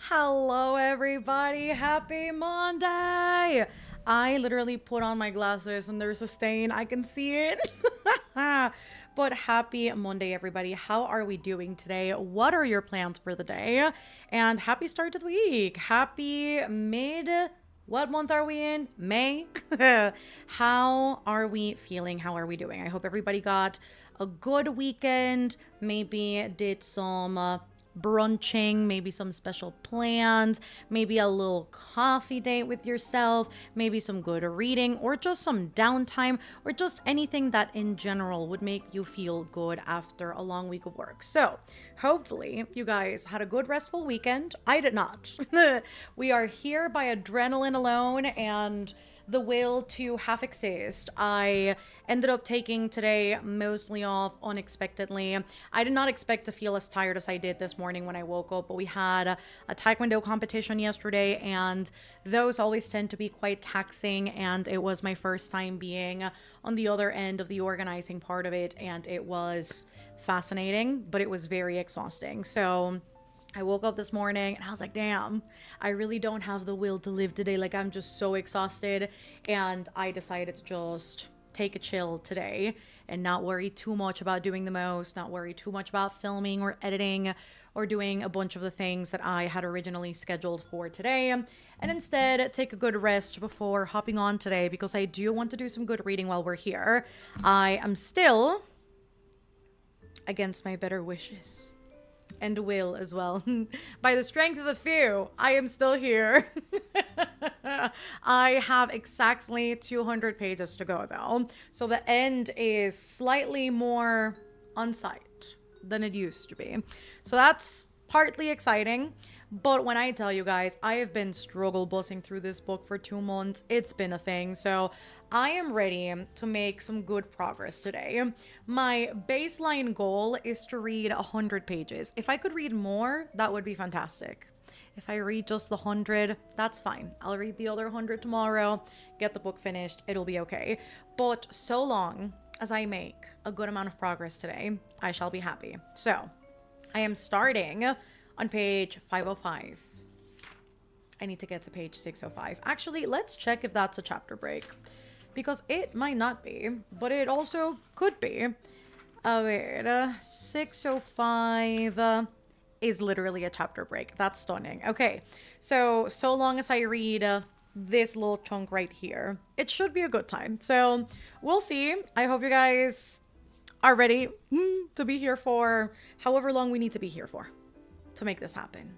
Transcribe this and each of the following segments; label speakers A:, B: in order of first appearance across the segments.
A: Hello, everybody. Happy Monday. I literally put on my glasses and there's a stain. I can see it. But happy Monday, everybody. How are we doing today? What are your plans for the day? And happy start to the week. Happy mid. What month are we in? May? How are we feeling? How are we doing? I hope everybody got a good weekend. Maybe did some brunching, maybe some special plans, maybe a little coffee date with yourself, maybe some good reading, or just some downtime, or just anything that in general would make you feel good after a long week of work. So, hopefully, you guys had a good restful weekend. I did not. We are here by adrenaline alone and the will to half exist. I ended up taking today mostly off unexpectedly. I did not expect to feel as tired as I did this morning when I woke up, but we had a taekwondo competition yesterday, and those always tend to be quite taxing, and it was my first time being on the other end of the organizing part of it, and it was fascinating, but it was very exhausting. So I woke up this morning and I was like, damn, I really don't have the will to live today. Like, I'm just so exhausted. And I decided to just take a chill today and not worry too much about doing the most, not worry too much about filming or editing or doing a bunch of the things that I had originally scheduled for today. And instead, take a good rest before hopping on today because I do want to do some good reading while we're here. I am still against my better wishes and will as well. By the strength of a few, I am still here. I have exactly 200 pages to go though. So the end is slightly more on site than it used to be. So that's partly exciting. But when I tell you guys, I have been struggle bussing through this book for 2 months. It's been a thing. So I am ready to make some good progress today. My baseline goal is to read 100 pages. If I could read more, that would be fantastic. If I read just the 100, that's fine. I'll read the other 100 tomorrow, get the book finished. It'll be okay. But so long as I make a good amount of progress today, I shall be happy. So I am starting on page 505. I need to get to page 605. Actually, let's check if that's a chapter break, because it might not be, but it also could be. Wait, 605 is literally a chapter break. That's stunning. Okay, so long as I read this little chunk right here, it should be a good time. So we'll see. I hope you guys are ready to be here for however long we need to be here for to make this happen.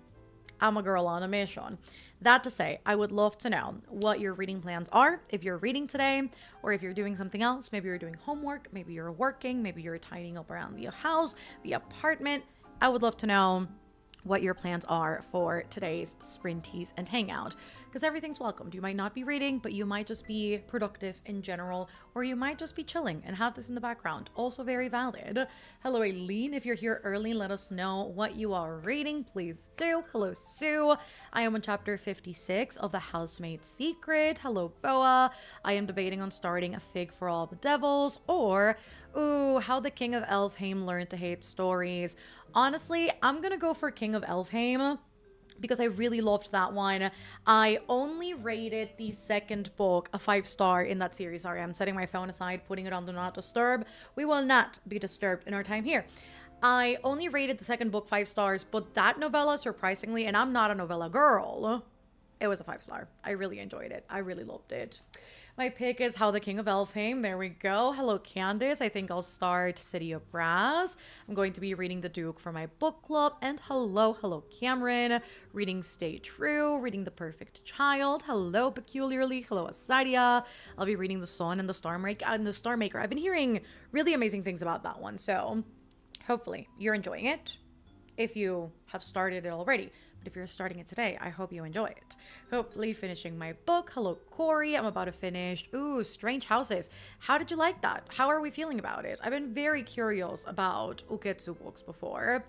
A: I'm a girl on a mission. That to say, I would love to know what your reading plans are. If you're reading today, or if you're doing something else, maybe you're doing homework, maybe you're working, maybe you're tidying up around the house, the apartment. I would love to know what your plans are for today's Sprinties and Hangout, because everything's welcomed. You might not be reading, but you might just be productive in general, or you might just be chilling and have this in the background. Also very valid. Hello, Aileen. If you're here early, let us know what you are reading. Please do. Hello, Sue. I am on chapter 56 of The Housemaid's Secret. Hello, Boa. I am debating on starting A Fig for All the Devils, or How the King of Elfhame Learned to Hate Stories. Honestly, I'm gonna go for King of Elfhame because I really loved that one. I only rated the second book a 5-star in that series. Sorry, I'm setting my phone aside, putting it on Do Not Disturb. We will not be disturbed in our time here. I only rated the second book 5 stars, but that novella, surprisingly, and I'm not a novella girl, it was a 5-star. I really enjoyed it. I really loved it. My pick is How the King of Elfhame. There we go. Hello, Candace. I think I'll start City of Brass. I'm going to be reading The Duke for my book club. And hello, Cameron. Reading Stay True. Reading The Perfect Child. Hello, Peculiarly. Hello, Asadia. I'll be reading The Sun and the Star Maker. I've been hearing really amazing things about that one. So hopefully you're enjoying it if you have started it already. But if you're starting it today, I hope you enjoy it. Hopefully finishing my book. Hello, Corey. I'm about to finish. Strange Houses. How did you like that? How are we feeling about it? I've been very curious about Uketsu books before,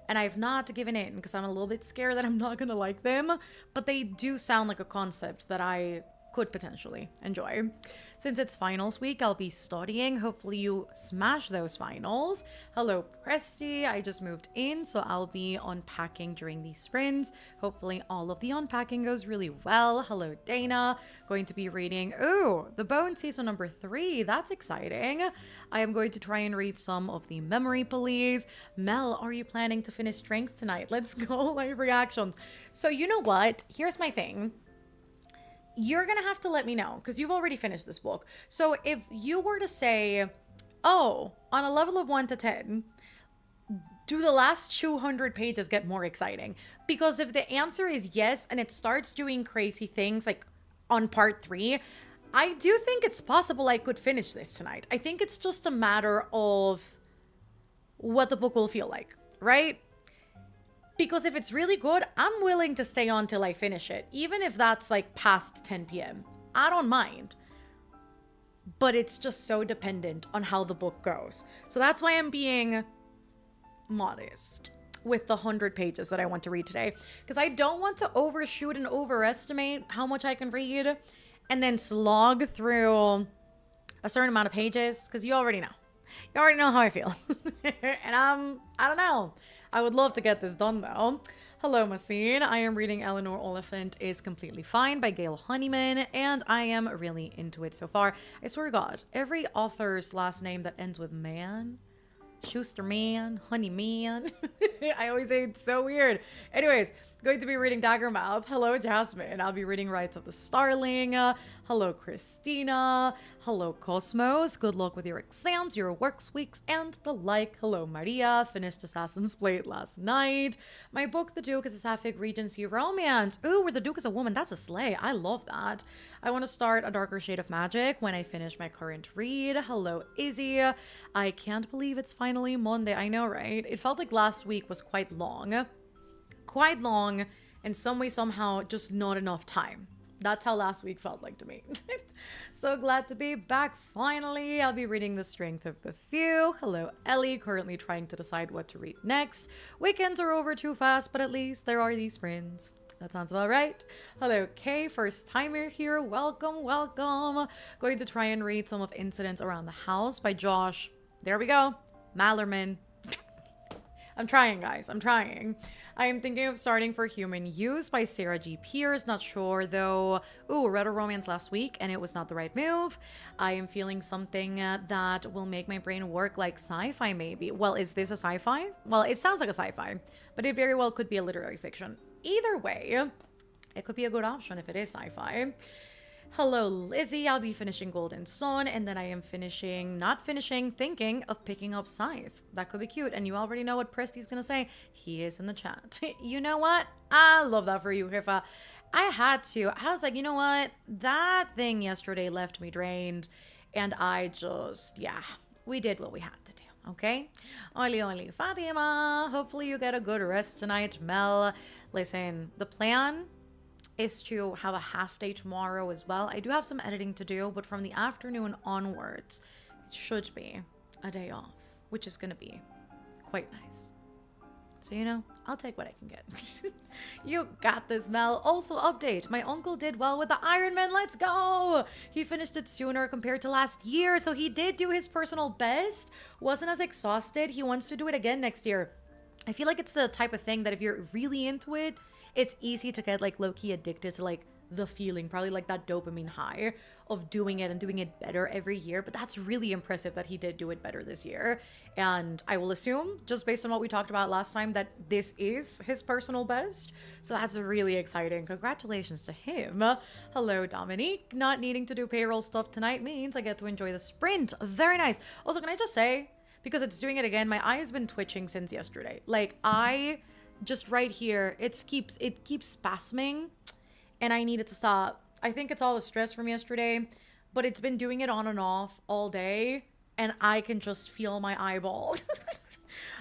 A: and I've not given in because I'm a little bit scared that I'm not going to like them. But they do sound like a concept that I could potentially enjoy. Since it's finals week, I'll be studying. Hopefully you smash those finals. Hello, Presty. I just moved in, so I'll be unpacking during these sprints. Hopefully all of the unpacking goes really well. Hello, Dana. Going to be reading, The Bone season number 3. That's exciting. I am going to try and read some of the Memory Police. Mel, are you planning to finish Strength tonight? Let's go. Live reactions. So you know what? Here's my thing. You're going to have to let me know because you've already finished this book. So if you were to say, on a level of 1 to 10, do the last 200 pages get more exciting? Because if the answer is yes, and it starts doing crazy things like on part 3, I do think it's possible I could finish this tonight. I think it's just a matter of what the book will feel like, right? Because if it's really good, I'm willing to stay on till I finish it. Even if that's like past 10 p.m. I don't mind. But it's just so dependent on how the book goes. So that's why I'm being modest with the 100 pages that I want to read today. Because I don't want to overshoot and overestimate how much I can read and then slog through a certain amount of pages. Because you already know. You already know how I feel. And I don't know. I would love to get this done though. Hello, Massine. I am reading Eleanor Oliphant is Completely Fine by Gail Honeyman, and I am really into it so far. I swear to God, every author's last name that ends with man, Schuster man, Honey man. I always say it's so weird. Anyways, going to be reading Daggermouth. Hello, Jasmine. I'll be reading Rights of the Starling. Hello, Christina. Hello, Cosmos. Good luck with your exams, your works weeks, and the like. Hello, Maria. Finished Assassin's Blade last night. My book, The Duke, is a Sapphic Regency romance. Ooh, where the Duke is a woman. That's a slay. I love that. I want to start A Darker Shade of Magic when I finish my current read. Hello, Izzy. I can't believe it's finally Monday. I know, right? It felt like last week was quite long. Quite long, and some way, somehow, just not enough time. That's how last week felt like to me. So glad to be back finally. I'll be reading The Strength of the Few. Hello, Ellie, currently trying to decide what to read next. Weekends are over too fast, but at least there are these sprints. That sounds about right. Hello, Kay, first timer here. Welcome, welcome. Going to try and read some of Incidents Around the House by Josh. There we go. Mallerman. I'm trying, guys. I'm trying. I am thinking of starting For Human Use by Sarah G. Pierce. Not sure, though. Ooh, read a romance last week, and it was not the right move. I am feeling something that will make my brain work like sci-fi, maybe. Well, is this a sci-fi? Well, it sounds like a sci-fi, but it very well could be a literary fiction. Either way, it could be a good option if it is sci-fi. Hello, Lizzie. I'll be finishing Golden Sun, and then I am thinking of picking up Scythe. That could be cute, and you already know what Presty's gonna say. He is in the chat. You know what? I love that for you, Hifa. I was like, you know what? That thing yesterday left me drained, and we did what we had to do. Okay? Oli, Fatima. Hopefully you get a good rest tonight, Mel. Listen, the plan is to have a half day tomorrow as well. I do have some editing to do, but from the afternoon onwards, it should be a day off, which is going to be quite nice. So, you know, I'll take what I can get. You got this, Mel. Also, update. My uncle did well with the Ironman. Let's go! He finished it sooner compared to last year, so he did do his personal best. Wasn't as exhausted. He wants to do it again next year. I feel like it's the type of thing that if you're really into it, it's easy to get like low-key addicted to like the feeling, probably like that dopamine high of doing it and doing it better every year. But that's really impressive that he did do it better this year. And I will assume, just based on what we talked about last time, that this is his personal best. So that's really exciting. Congratulations to him. Hello, Dominique. Not needing to do payroll stuff tonight means I get to enjoy the sprint. Very nice. Also, can I just say, because it's doing it again, my eye has been twitching since yesterday. Like, just right here, it keeps spasming, and I need it to stop. I think it's all the stress from yesterday, but it's been doing it on and off all day, and I can just feel my eyeball.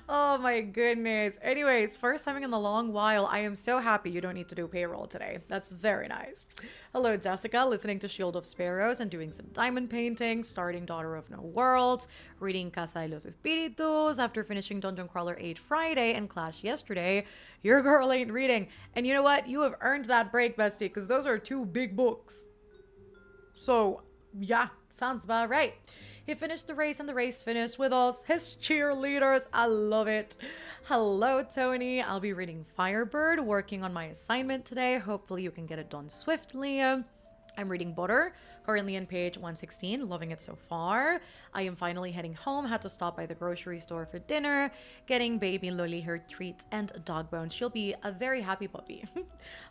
A: Oh my goodness. Anyways, first time in a long while. I am so happy you don't need to do payroll today. That's very nice. Hello, Jessica. Listening to Shield of Sparrows and doing some diamond painting, starting Daughter of No Worlds, reading Casa de los Espíritus after finishing Dungeon Crawler 8 Friday and Clash yesterday. Your girl ain't reading. And you know what? You have earned that break, bestie, because those are 2 big books. So, yeah, sounds about right. He finished the race and the race finished with us, his cheerleaders. I love it. Hello, Tony. I'll be reading Firebird, working on my assignment today. Hopefully, you can get it done swiftly. I'm reading Butter, currently on page 116, loving it so far. I am finally heading home, had to stop by the grocery store for dinner, getting baby Lily her treats and dog bones. She'll be a very happy puppy.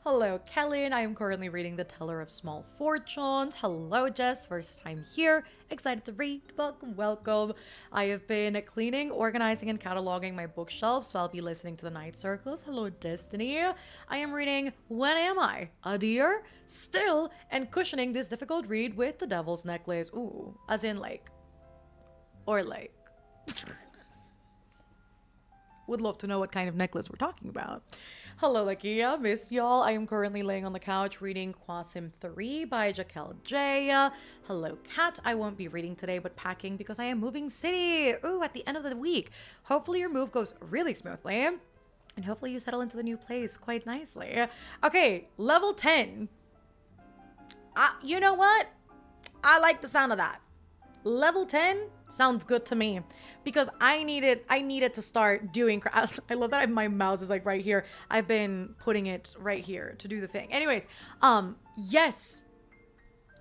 A: Hello, Kellen. I am currently reading The Teller of Small Fortunes. Hello, Jess. First time here. Excited to read. Welcome. I have been cleaning, organizing, and cataloging my bookshelves, so I'll be listening to the Night Circles. Hello, Destiny. I am reading When Am I? A Deer? Still, and cushioning this difficult read with The Devil's Necklace. Ooh, as in like, or like. Would love to know what kind of necklace we're talking about. Hello, Lakia. Miss y'all. I am currently laying on the couch reading Qasim 3 by Jaquel J. Hello, Kat. I won't be reading today, but packing because I am moving city. Ooh, at the end of the week. Hopefully your move goes really smoothly. And hopefully you settle into the new place quite nicely. Okay, level 10. You know what? I like the sound of that. Level 10 sounds good to me because I needed to start doing I love that my mouse is like right here. I've been putting it right here to do the thing. Anyways, yes,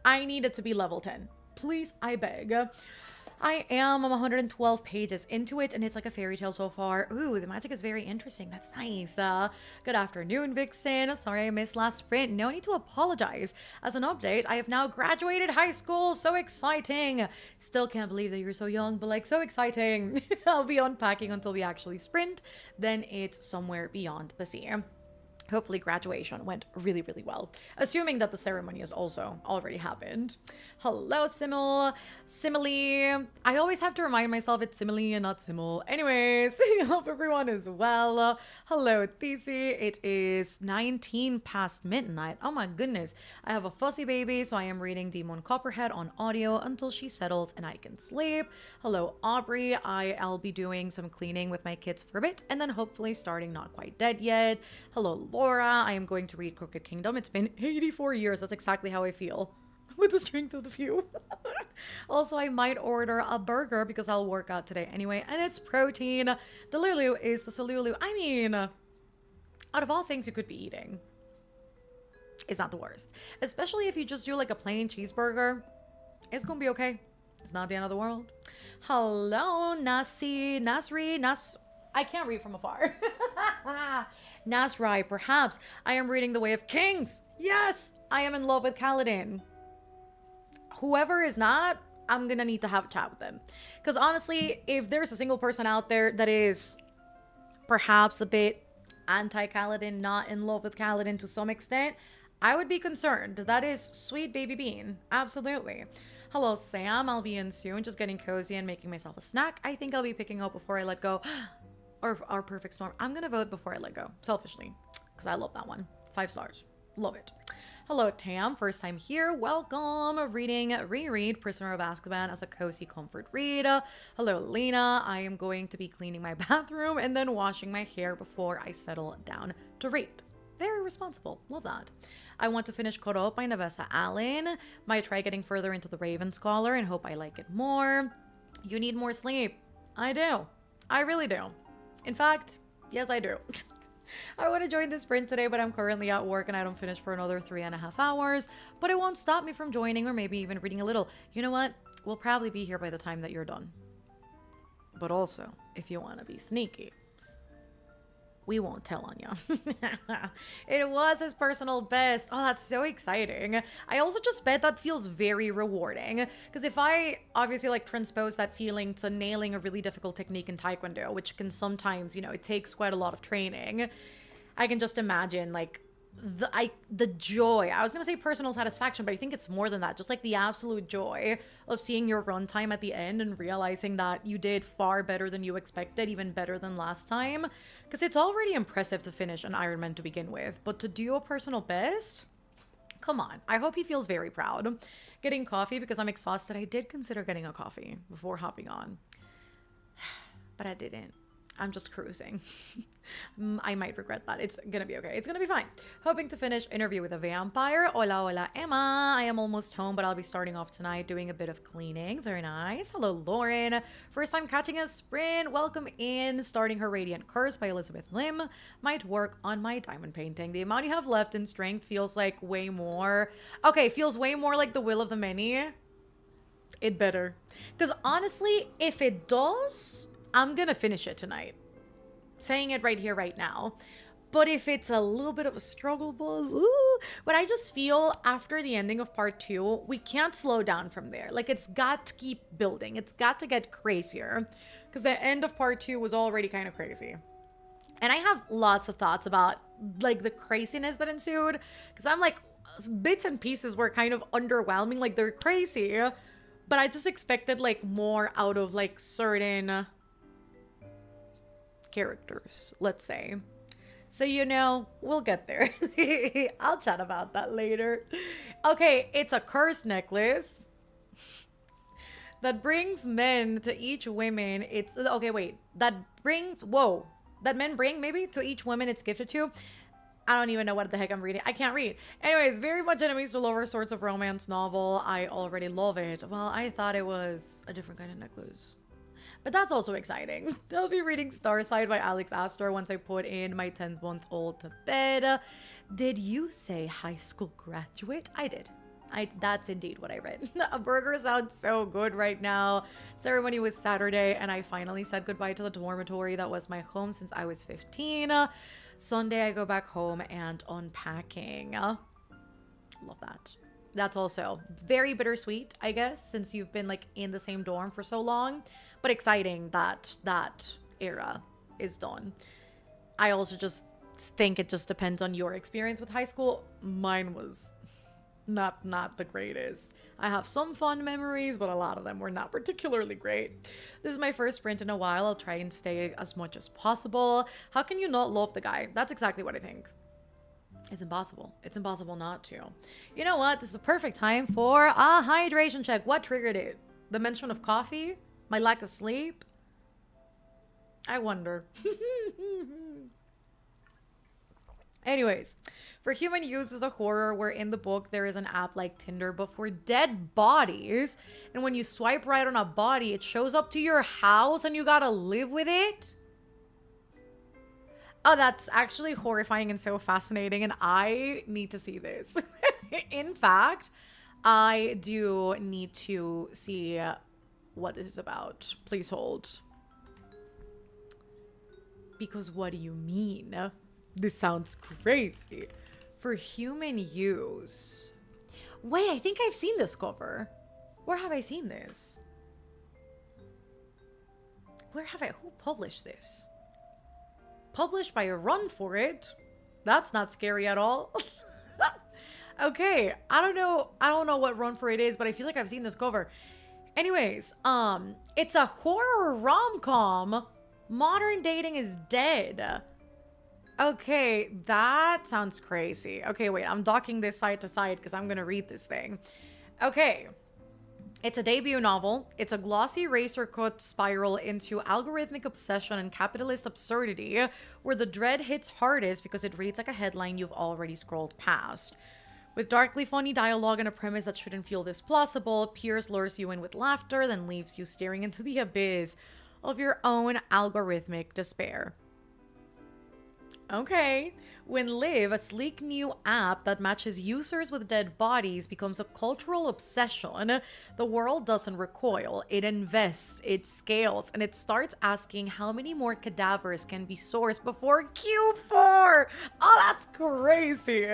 A: I needed to be level 10. Please, I beg. I'm 112 pages into it, and it's like a fairy tale so far. Ooh, the magic is very interesting. That's nice. Good afternoon, Vixen. Sorry I missed last sprint. No need to apologize. As an update, I have now graduated high school. So exciting. Still can't believe that you're so young, but like so exciting. I'll be unpacking until we actually sprint. Then it's somewhere beyond the sea. Hopefully graduation went really, really well. Assuming that the ceremony has also already happened. Hello, Simile. I always have to remind myself it's Simile and not Simul. Anyways, I hope everyone is well. Hello, Thesey. It is 19 past midnight. Oh my goodness. I have a fussy baby, so I am reading Demon Copperhead on audio until she settles and I can sleep. Hello, Aubrey. I'll be doing some cleaning with my kids for a bit and then hopefully starting Not Quite Dead Yet. Hello, Laura. I am going to read Crooked Kingdom. It's been 84 years. That's exactly how I feel. With the strength of the few. Also, I might order a burger because I'll work out today anyway. And it's protein. The Lulu is the Salulu. I mean, out of all things you could be eating, it's not the worst. Especially if you just do like a plain cheeseburger. It's gonna be okay. It's not the end of the world. Hello, Nasri. I can't read from afar. Nasrai, perhaps. I am reading The Way of Kings. Yes, I am in love with Kaladin. Whoever is not, I'm gonna need to have a chat with them. Because honestly, if there's a single person out there that is perhaps a bit anti-Kaladin, not in love with Kaladin to some extent, I would be concerned. That is sweet baby bean. Absolutely. Hello, Sam. I'll be in soon. Just getting cozy and making myself a snack. I think I'll be picking up Before I Let Go. Or Our Perfect Storm. I'm gonna vote Before I Let Go, selfishly, because I love that one. 5 stars. Love it. Hello, Tam. First time here. Welcome. Reread Prisoner of Azkaban as a cozy comfort read. Hello, Lena. I am going to be cleaning my bathroom and then washing my hair before I settle down to read. Very responsible. Love that. I want to finish Caught Up by Navessa Allen. Might try getting further into the Raven Scholar and hope I like it more. You need more sleep. I do. I really do. In fact, yes, I do. I want to join the sprint today, but I'm currently at work and I don't finish for another 3.5 hours. But it won't stop me from joining or maybe even reading a little. You know what? We'll probably be here by the time that you're done. But also, if you want to be sneaky, we won't tell on you. It was his personal best. Oh, that's so exciting. I also just bet that feels very rewarding. Because if I obviously like transpose that feeling to nailing a really difficult technique in Taekwondo, which can sometimes, you know, it takes quite a lot of training. I can just imagine like the joy. I was gonna say personal satisfaction, but I think it's more than that. Just like the absolute joy of seeing your runtime at the end and realizing that you did far better than you expected, even better than last time. Because it's already impressive to finish an Ironman to begin with, but to do a personal best, come on. I hope he feels very proud. Getting coffee because I'm exhausted. I did consider getting a coffee before hopping on, but I didn't. I'm just cruising. I might regret that. It's gonna be okay. It's gonna be fine. Hoping to finish interview with a vampire. Hola, hola, Emma. I am almost home, but I'll be starting off tonight doing a bit of cleaning. Very nice. Hello, Lauren. First time catching a sprint. Welcome in. Starting Her Radiant Curse by Elizabeth Lim. Might work on my diamond painting. The amount you have left in strength feels like way more. Okay, feels way more like the will of the many. It better. Because honestly, if it does, I'm gonna finish it tonight. Saying it right here, right now. But if it's a little bit of a struggle, boss, but I just feel after the ending of part 2, we can't slow down from there. Like, it's got to keep building. It's got to get crazier. Because the end of part 2 was already kind of crazy. And I have lots of thoughts about, like, the craziness that ensued. Because I'm like, bits and pieces were kind of underwhelming. Like, they're crazy. But I just expected, like, more out of, like, certain characters, let's say. So, you know, we'll get there. I'll chat about that later. Okay, it's a curse necklace that brings men to each woman. It's okay, wait. That men bring maybe to each woman it's gifted to. I don't even know what the heck I'm reading. I can't read. Anyways, very much enemies to lower sorts of romance novel. I already love it. Well, I thought it was a different kind of necklace. But that's also exciting. I'll be reading Starside by Alex Astor once I put in my 10-month-old to bed. Did you say high school graduate? I did. That's indeed what I read. A burger sounds so good right now. Ceremony was Saturday, and I finally said goodbye to the dormitory that was my home since I was 15. Sunday, I go back home and unpacking. Love that. That's also very bittersweet, I guess, since you've been like in the same dorm for so long. But exciting that that era is done. I also just think it just depends on your experience with high school. Mine was not the greatest. I have some fun memories, but a lot of them were not particularly great. This is my first sprint in a while. I'll try and stay as much as possible. How can you not love the guy? That's exactly what I think. It's impossible. It's impossible not to. You know what? This is a perfect time for a hydration check. What triggered it? The mention of coffee? My lack of sleep? I wonder. Anyways, for human use as a horror, where in the book there is an app like Tinder, but for dead bodies. And when you swipe right on a body, it shows up to your house and you gotta live with it? Oh, that's actually horrifying and so fascinating, and I need to see this. In fact, I do need to see what this is about. Please hold. Because what do you mean? This sounds crazy. For human use. Wait, I think I've seen this cover. Where have I seen this? Who published this? Published by Run For It. That's not scary at all. Okay, I don't know what Run For It is, but I feel like I've seen this cover. Anyways, it's a horror rom-com. Modern dating is dead. Okay, that sounds crazy. Okay, wait, I'm docking this side to side because I'm gonna read this thing. Okay. It's a debut novel. It's a glossy razor cut spiral into algorithmic obsession and capitalist absurdity, where the dread hits hardest because it reads like a headline you've already scrolled past. With darkly funny dialogue and a premise that shouldn't feel this plausible, Pierce lures you in with laughter, then leaves you staring into the abyss of your own algorithmic despair. Okay. When Live, a sleek new app that matches users with dead bodies, becomes a cultural obsession, the world doesn't recoil. It invests, it scales, and it starts asking how many more cadavers can be sourced before Q4. Oh, that's crazy.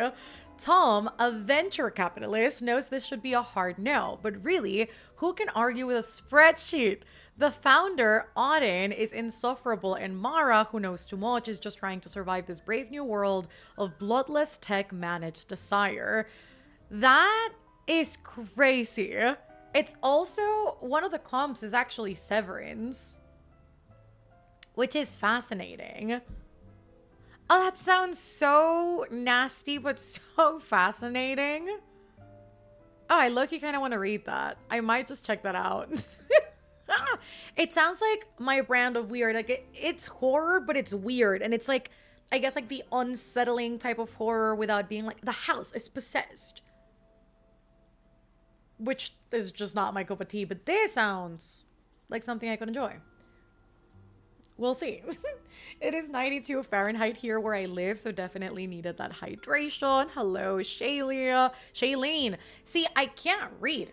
A: Tom, a venture capitalist, knows this should be a hard no, but really, who can argue with a spreadsheet? The founder, Auden, is insufferable, and Mara, who knows too much, is just trying to survive this brave new world of bloodless tech-managed desire. That is crazy. It's also, one of the comps is actually Severance, which is fascinating. Oh, that sounds so nasty, but so fascinating. Oh, I low-key kind of want to read that. I might just check that out. It sounds like my brand of weird. Like it's horror, but it's weird. And it's like, I guess like the unsettling type of horror without being like the house is possessed. Which is just not my cup of tea, but this sounds like something I could enjoy. We'll see. It is 92 Fahrenheit here where I live, so definitely needed that hydration. Hello, Shaylia. Shailene. See, I can't read.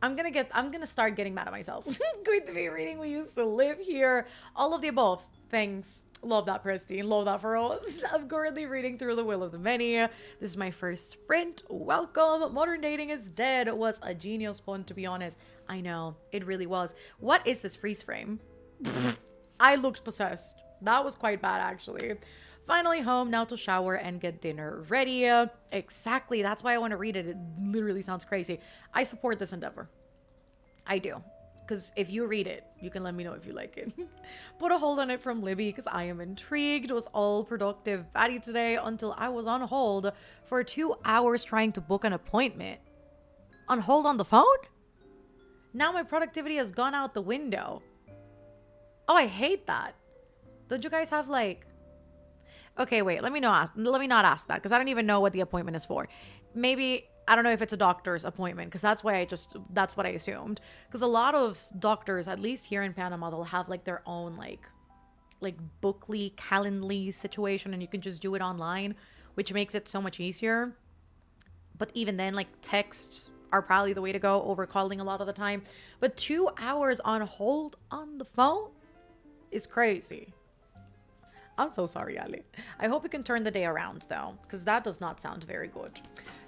A: I'm gonna start getting mad at myself. Going to be reading We Used to Live Here. All of the above. Thanks. Love that, Pristine. Love that for us. I'm currently reading through The Will of the Many. This is my first sprint. Welcome. Modern Dating is Dead was a genius pun, to be honest. I know. It really was. What is this freeze frame? I looked possessed. That was quite bad, actually. Finally home, now to shower and get dinner ready. Exactly. That's why I want to read it. It literally sounds crazy. I support this endeavor. I do. Because if you read it, you can let me know if you like it. Put a hold on it from Libby because I am intrigued. It was all productive batty today until I was on hold for 2 hours trying to book an appointment. On hold on the phone? Now my productivity has gone out the window. Oh, I hate that. Don't you guys have like... Okay, wait, let me not ask that because I don't even know what the appointment is for. Maybe, I don't know if it's a doctor's appointment because that's what I assumed. Because a lot of doctors, at least here in Panama, they'll have like their own like Bookly, Calendly situation and you can just do it online, which makes it so much easier. But even then, like texts are probably the way to go over calling a lot of the time. But 2 hours on hold on the phone is crazy. I'm so sorry, Ali. I hope you can turn the day around, though, because that does not sound very good.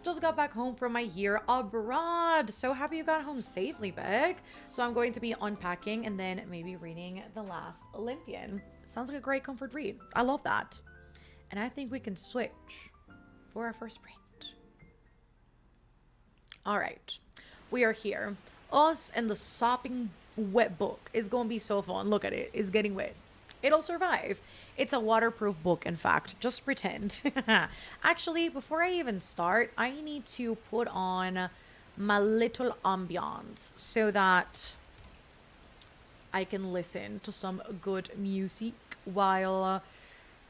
A: Just got back home from my year abroad. So happy you got home safely, Beck. So I'm going to be unpacking and then maybe reading The Last Olympian. Sounds like a great comfort read. I love that. And I think we can switch for our first print. All right. We are here. Us and the sopping wet book is going to be so fun. Look at it. It's getting wet. It'll survive. It's a waterproof book, in fact. Just pretend. Actually, before I even start, I need to put on my little ambiance so that I can listen to some good music while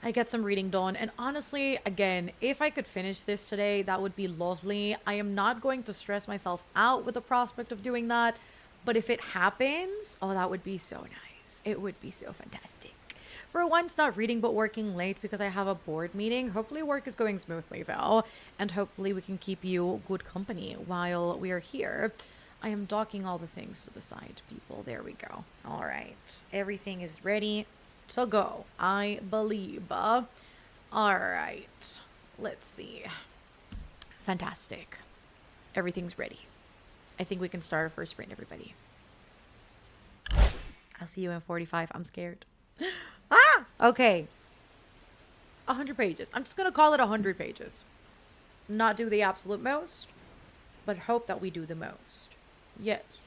A: I get some reading done. And honestly, again, if I could finish this today, that would be lovely. I am not going to stress myself out with the prospect of doing that. But if it happens, oh, that would be so nice. It would be so fantastic. For once, not reading but working late because I have a board meeting. Hopefully work is going smoothly though. And hopefully we can keep you good company while we are here. I am docking all the things to the side, people. There we go. All right. Everything is ready to go, I believe. All right. Let's see. Fantastic. Everything's ready. I think we can start our first sprint, everybody. I'll see you in 45. I'm scared. Ah! Okay. 100 pages. I'm just going to call it 100 pages. Not do the absolute most, but hope that we do the most. Yes.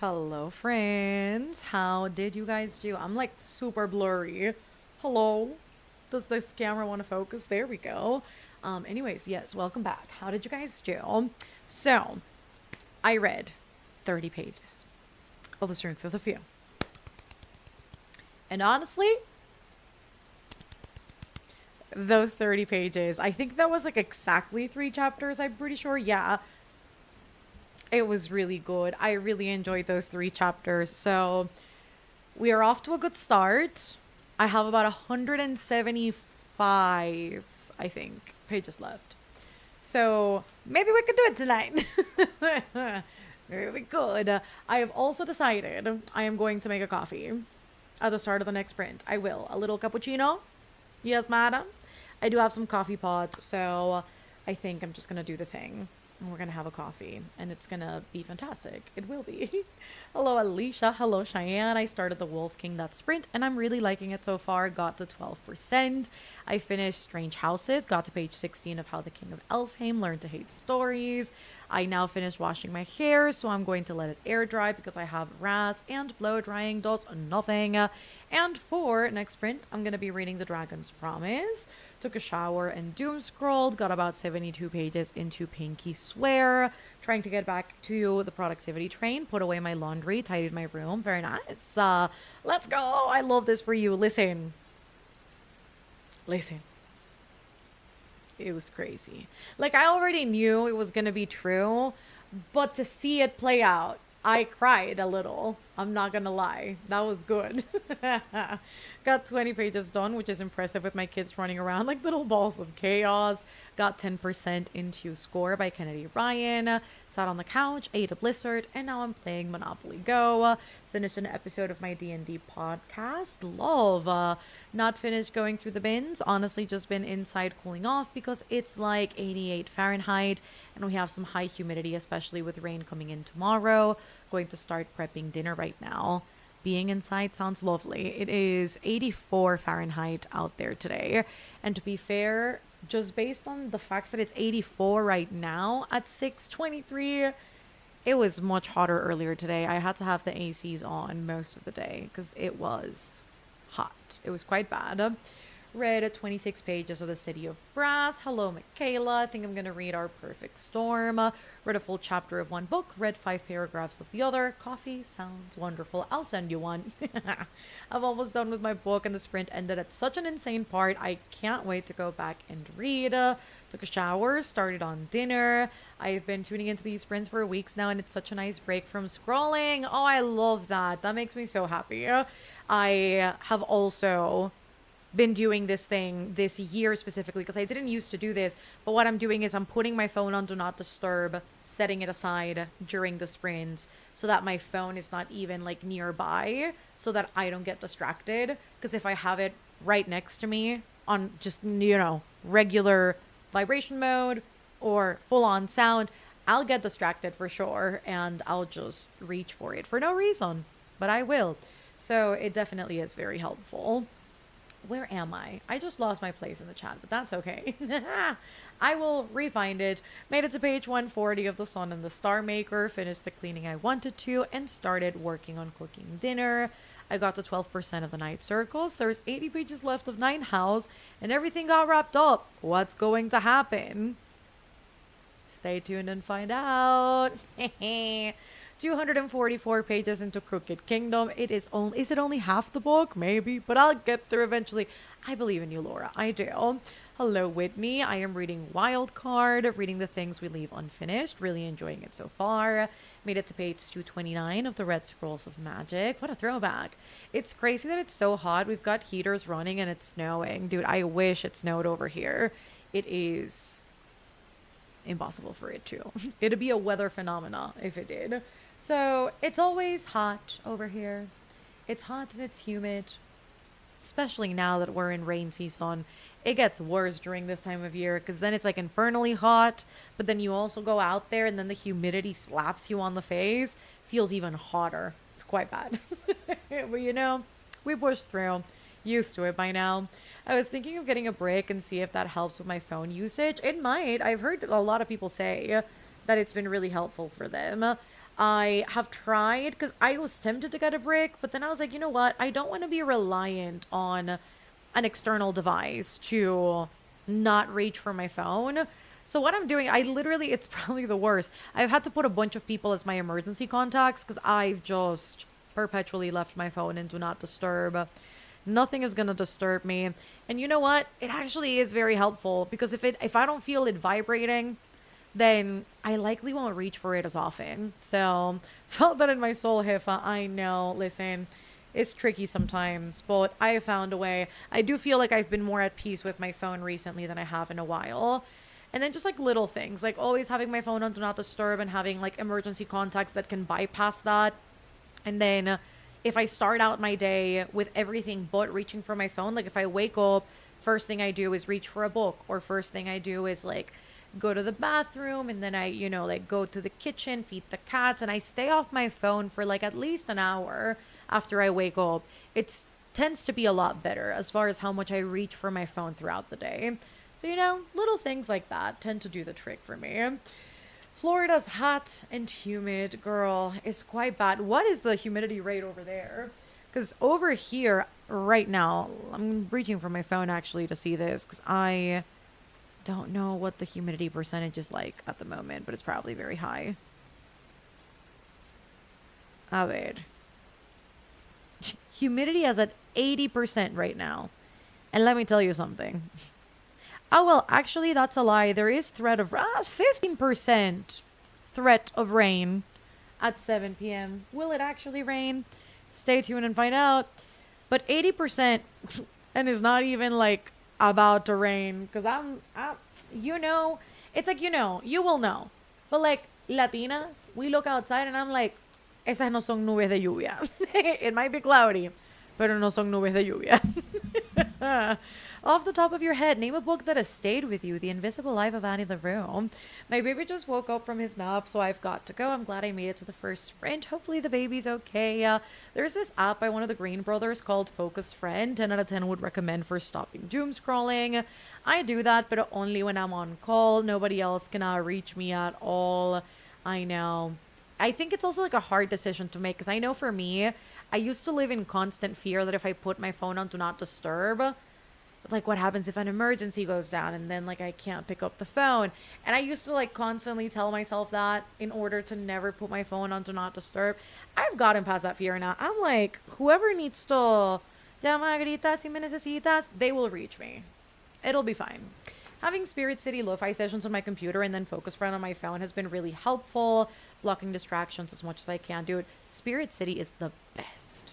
A: Hello, friends. How did you guys do? I'm like super blurry. Hello. Does this camera want to focus? There we go. Anyways, yes, welcome back. How did you guys do? So, I read 30 pages of The Strength of the Few. And honestly, those 30 pages, I think that was like exactly 3 chapters, I'm pretty sure. Yeah, it was really good. I really enjoyed those 3 chapters. So we are off to a good start. I have about 175, I think, pages left. So maybe we could do it tonight. Maybe we could. I have also decided I am going to make a coffee at the start of the next sprint. I will. A little cappuccino. Yes, madam. I do have some coffee pods, so I think I'm just going to do the thing. And we're going to have a coffee, and it's going to be fantastic. It will be. Hello, Alicia. Hello, Cheyenne. I started the Wolf King that sprint, and I'm really liking it so far. Got to 12%. I finished Strange Houses, got to page 16 of How the King of Elfheim Learned to Hate Stories. I now finished washing my hair, so I'm going to let it air dry because I have RAS, and blow drying does nothing. And for next sprint, I'm going to be reading The Dragon's Promise. Took a shower and doom scrolled, got about 72 pages into Pinky Swear, trying to get back to the productivity train, put away my laundry, tidied my room. Very nice. Let's go. I love this for you. Listen. It was crazy. Like, I already knew it was going to be true, but to see it play out, I cried a little. I'm not gonna lie. That was good. Got 20 pages done, which is impressive with my kids running around like little balls of chaos. Got 10% into Score by Kennedy Ryan. Sat on the couch, ate a Blizzard, and now I'm playing Monopoly Go. Finished an episode of my D&D podcast. Love. Not finished going through the bins. Honestly, just been inside cooling off because it's like 88 Fahrenheit and we have some high humidity, especially with rain coming in tomorrow. Going to start prepping dinner right now. Being inside sounds lovely. It is 84 Fahrenheit out there today. And to be fair, just based on the fact that it's 84 right now at 6:23, it was much hotter earlier today. I had to have the ACs on most of the day because it was hot. It was quite bad. Read 26 pages of The City of Brass. Hello, Michaela. I think I'm going to read Our Perfect Storm. Read a full chapter of one book. Read 5 paragraphs of the other. Coffee sounds wonderful. I'll send you one. I'm almost done with my book, and the sprint ended at such an insane part. I can't wait to go back and read. Took a shower. Started on dinner. I've been tuning into these sprints for weeks now, and it's such a nice break from scrolling. Oh, I love that. That makes me so happy. I have also been doing this thing this year specifically because I didn't used to do this, but what I'm doing is I'm putting my phone on do not disturb, setting it aside during the sprints so that my phone is not even like nearby so that I don't get distracted, because if I have it right next to me on just, you know, regular vibration mode or full on sound, I'll get distracted for sure and I'll just reach for it for no reason, but I will. So it definitely is very helpful. Where am I? I just lost my place in the chat, but that's okay. I will re-find it. Made it to page 140 of The Sun and the Star Maker, finished the cleaning I wanted to, and started working on cooking dinner. I got to 12% of the night circles. There's 80 pages left of Nine House, and everything got wrapped up. What's going to happen? Stay tuned and find out. 244 pages into Crooked Kingdom. Is it only half the book? Maybe, but I'll get through eventually. I believe in you, Laura. I do. Hello, Whitney. I am reading Wildcard, reading The Things We Leave Unfinished. Really enjoying it so far. Made it to page 229 of the Red Scrolls of Magic. What a throwback. It's crazy that it's so hot. We've got heaters running and it's snowing. Dude, I wish it snowed over here. It is impossible for it to. It'd be a weather phenomena if it did. So it's always hot over here. It's hot and it's humid, especially now that we're in rain season. It gets worse during this time of year because then it's like infernally hot, but then you also go out there and then the humidity slaps you on the face. Feels even hotter. It's quite bad. But you know, we push through. Used to it by now. I was thinking of getting a break and see if that helps with my phone usage. It might. I've heard a lot of people say that it's been really helpful for them. I have tried because I was tempted to get a brick, but then I was like, you know what? I don't want to be reliant on an external device to not reach for my phone. So what I'm doing, I literally, it's probably the worst. I've had to put a bunch of people as my emergency contacts because I've just perpetually left my phone in do not disturb. Nothing is gonna disturb me. And you know what? It actually is very helpful because if I don't feel it vibrating, then I likely won't reach for it as often. So, felt that in my soul, Hifa. I know, listen, it's tricky sometimes, but I have found a way. I do feel like I've been more at peace with my phone recently than I have in a while. And then just like little things, like always having my phone on Do Not Disturb and having like emergency contacts that can bypass that. And then if I start out my day with everything but reaching for my phone, like if I wake up, first thing I do is reach for a book, or first thing I do is like go to the bathroom and then I, like go to the kitchen, feed the cats, and I stay off my phone for like at least an hour after I wake up. It tends to be a lot better as far as how much I reach for my phone throughout the day. So, little things like that tend to do the trick for me. Florida's hot and humid, girl, is quite bad. What is the humidity rate over there? Because over here, right now, I'm reaching for my phone actually to see this because I don't know what the humidity percentage is like at the moment, but it's probably very high. A ver. Humidity is at 80% right now. And let me tell you something. Oh, well, actually, that's a lie. There is threat of 15% threat of rain at 7 p.m. Will it actually rain? Stay tuned and find out. But 80%, and it's not even like about to rain. Because it's like, you will know. But like Latinas, we look outside and I'm like, esas no son nubes de lluvia. It might be cloudy, pero no son nubes de lluvia. Off the top of your head, name a book that has stayed with you. The Invisible Life of Annie LaRue. My baby just woke up from his nap, so I've got to go. I'm glad I made it to the first sprint. Hopefully the baby's okay. There's this app by one of the Green brothers called Focus Friend. 10 out of 10 would recommend for stopping doom scrolling. I do that, but only when I'm on call. Nobody else can reach me at all. I know. I think it's also like a hard decision to make because I know for me, I used to live in constant fear that if I put my phone on Do Not Disturb, like what happens if an emergency goes down and then like I can't pick up the phone. And I used to like constantly tell myself that in order to never put my phone on Do Not Disturb. I've gotten past that fear now. I'm like, whoever needs to llama, grita, si me necesitas, they will reach me. It'll be fine. Having Spirit City lo-fi sessions on my computer and then Focus Friend on my phone has been really helpful. Blocking distractions as much as I can. Dude, Spirit City is the best.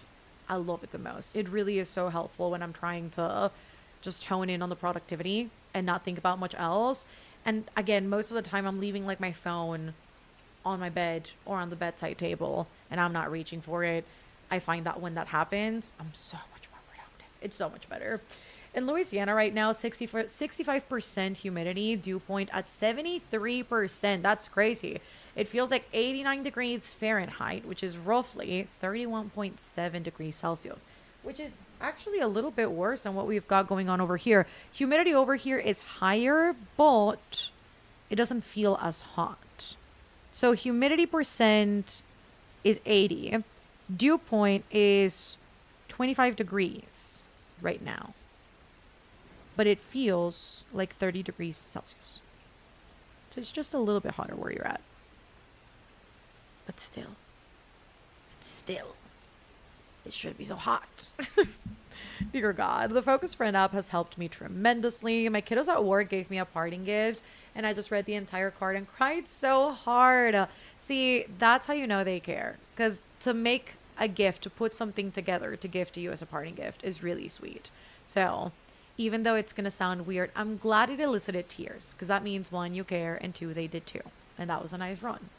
A: I love it the most. It really is so helpful when I'm trying to just hone in on the productivity and not think about much else. And again, most of the time I'm leaving like my phone on my bed or on the bedside table and I'm not reaching for it. I find that when that happens, I'm so much more productive. It's so much better. In Louisiana right now, 65% humidity, dew point at 73%. That's crazy. It feels like 89 degrees Fahrenheit, which is roughly 31.7 degrees Celsius, which is actually a little bit worse than what we've got going on over here. Humidity over here is higher, but it doesn't feel as hot. So humidity percent is 80. Dew point is 25 degrees right now. But it feels like 30 degrees Celsius. So it's just a little bit hotter where you're at. But still, it should be so hot. Dear God, the Focus Friend app has helped me tremendously. My kiddos at work gave me a parting gift, and I just read the entire card and cried so hard. See, that's how you know they care. Because to make a gift, to put something together to give to you as a parting gift is really sweet. So even though it's going to sound weird, I'm glad it elicited tears. Because that means, one, you care, and two, they did too. And that was a nice run.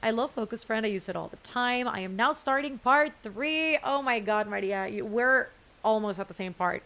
A: I love Focus Friend. I use it all the time. I am now starting part 3. Oh my God, Maria. We're almost at the same part.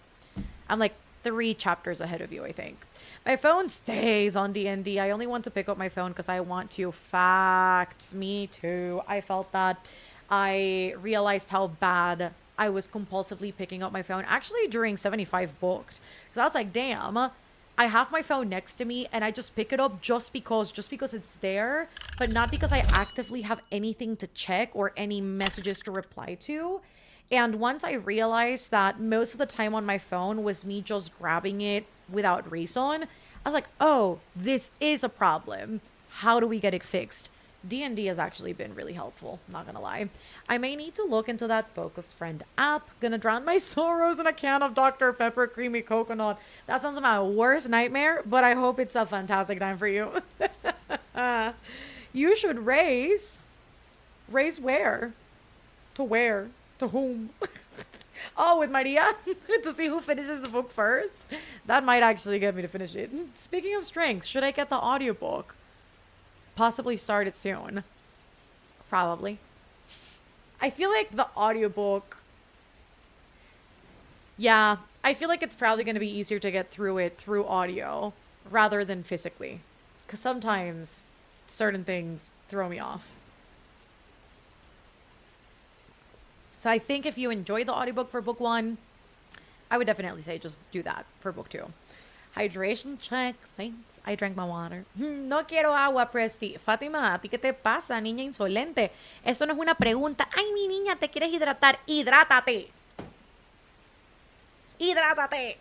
A: I'm like 3 chapters ahead of you, I think. My phone stays on D&D. I only want to pick up my phone because I want to. Facts. Me too. I felt that. I realized how bad I was compulsively picking up my phone. Actually, during 75 booked. Because I was like, damn. I have my phone next to me and I just pick it up just because it's there, but not because I actively have anything to check or any messages to reply to. And once I realized that most of the time on my phone was me just grabbing it without reason, I was like, oh, this is a problem. How do we get it fixed? D&D has actually been really helpful, not gonna lie. I may need to look into that Focus Friend app. Gonna drown my sorrows in a can of Dr. Pepper Creamy Coconut. That sounds like my worst nightmare, but I hope it's a fantastic time for you. You should raise. Raise where? To where? To whom? Oh, with Maria? To see who finishes the book first? That might actually get me to finish it. Speaking of strength, should I get the audiobook? Possibly start it soon. Probably. I feel like the audiobook... Yeah, I feel like it's probably going to be easier to get through it through audio rather than physically. Because sometimes certain things throw me off. So I think if you enjoy the audiobook for book 1, I would definitely say just do that for book 2. Hydration check, thanks. I drank my water. No quiero agua, Presti. Fátima, ¿a ti qué te pasa, niña insolente? Eso no es una pregunta. Ay, mi niña, ¿te quieres hidratar? ¡Hidrátate! ¡Hidrátate!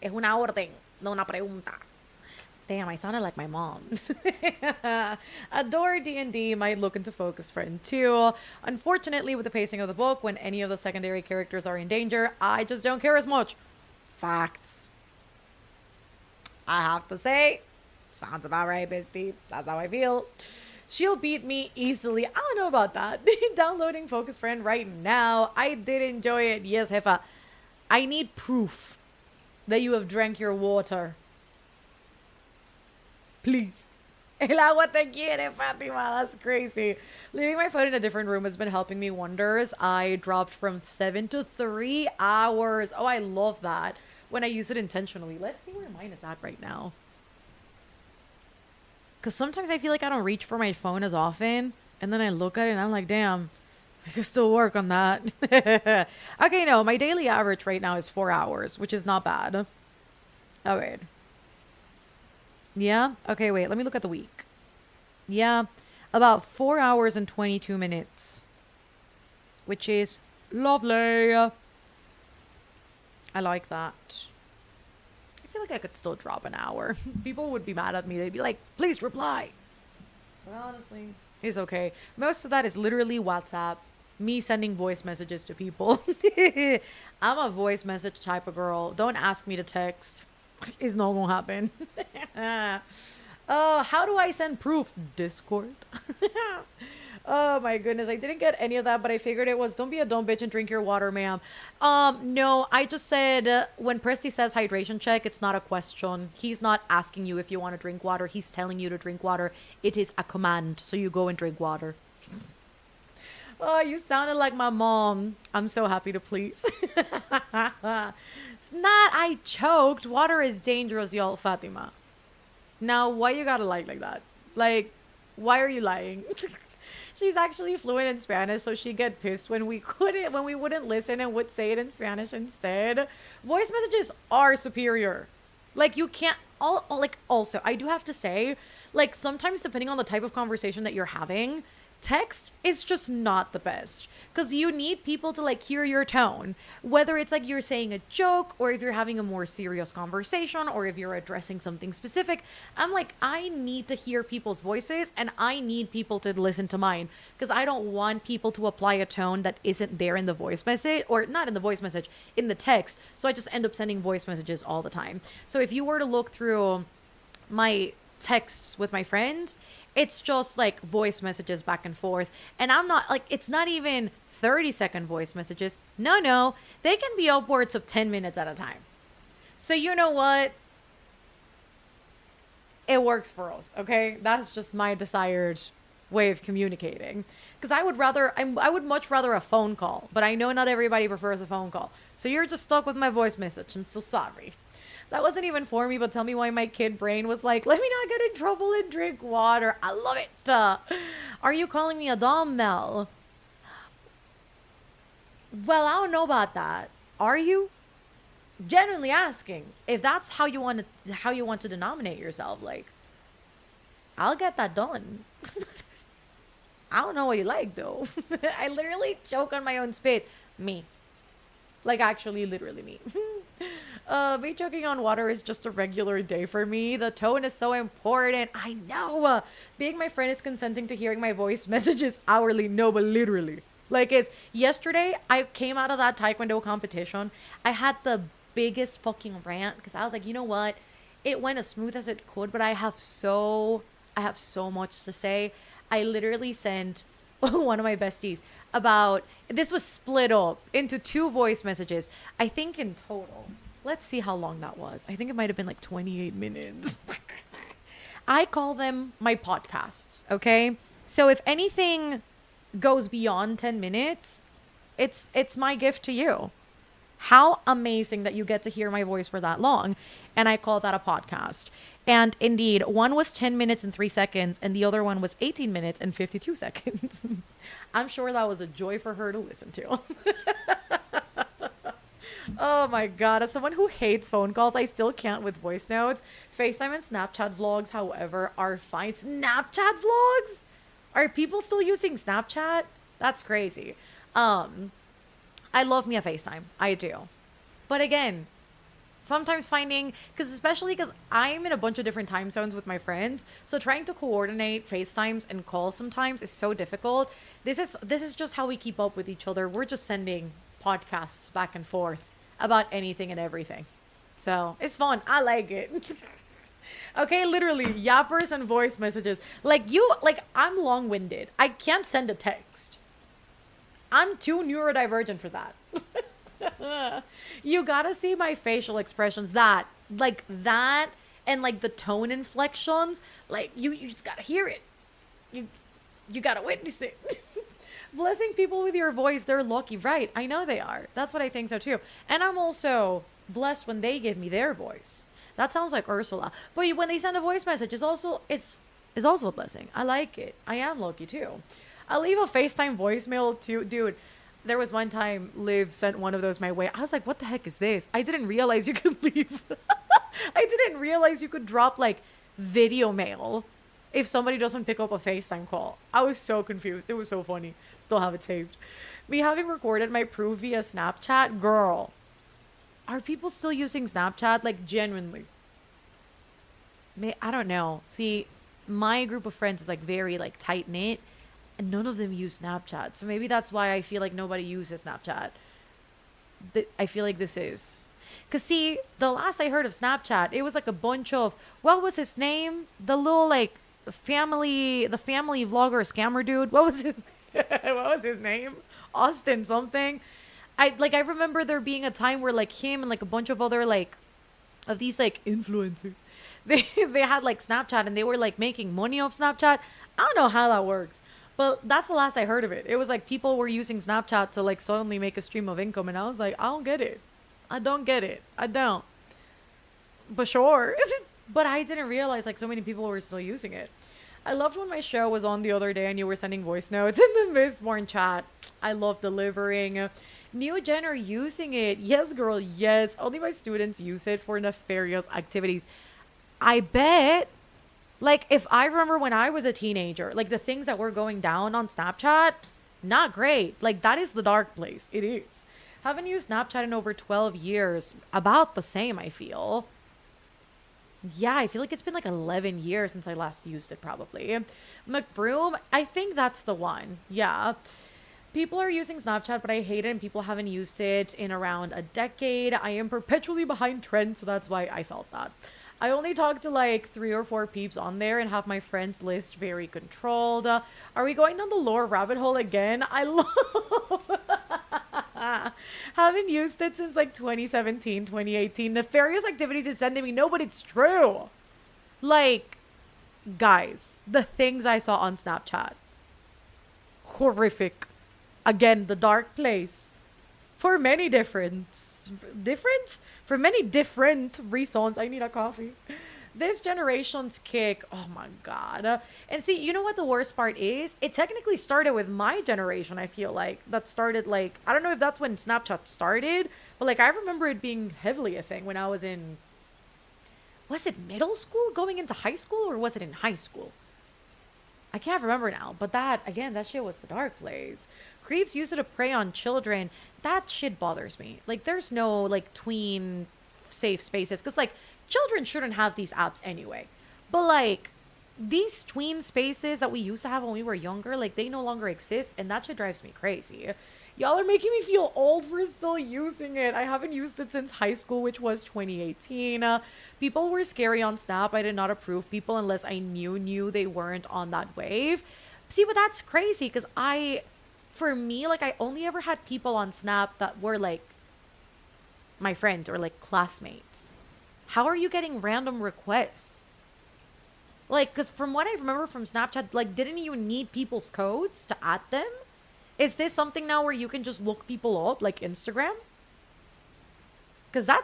A: Es una orden, no una pregunta. Damn, I sounded like my mom. Adore D&D might look into Focus Friend too. Unfortunately, with the pacing of the book, when any of the secondary characters are in danger, I just don't care as much. Facts. I have to say, sounds about right, bestie. That's how I feel. She'll beat me easily. I don't know about that. Downloading Focus Friend right now. I did enjoy it. Yes, Jefa. I need proof that you have drank your water. Please. El agua te quiere, Fatima. That's crazy. Leaving my phone in a different room has been helping me wonders. I dropped from 7 to 3 hours. Oh, I love that. When I use it intentionally. Let's see where mine is at right now. Because sometimes I feel like I don't reach for my phone as often. And then I look at it and I'm like, damn, I can still work on that. Okay, no, my daily average right now is 4 hours, which is not bad. Oh, wait. Yeah? Okay, wait, let me look at the week. Yeah, about 4 hours and 22 minutes. Which is lovely. I like that. I feel like I could still drop an hour. People would be mad at me. They'd be like, please reply. But honestly, it's okay. Most of that is literally WhatsApp. Me sending voice messages to people. I'm a voice message type of girl. Don't ask me to text. It's not gonna happen. How do I send proof? Discord. Oh my goodness, I didn't get any of that, but I figured it was, don't be a dumb bitch and drink your water, ma'am. No, I just said, when Presti says hydration check, it's not a question. He's not asking you if you want to drink water. He's telling you to drink water. It is a command, so you go and drink water. Oh, you sounded like my mom. I'm so happy to please. It's not I choked. Water is dangerous, y'all, Fatima. Now, why you gotta lie like that? Like, why are you lying? She's actually fluent in Spanish, so she'd get pissed when we wouldn't listen and would say it in Spanish instead. Voice messages are superior. Like, you can't, also, I do have to say, like, sometimes depending on the type of conversation that you're having, text is just not the best, because you need people to like hear your tone, whether it's like you're saying a joke or if you're having a more serious conversation or if you're addressing something specific. I'm like, I need to hear people's voices and I need people to listen to mine, because I don't want people to apply a tone that isn't there in the voice message, or not in the voice message, in the text. So I just end up sending voice messages all the time. So if you were to look through my texts with my friends, it's just like voice messages back and forth. And I'm not like, it's not even 30-second voice messages. No, they can be upwards of 10 minutes at a time. So you know what? It works for us, okay? That's just my desired way of communicating. Because I would much rather a phone call, but I know not everybody prefers a phone call. So you're just stuck with my voice message. I'm so sorry. That wasn't even for me, but tell me why my kid brain was like, let me not get in trouble and drink water. I love it. Are you calling me a dumb, Mel? Well, I don't know about that. Are you? Genuinely asking if that's how you want to denominate yourself. Like, I'll get that done. I don't know what you like though. I literally choke on my own spit. Me. Like actually literally me. Me choking on water is just a regular day for me. The tone is so important. I know. Being my friend is consenting to hearing my voice messages hourly. No, but literally. Like it's yesterday I came out of that taekwondo competition. I had the biggest fucking rant because I was like, you know what? It went as smooth as it could, but I have so much to say. I literally sent one of my besties about this was split up into two voice messages. I think in total. Let's see how long that was. I think it might have been like 28 minutes. I call them my podcasts, okay? So if anything goes beyond 10 minutes, it's my gift to you. How amazing that you get to hear my voice for that long. And I call that a podcast. And indeed, one was 10 minutes and 3 seconds, and the other one was 18 minutes and 52 seconds. I'm sure that was a joy for her to listen to. Oh my God. As someone who hates phone calls, I still can't with voice notes. FaceTime and Snapchat vlogs, however, are fine. Snapchat vlogs? Are people still using Snapchat? That's crazy. I love me a FaceTime. I do. But again, sometimes finding, especially because I'm in a bunch of different time zones with my friends, so trying to coordinate FaceTimes and calls sometimes is so difficult. This is just how we keep up with each other. We're just sending podcasts back and forth about anything and everything. So it's fun. I like it. Okay, literally, yappers and voice messages. I'm long-winded. I can't send a text. I'm too neurodivergent for that. You gotta see my facial expressions. That, and like the tone inflections. Like you just gotta hear it. You gotta witness it. Blessing people with your voice, they're lucky, right? I know they are. That's what I think so too. And I'm also blessed when they give me their voice. That sounds like Ursula, but when they send a voice message, it's also a blessing. I like it. I am lucky too. I'll leave a FaceTime voicemail too. Dude, there was one time Liv sent one of those my way. I was like, what the heck is this? I didn't realize you could leave. I didn't realize you could drop like video mail if somebody doesn't pick up a FaceTime call. I was so confused. It was so funny. Still have it saved. Me having recorded my proof via Snapchat. Girl, are people still using Snapchat? Like genuinely. I don't know. See, my group of friends is like very like tight knit. And none of them use Snapchat. So maybe that's why I feel like nobody uses Snapchat. I feel like this is. Because see, the last I heard of Snapchat, it was like a bunch of, what was his name? The little like the family vlogger scammer dude. What was his name? Austin something. I remember there being a time where like him and like a bunch of other like of these like influencers, they had like Snapchat and they were like making money off Snapchat. I don't know how that works. But that's the last I heard of it. It was like people were using Snapchat to like suddenly make a stream of income. And I was like, I don't get it. I don't get it. I don't. But sure. But I didn't realize like so many people were still using it. I loved when my show was on the other day and you were sending voice notes in the Mistborn chat. I love delivering. New Gen are using it. Yes, girl. Yes. Only my students use it for nefarious activities. I bet. Like, if I remember when I was a teenager, like, the things that were going down on Snapchat, not great. Like, that is the dark place. It is. Haven't used Snapchat in over 12 years. About the same, I feel. Yeah, I feel like it's been, like, 11 years since I last used it, probably. McBroom, I think that's the one. Yeah. People are using Snapchat, but I hate it, and people haven't used it in around a decade. I am perpetually behind trends, so that's why I felt that. I only talk to like 3 or 4 peeps on there and have my friends list very controlled. Are we going down the lore rabbit hole again? I love... Haven't used it since like 2017, 2018. Nefarious activities is sending me. No, but it's true. Like, guys, the things I saw on Snapchat. Horrific. Again, the dark place. For many different reasons. I need a coffee. This generation's kick, oh my God. And see, you know what the worst part is? It technically started with my generation, I feel like. That started like, I don't know if that's when Snapchat started, but like I remember it being heavily a thing when I was in, was it middle school going into high school or was it in high school? I can't remember now, but that, again, that shit was the dark place. Creeps use it to prey on children. That shit bothers me. Like, there's no, like, tween safe spaces. Because, like, children shouldn't have these apps anyway. But, like, these tween spaces that we used to have when we were younger, like, they no longer exist. And that shit drives me crazy. Y'all are making me feel old for still using it. I haven't used it since high school, which was 2018. People were scary on Snap. I did not approve people unless I knew they weren't on that wave. See, but that's crazy because for me, like I only ever had people on Snap that were like my friends or like classmates. How are you getting random requests? Like, because from what I remember from Snapchat, like, didn't you need people's codes to add them? Is this something now where you can just look people up like Instagram? Because I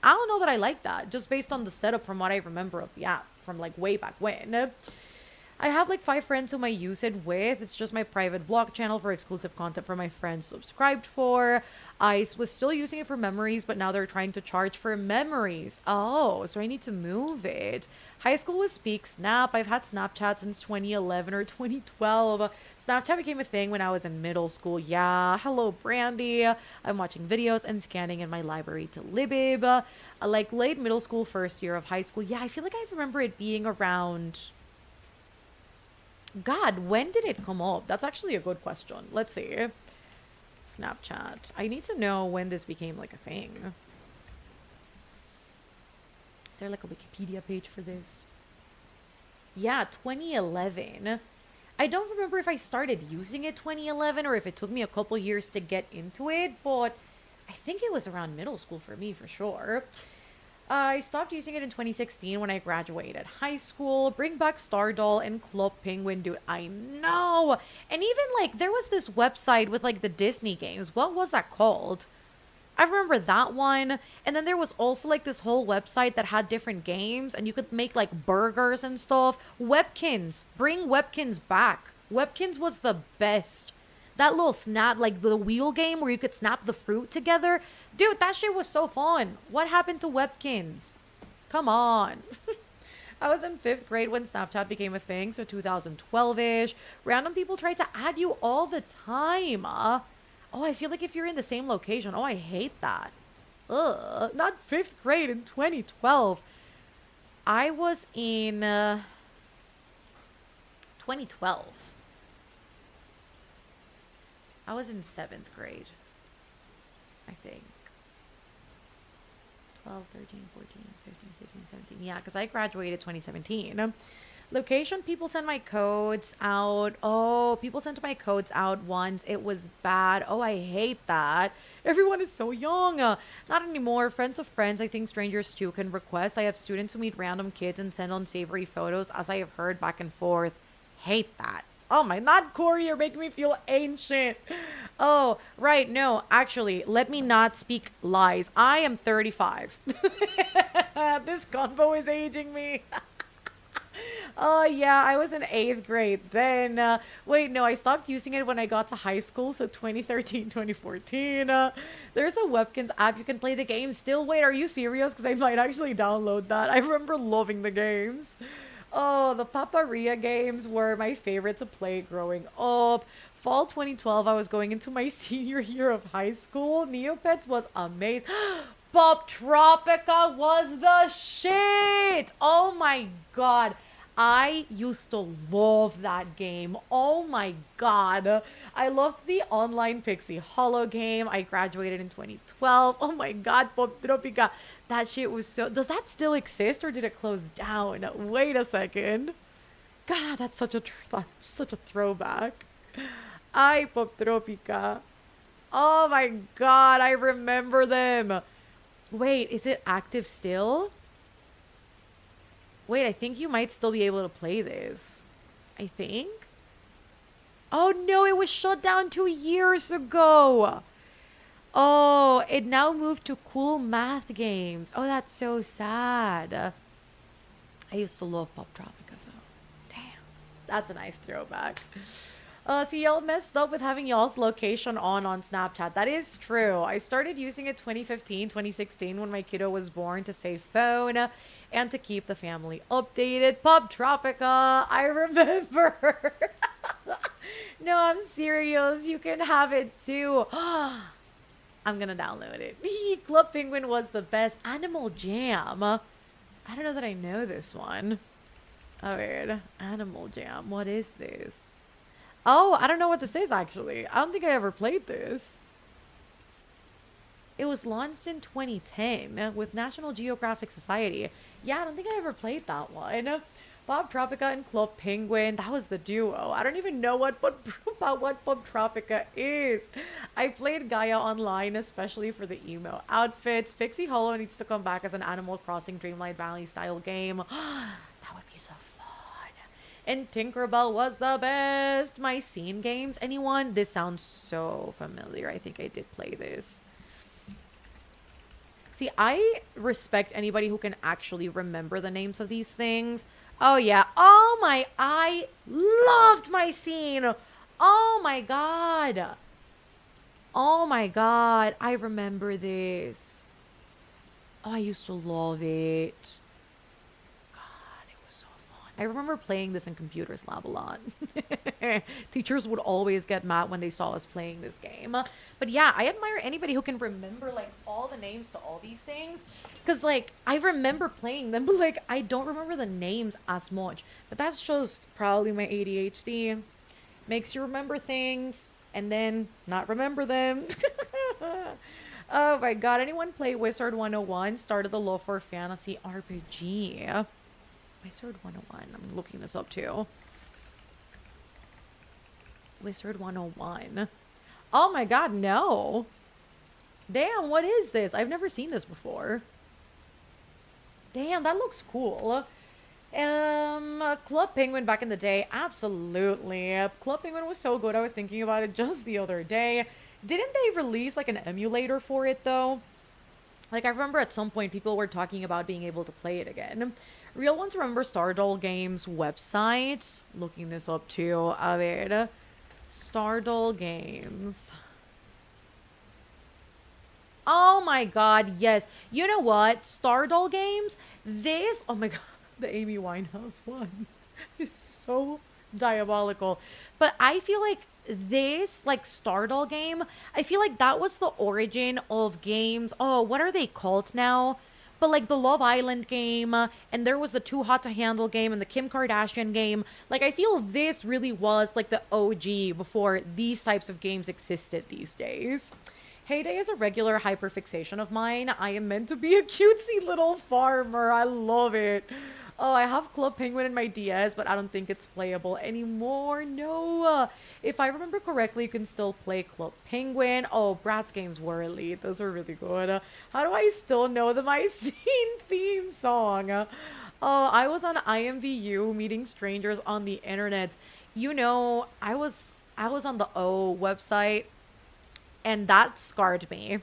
A: don't know that I like that, just based on the setup from what I remember of the app from like way back when. I have like 5 friends whom I use it with. It's just my private vlog channel for exclusive content for my friends subscribed for. I was still using it for memories, but now they're trying to charge for memories. Oh, so I need to move it. High school was peak Snap. I've had Snapchat since 2011 or 2012. Snapchat became a thing when I was in middle school. Yeah, hello, Brandy. I'm watching videos and scanning in my library to Libib. Like late middle school, first year of high school. Yeah, I feel like I remember it being around... God, when did it come up? That's actually a good question. Let's see. Snapchat. I need to know when this became like a thing. Is there like a Wikipedia page for this? Yeah, 2011. I don't remember if I started using it 2011 or if it took me a couple years to get into it, but I think it was around middle school for me for sure. I stopped using it in 2016 when I graduated high school. Bring back Stardoll and Club Penguin, dude. I know. And even like there was this website with like the Disney games. What was that called? I remember that one. And then there was also like this whole website that had different games and you could make like burgers and stuff. Webkins. Bring Webkins back. Webkins was the best. That little snap, like the wheel game where you could snap the fruit together. Dude, that shit was so fun. What happened to Webkins? Come on. I was in 5th grade when Snapchat became a thing, so 2012-ish. Random people try to add you all the time. Oh, I feel like if you're in the same location. Oh, I hate that. Ugh. Not 5th grade in 2012. I was in 2012. I was in 7th grade, I think. 12, 13, 14, 15, 16, 17. Yeah, because I graduated 2017. Location, people send my codes out. Oh, people sent my codes out once. It was bad. Oh, I hate that. Everyone is so young. Not anymore. Friends of friends, I think strangers too can request. I have students who meet random kids and send unsavory photos, as I have heard back and forth. Hate that. Oh my, not Corey, you're making me feel ancient. Oh, right, no, actually, let me not speak lies. I am 35. This convo is aging me. Oh, yeah, I was in 8th grade then. Wait, no, I stopped using it when I got to high school, so 2013, 2014. There's a Webkins app you can play the game still. Wait, are you serious? Because I might actually download that. I remember loving the games. Oh, the Paparia games were my favorite to play growing up. Fall 2012, I was going into my senior year of high school. Neopets was amazing. Pop Tropica was the shit. Oh my God. I used to love that game. Oh my God. I loved the online Pixie Hollow game. I graduated in 2012. Oh my God, Pop Tropica. That shit was so... Does that still exist or did it close down? Wait a second. God, that's such a throwback. Ay, Pop Tropica. Oh my God, I remember them. Wait, is it active still? Wait, I think you might still be able to play this. I think. Oh no, it was shut down 2 years ago. Oh, it now moved to cool math games. Oh, that's so sad. I used to love Pop Tropica though. Damn. That's a nice throwback. So y'all messed up with having y'all's location on Snapchat. That is true. I started using it 2015, 2016 when my kiddo was born to save phone and to keep the family updated. Pop Tropica, I remember. No, I'm serious. You can have it too. I'm gonna download it. Club Penguin was the best. Animal Jam. I don't know that I know this one. Oh, weird. Animal Jam. What is this? Oh, I don't know what this is, actually. I don't think I ever played this. It was launched in 2010 with National Geographic Society. Yeah, I don't think I ever played that one. Bob Tropica and Club Penguin. That was the duo. I don't even know about what Bob Tropica is. I played Gaia online, especially for the emo outfits. Pixie Hollow needs to come back as an Animal Crossing Dreamlight Valley style game. That would be so fun. And Tinkerbell was the best. My scene games. Anyone? This sounds so familiar. I think I did play this. See, I respect anybody who can actually remember the names of these things. Oh, yeah. Oh, my. I loved my scene. Oh, my God. Oh, my God. I remember this. Oh, I used to love it. I remember playing this in Computers Lab a lot. Teachers would always get mad when they saw us playing this game. But yeah, I admire anybody who can remember like all the names to all these things. Because like, I remember playing them, but like, I don't remember the names as much. But that's just probably my ADHD. Makes you remember things and then not remember them. Oh my God. Anyone play Wizard 101? Started the love for fantasy RPG. Wizard 101. I'm looking this up too. Wizard 101. Oh my God, no. Damn, what is this? I've never seen this before. Damn, that looks cool. Club Penguin back in the day. Absolutely. Club Penguin was so good. I was thinking about it just the other day. Didn't they release like an emulator for it though? Like I remember at some point people were talking about being able to play it again. Real ones remember Stardoll Games website. Looking this up too. A ver. Stardoll Games. Oh my God, yes. You know what? Stardoll Games. This. Oh my God. The Amy Winehouse one is so diabolical. But I feel like this, like Stardoll game, I feel like that was the origin of games. Oh, what are they called now? But like the Love Island game, and there was the Too Hot to Handle game and the Kim Kardashian game. Like I feel this really was like the OG before these types of games existed these days. Heyday is a regular hyperfixation of mine. I am meant to be a cutesy little farmer. I love it. Oh, I have Club Penguin in my DS, but I don't think it's playable anymore. No. If I remember correctly, you can still play Club Penguin. Oh, Bratz games were elite. Those were really good. How do I still know the My Scene theme song? Oh, I was on IMVU meeting strangers on the internet. You know, I was on the O website, and that scarred me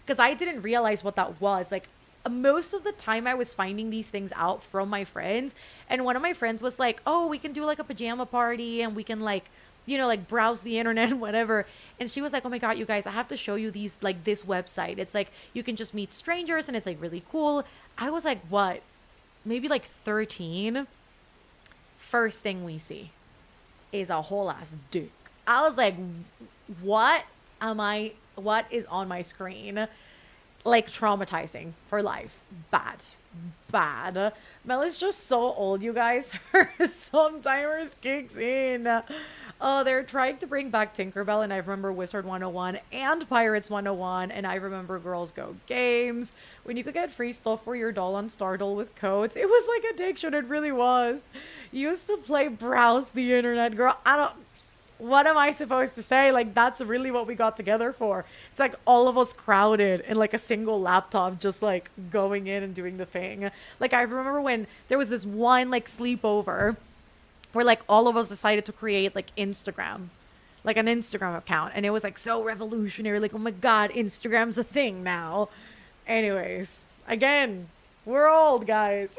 A: because I didn't realize what that was. Like, most of the time I was finding these things out from my friends, and one of my friends was like, oh, we can do like a pajama party and we can like, you know, like browse the internet and whatever. And she was like, oh my God, you guys, I have to show you these, like this website. It's like, you can just meet strangers and it's like really cool. I was like, what? Maybe like 13. First thing we see is a whole ass dick. I was like, what is on my screen? Like traumatizing for life. Bad. Mel is just so old, you guys. Her sometimes kicks in. Oh, they're trying to bring back Tinkerbell, and I remember Wizard 101 and Pirates 101, and I remember Girls Go Games. When you could get free stuff for your doll on Stardoll with codes, it was like addiction. It really was. You used to play browse the internet, girl. What am I supposed to say? Like, that's really what we got together for. It's like all of us crowded in like a single laptop, just like going in and doing the thing. Like, I remember when there was this one like sleepover where like all of us decided to create like Instagram, like an Instagram account. And it was like so revolutionary. Like, oh my God, Instagram's a thing now. Anyways, again, We're old, guys.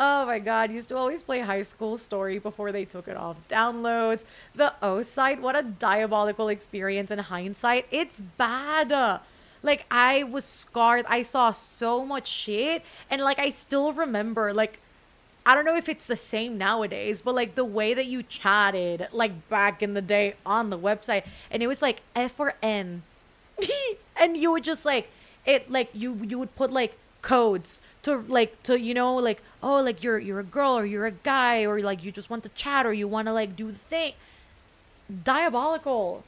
A: Oh my god, used to always play High School Story before they took it off downloads. The O site, what a diabolical experience in hindsight. It's bad. Like I was scarred. I saw so much shit and like I still remember like I don't know if it's the same nowadays, but like the way that you chatted like back in the day on the website and it was like F or N and you would just like it like you would put like codes to like to like oh like you're a girl or you're a guy or like you just want to chat or you want to like do the thing. Diabolical.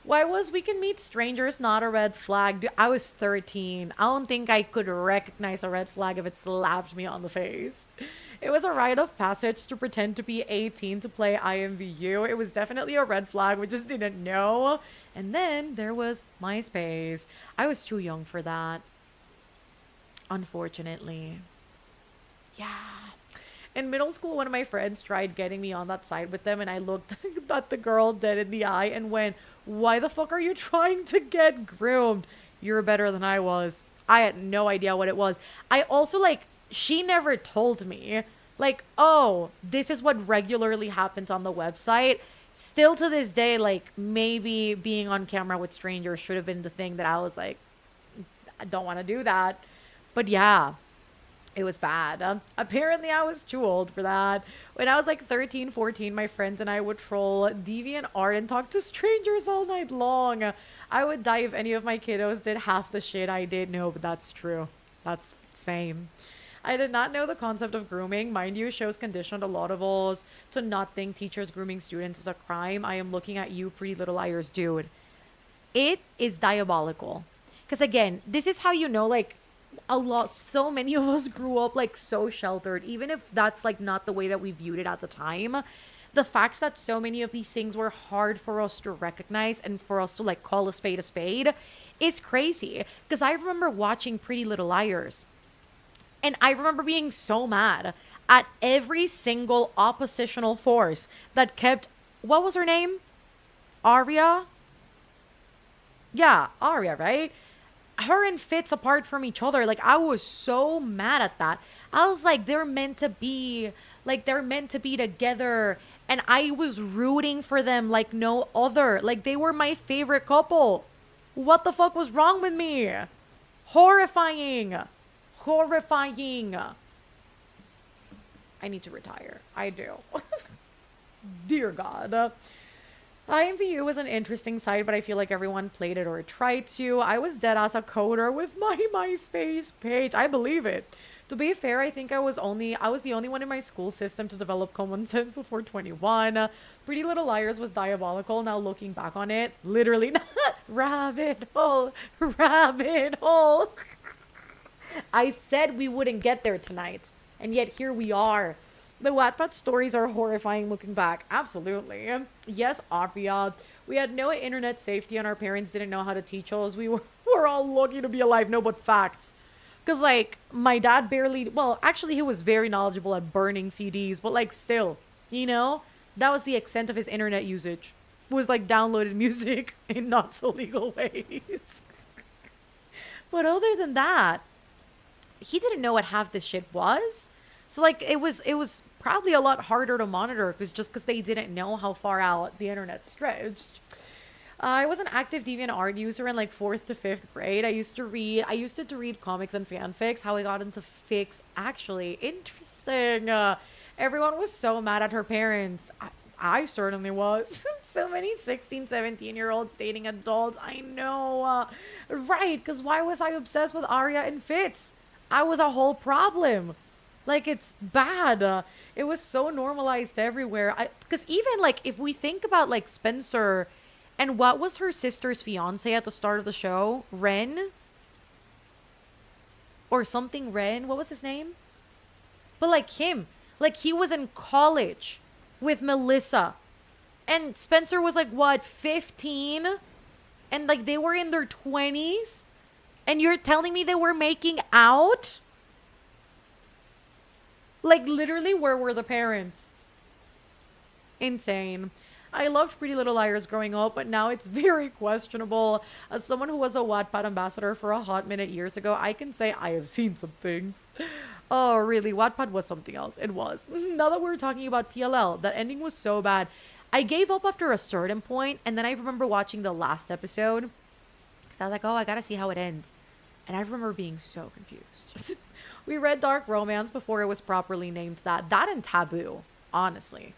A: Why was we can meet strangers not a red flag? Dude, I was 13. I don't think I could recognize a red flag if it slapped me on the face. It was a rite of passage to pretend to be 18 to play IMVU. It was definitely a red flag. We just didn't know. And then there was MySpace. I was too young for that. Unfortunately. Yeah. In middle school, one of my friends tried getting me on that side with them, and I looked at the girl dead in the eye and went, "Why the fuck are you trying to get groomed? You're better than I was." I had no idea what it was. I also, like, she never told me, like, oh, this is what regularly happens on the website. Still to this day, like, maybe being on camera with strangers should have been the thing that I was like, I don't want to do that. But yeah. It was bad. Apparently, I was too old for that. When I was like 13, 14, my friends and I would troll DeviantArt and talk to strangers all night long. I would die if any of my kiddos did half the shit I did. No, but that's true. That's same. I did not know the concept of grooming. Mind you, shows conditioned a lot of us to not think teachers grooming students is a crime. I am looking at you, Pretty Little Liars, dude. It is diabolical. Because again, this is how you know, like, so many of us grew up like so sheltered, even if that's like not the way that we viewed it at the time. The facts that so many of these things were hard for us to recognize and for us to like call a spade is crazy. Because I remember watching Pretty Little Liars and I remember being so mad at every single oppositional force that kept, what was her name? Arya? Yeah, Arya, right? Her and Fitz apart from each other. Like, I was so mad at that. I was like, they're meant to be. Like, they're meant to be together. And I was rooting for them like no other. Like, they were my favorite couple. What the fuck was wrong with me? Horrifying. Horrifying. I need to retire. I do. Dear God. IMVU was an interesting site, but I feel like everyone played it or tried to. I was dead as a coder with my MySpace page. I believe it. To be fair, I think I was the only one in my school system to develop common sense before 21. Pretty Little Liars was diabolical. Now looking back on it, literally not rabbit hole, rabbit hole. I said we wouldn't get there tonight, and yet here we are. The Wattpad stories are horrifying looking back. Absolutely. Yes, Arya. We had no internet safety and our parents didn't know how to teach us. We're all lucky to be alive. No, but facts. Because, like, my dad barely... Well, actually, he was very knowledgeable at burning CDs. But, like, still, you know? That was the extent of his internet usage. It was, like, downloaded music in not so legal ways. But other than that, he didn't know what half this shit was. So, like, it was probably a lot harder to monitor because they didn't know how far out the internet stretched. I was an active DeviantArt user in like 4th to 5th grade. I used to read comics and fanfics. How I got into fics, actually, interesting. Everyone was so mad at her parents. I certainly was. So many 16, 17-year-olds dating adults. I know. Right, because why was I obsessed with Arya and Fitz? I was a whole problem. Like, it's bad. It was so normalized everywhere. Because even, like, if we think about, like, Spencer and what was her sister's fiance at the start of the show? Ren? Or something Ren? What was his name? But, like, him. Like, he was in college with Melissa. And Spencer was, like, what, 15? And, like, they were in their 20s? And you're telling me they were making out? Like, literally, where were the parents? Insane. I loved Pretty Little Liars growing up, but now it's very questionable. As someone who was a Wattpad ambassador for a hot minute years ago, I can say I have seen some things. Oh, really? Wattpad was something else. It was. Now that we're talking about PLL, that ending was so bad. I gave up after a certain point, and then I remember watching the last episode because I was like, oh, I gotta see how it ends. And I remember being so confused. We read Dark Romance before it was properly named that. That and Taboo, honestly.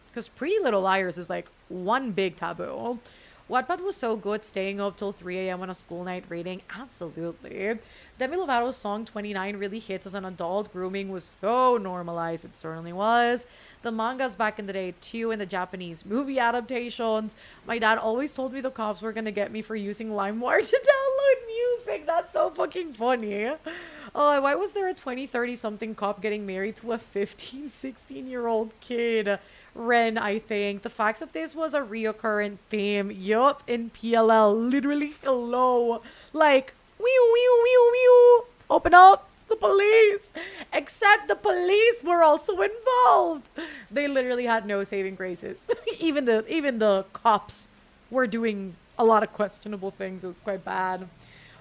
A: Because Pretty Little Liars is like one big taboo. Wattpad was so good staying up till 3 a.m. on a school night reading. Absolutely. Demi Lovato's song 29 really hits as an adult. Grooming was so normalized. It certainly was. The mangas back in the day too, and the Japanese movie adaptations. My dad always told me the cops were going to get me for using LimeWire to download music. That's so fucking funny. Oh, why was there a 20, 30 something cop getting married to a 15, 16-year-old kid? Ren, I think. The fact that this was a reoccurrent theme, yup, in PLL, literally, hello. Like, wee, wee, wee, wee, open up, it's the police. Except the police were also involved. They literally had no saving graces. Even the cops were doing a lot of questionable things. It was quite bad.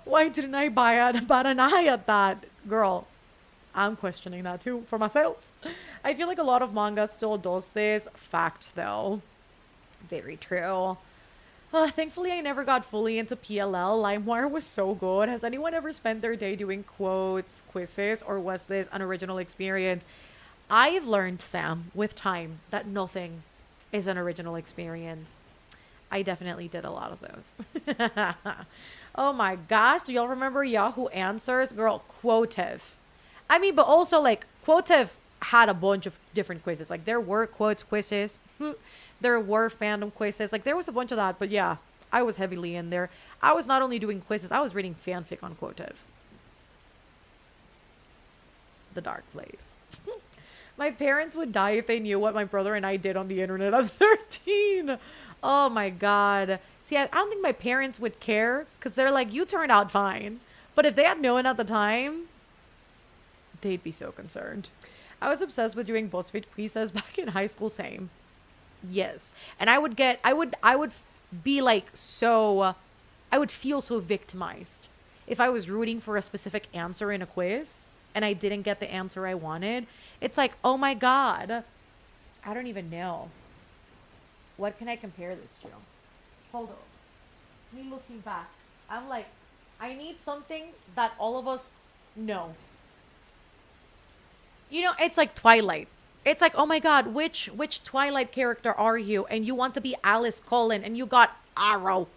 A: Why didn't I bat an eye at that? Girl, I'm questioning that too for myself. I feel like a lot of manga still does this. Facts, though. Very true. Thankfully, I never got fully into PLL. LimeWire was so good. Has anyone ever spent their day doing quotes, quizzes, or was this an original experience? I've learned, Sam, with time, that nothing is an original experience. I definitely did a lot of those. Oh my gosh, do y'all remember Yahoo Answers? Girl, Quotev. I mean, but also, like, Quotev had a bunch of different quizzes. Like, there were quotes quizzes. There were fandom quizzes. Like, there was a bunch of that. But yeah, I was heavily in there. I was not only doing quizzes, I was reading fanfic on Quotev. The dark place. My parents would die if they knew what my brother and I did on the internet at 13. Oh my God. See, I don't think my parents would care because they're like, you turned out fine. But if they had known at the time, they'd be so concerned. I was obsessed with doing BuzzFeed quizzes back in high school. Same. Yes. And I would be like so, I would feel so victimized if I was rooting for a specific answer in a quiz and I didn't get the answer I wanted. It's like, oh my God. I don't even know. What can I compare this to? Hold on. Me looking back. I'm like, I need something that all of us know. You know, it's like Twilight. It's like, oh my God, which Twilight character are you? And you want to be Alice Cullen and you got Arrow.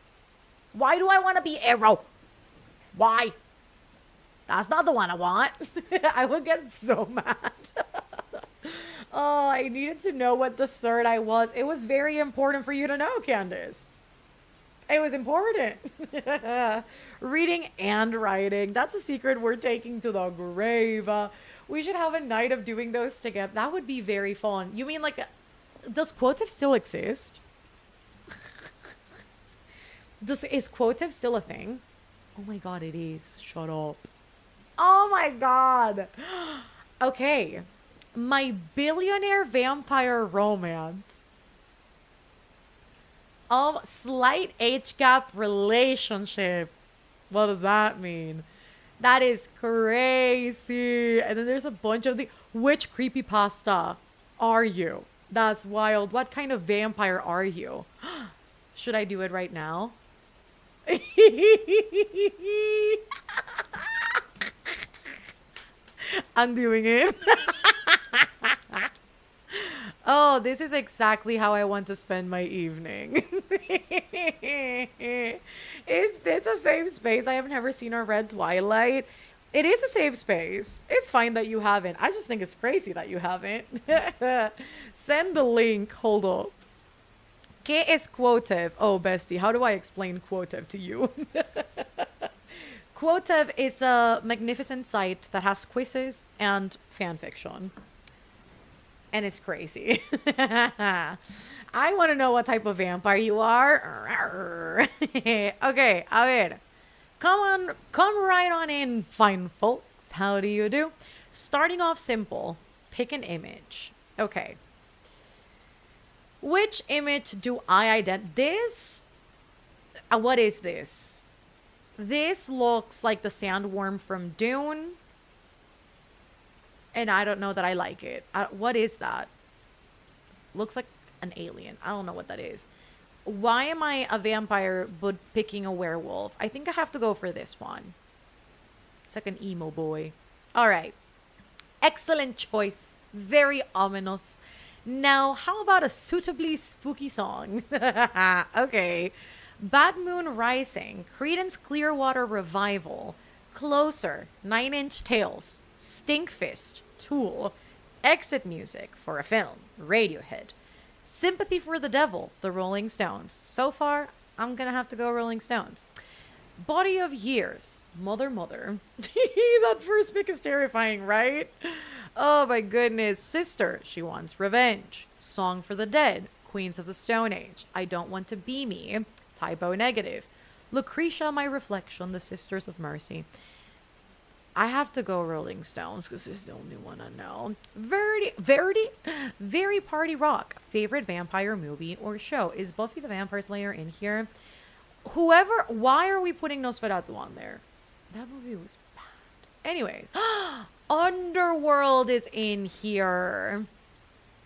A: Why do I want to be Arrow? Why? That's not the one I want. I would get so mad. Oh, I needed to know what dessert I was. It was very important for you to know, Candace. It was important. Reading and writing. That's a secret we're taking to the grave. We should have a night of doing those together. That would be very fun. You mean like, does Quotev still exist? Is Quotev still a thing? Oh my God, it is. Shut up. Oh my God. Okay. My billionaire vampire romance. Slight age gap relationship. What does that mean? That is crazy. And then there's a bunch of which creepypasta are you? That's wild. What kind of vampire are you? Should I do it right now? I'm doing it. Oh, this is exactly how I want to spend my evening. Is this a safe space? I have never seen or read Twilight. It is a safe space. It's fine that you haven't. I just think it's crazy that you haven't. Send the link. Hold up. ¿Qué es Quotev? Oh, bestie, how do I explain Quotev to you? Quotev is a magnificent site that has quizzes and fan fiction. And it's crazy. I want to know what type of vampire you are. Okay, a ver. Come right on in, fine folks. How do you do? Starting off simple. Pick an image. Okay. Which image do I identify? This? What is this? This looks like the sandworm from Dune. And I don't know that I like it. What is that? Looks like an alien. I don't know what that is. Why am I a vampire but picking a werewolf? I think I have to go for this one. It's like an emo boy. All right. Excellent choice. Very ominous. Now, how about a suitably spooky song? Okay. Bad Moon Rising, Creedence Clearwater Revival, Closer, Nine Inch Tails, Stinkfist, Tool, Exit Music for a Film, Radiohead, Sympathy for the Devil, The Rolling Stones. So far, I'm gonna have to go Rolling Stones. Body of Years, Mother Mother. That first pick is terrifying, right? Oh my goodness. Sister, She Wants Revenge. Song for the Dead, Queens of the Stone Age. I Don't Want to Be Me, Typo Negative. Lucretia, My Reflection, The Sisters of Mercy. I have to go Rolling Stones because it's the only one I know. Very party rock. Favorite vampire movie or show? Is Buffy the Vampire Slayer in here? Whoever, why are we putting Nosferatu on there? That movie was bad. Anyways, Underworld is in here.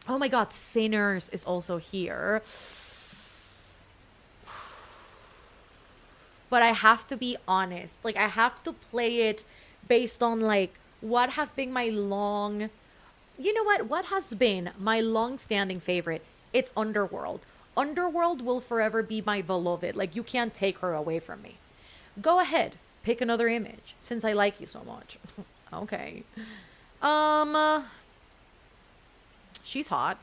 A: Oh my god, Sinners is also here. But I have to be honest. Like, I have to play it based on, like, what have been my long... You know what? What has been my long-standing favorite? It's Underworld. Underworld will forever be my beloved. Like, you can't take her away from me. Go ahead. Pick another image, since I like you so much. Okay. She's hot.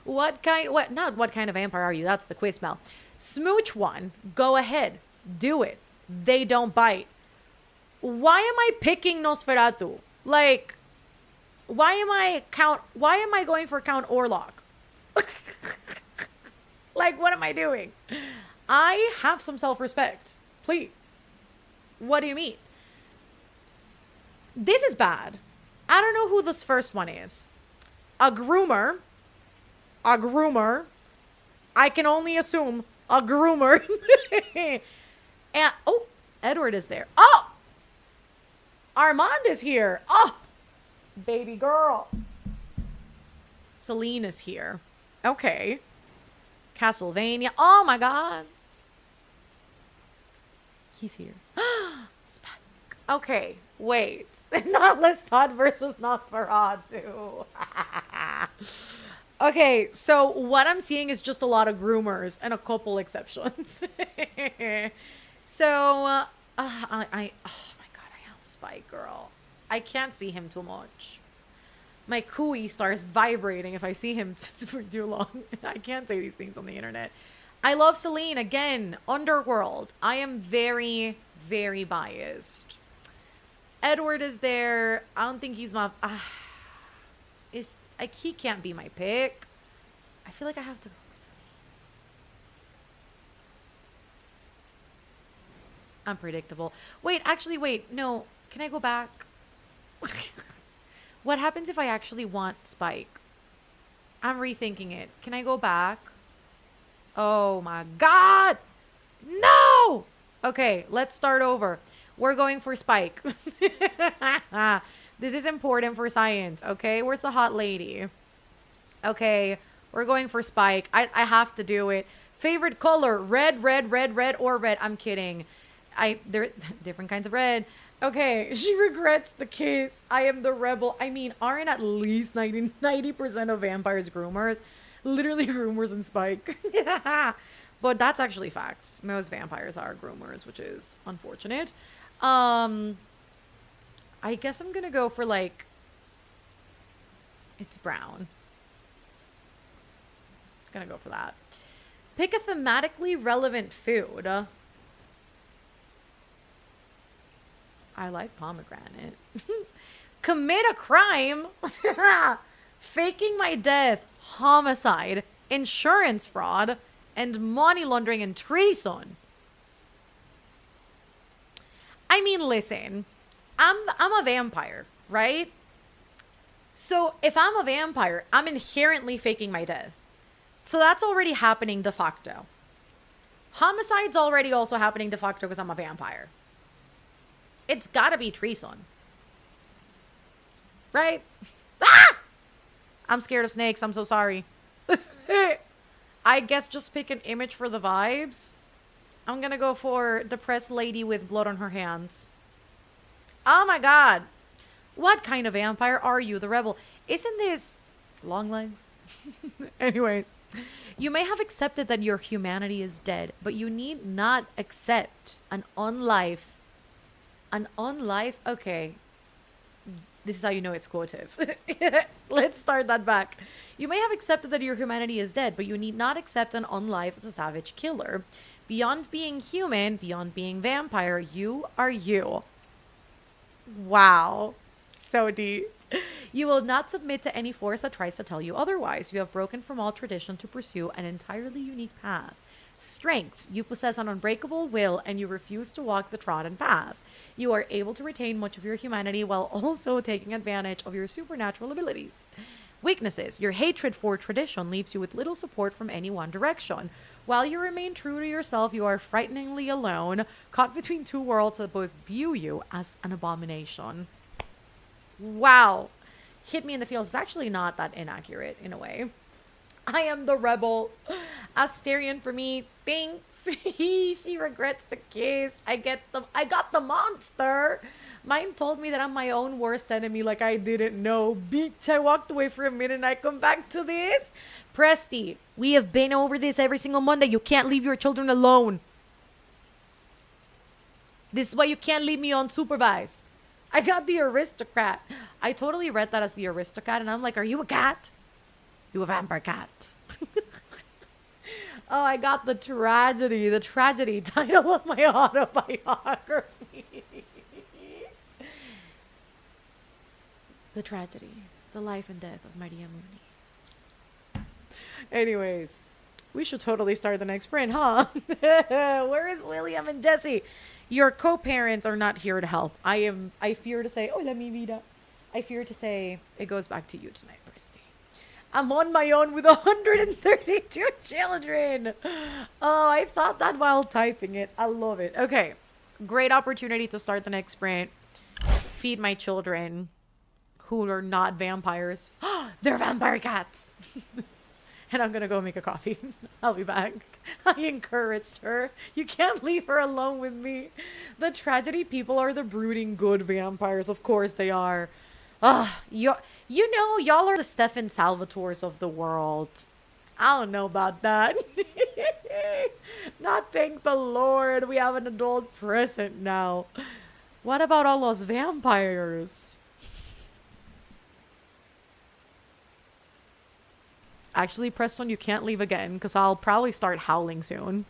A: What kind of vampire are you? That's the quiz, Mel. Smooch one. Go ahead. Do it. They don't bite. Why am I picking Nosferatu? Like, why am I going for Count Orlok? Like, what am I doing? I have some self-respect. Please. What do you mean? This is bad. I don't know who this first one is. A groomer. I can only assume a groomer. And, oh, Edward is there. Oh! Armand is here. Oh! Baby girl. Celine is here. Okay. Castlevania. Oh my god. He's here. Spike. Okay, wait. Not Lestat versus Nosferatu. Okay, so what I'm seeing is just a lot of groomers and a couple exceptions. So, oh my god, I am Spike, girl. I can't see him too much. My cooey starts vibrating if I see him for too long. I can't say these things on the internet. I love Celine. Again, Underworld. I am very, very biased. Edward is there. I don't think he's my... he can't be my pick. I feel like I have to go for Celine. Unpredictable. Wait, no. Can I go back? What happens if I actually want Spike? I'm rethinking it. Can I go back? Oh my god! No! Okay, let's start over. We're going for Spike. This is important for science, okay? Where's the hot lady? Okay, we're going for Spike. I have to do it. Favorite color? Red, or red. I'm kidding. There are different kinds of red. Okay, she regrets the kiss. I am the rebel. I mean, aren't at least 90% of vampires groomers? Literally groomers and Spike. But that's actually facts. Most vampires are groomers, which is unfortunate. I guess I'm gonna go for, like, it's brown. Gonna go for that. Pick a thematically relevant food. I like pomegranate. Commit a crime. Faking my death. Homicide. Insurance fraud. And money laundering and treason. I mean, listen. I'm a vampire, right? So if I'm a vampire, I'm inherently faking my death. So that's already happening de facto. Homicide's already also happening de facto because I'm a vampire. It's gotta be treason. Right? Ah! I'm scared of snakes. I'm so sorry. I guess just pick an image for the vibes. I'm gonna go for depressed lady with blood on her hands. Oh my god. What kind of vampire are you, the rebel? Isn't this long legs? Anyways, you may have accepted that your humanity is dead, but you need not accept an unlife. An unlife? Okay. This is how you know it's quotative. Let's start that back. You may have accepted that your humanity is dead, but you need not accept an unlife as a savage killer. Beyond being human, beyond being vampire, you are you. Wow. So deep. You will not submit to any force that tries to tell you otherwise. You have broken from all tradition to pursue an entirely unique path. Strengths. You possess an unbreakable will and you refuse to walk the trodden path. You are able to retain much of your humanity while also taking advantage of your supernatural abilities. Weaknesses. Your hatred for tradition leaves you with little support from any one direction. While you remain true to yourself, you are frighteningly alone, caught between two worlds that both view you as an abomination. Wow. Hit me in the feels. It's actually not that inaccurate in a way. I am the rebel. Asterion for me. Thanks. She regrets the kiss. I got the monster. Mine told me that I'm my own worst enemy like I didn't know. Bitch, I walked away for a minute and I come back to this. Presty, we have been over this every single Monday. You can't leave your children alone. This is why you can't leave me unsupervised. I got the aristocrat. I totally read that as the aristocrat and I'm like, are you a cat? You a vampire cat. Oh, I got the tragedy title of my autobiography. The tragedy, the life and death of Maria Mooney. Anyways, we should totally start the next sprint, huh? Where is William and Jesse? Your co-parents are not here to help. I fear to say, hola mi vida. I fear to say it goes back to you tonight, Christy. I'm on my own with 132 children. Oh, I thought that while typing it. I love it. Okay. Great opportunity to start the next sprint. Feed my children who are not vampires. They're vampire cats. And I'm going to go make a coffee. I'll be back. I encouraged her. You can't leave her alone with me. The tragedy people are the brooding good vampires. Of course they are. You know, y'all are the Stefan Salvatores of the world. I don't know about that. Not thank the Lord. We have an adult present now. What about all those vampires? Actually, Preston, you can't leave again because I'll probably start howling soon.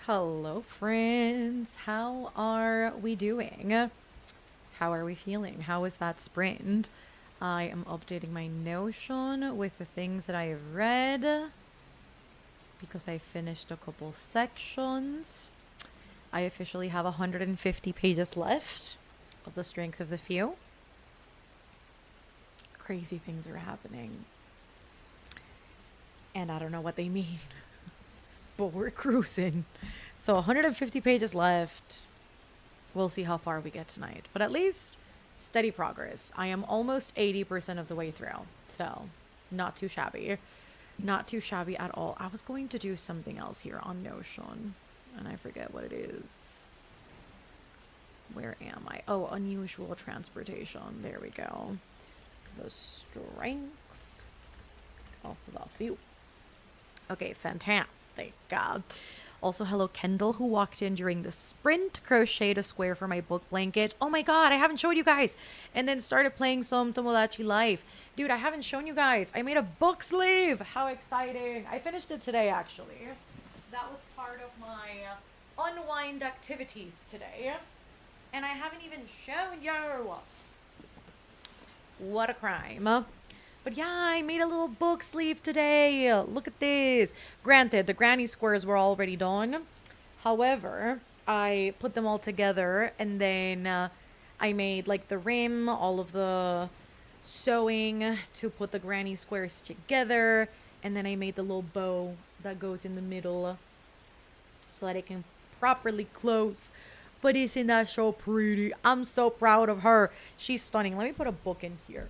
A: Hello, friends. How are we doing? How are we feeling? How was that sprint? I am updating my Notion with the things that I have read because I finished a couple sections. I officially have 150 pages left of The Strength of the Few. Crazy things are happening. And I don't know what they mean, but we're cruising. So 150 pages left. We'll see how far we get tonight. But at least steady progress. I am almost 80% of the way through. So not too shabby. Not too shabby at all. I was going to do something else here on Notion, and I forget what it is. Where am I? Oh, unusual transportation. There we go. The strength of the few. Okay, fantastic. Also, hello, Kendall, who walked in during the sprint, crocheted a square for my book blanket. Oh my god, I haven't showed you guys. And then started playing some Tomodachi Life. Dude, I haven't shown you guys. I made a book sleeve. How exciting. I finished it today, actually. That was part of my unwind activities today. And I haven't even shown you. What a crime. But yeah, I made a little book sleeve today. Look at this. Granted, the granny squares were already done. However, I put them all together and then I made like the rim, all of the sewing to put the granny squares together. And then I made the little bow that goes in the middle so that it can properly close. But isn't that so pretty? I'm so proud of her. She's stunning. Let me put a book in here.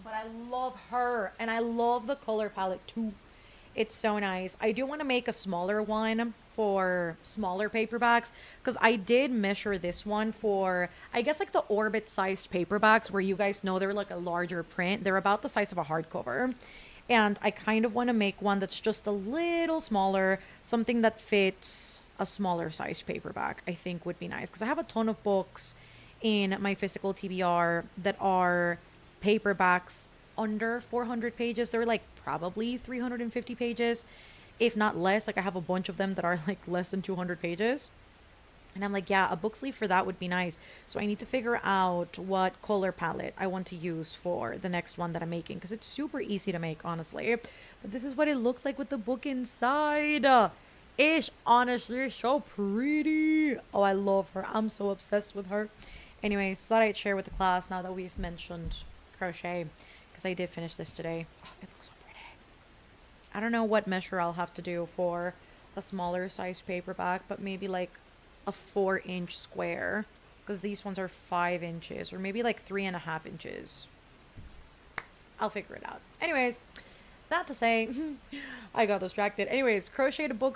A: But I love her, and I love the color palette too. It's so nice. I do want to make a smaller one for smaller paperbacks because I did measure this one for, I guess, like the orbit sized paperbacks where you guys know they're like a larger print. They're about the size of a hardcover. And I kind of want to make one that's just a little smaller, something that fits a smaller sized paperback, I think would be nice because I have a ton of books in my physical TBR that are paperbacks under 400 pages. They're like probably 350 pages, if not less. Like I have a bunch of them that are like less than 200 pages. And I'm like, yeah, a book sleeve for that would be nice. So I need to figure out what color palette I want to use for the next one that I'm making because it's super easy to make, honestly. But this is what it looks like with the book inside. Ish, honestly, so pretty. Oh, I love her. I'm so obsessed with her. Anyways, thought I'd share with the class now that we've mentioned crochet because I did finish this today. Oh, it looks so pretty. I don't know what measure I'll have to do for a smaller size paperback, but maybe like a 4-inch square because these ones are 5 inches or maybe like 3.5 inches. I'll figure it out. Anyways, that to say, I got distracted. Anyways, crocheted a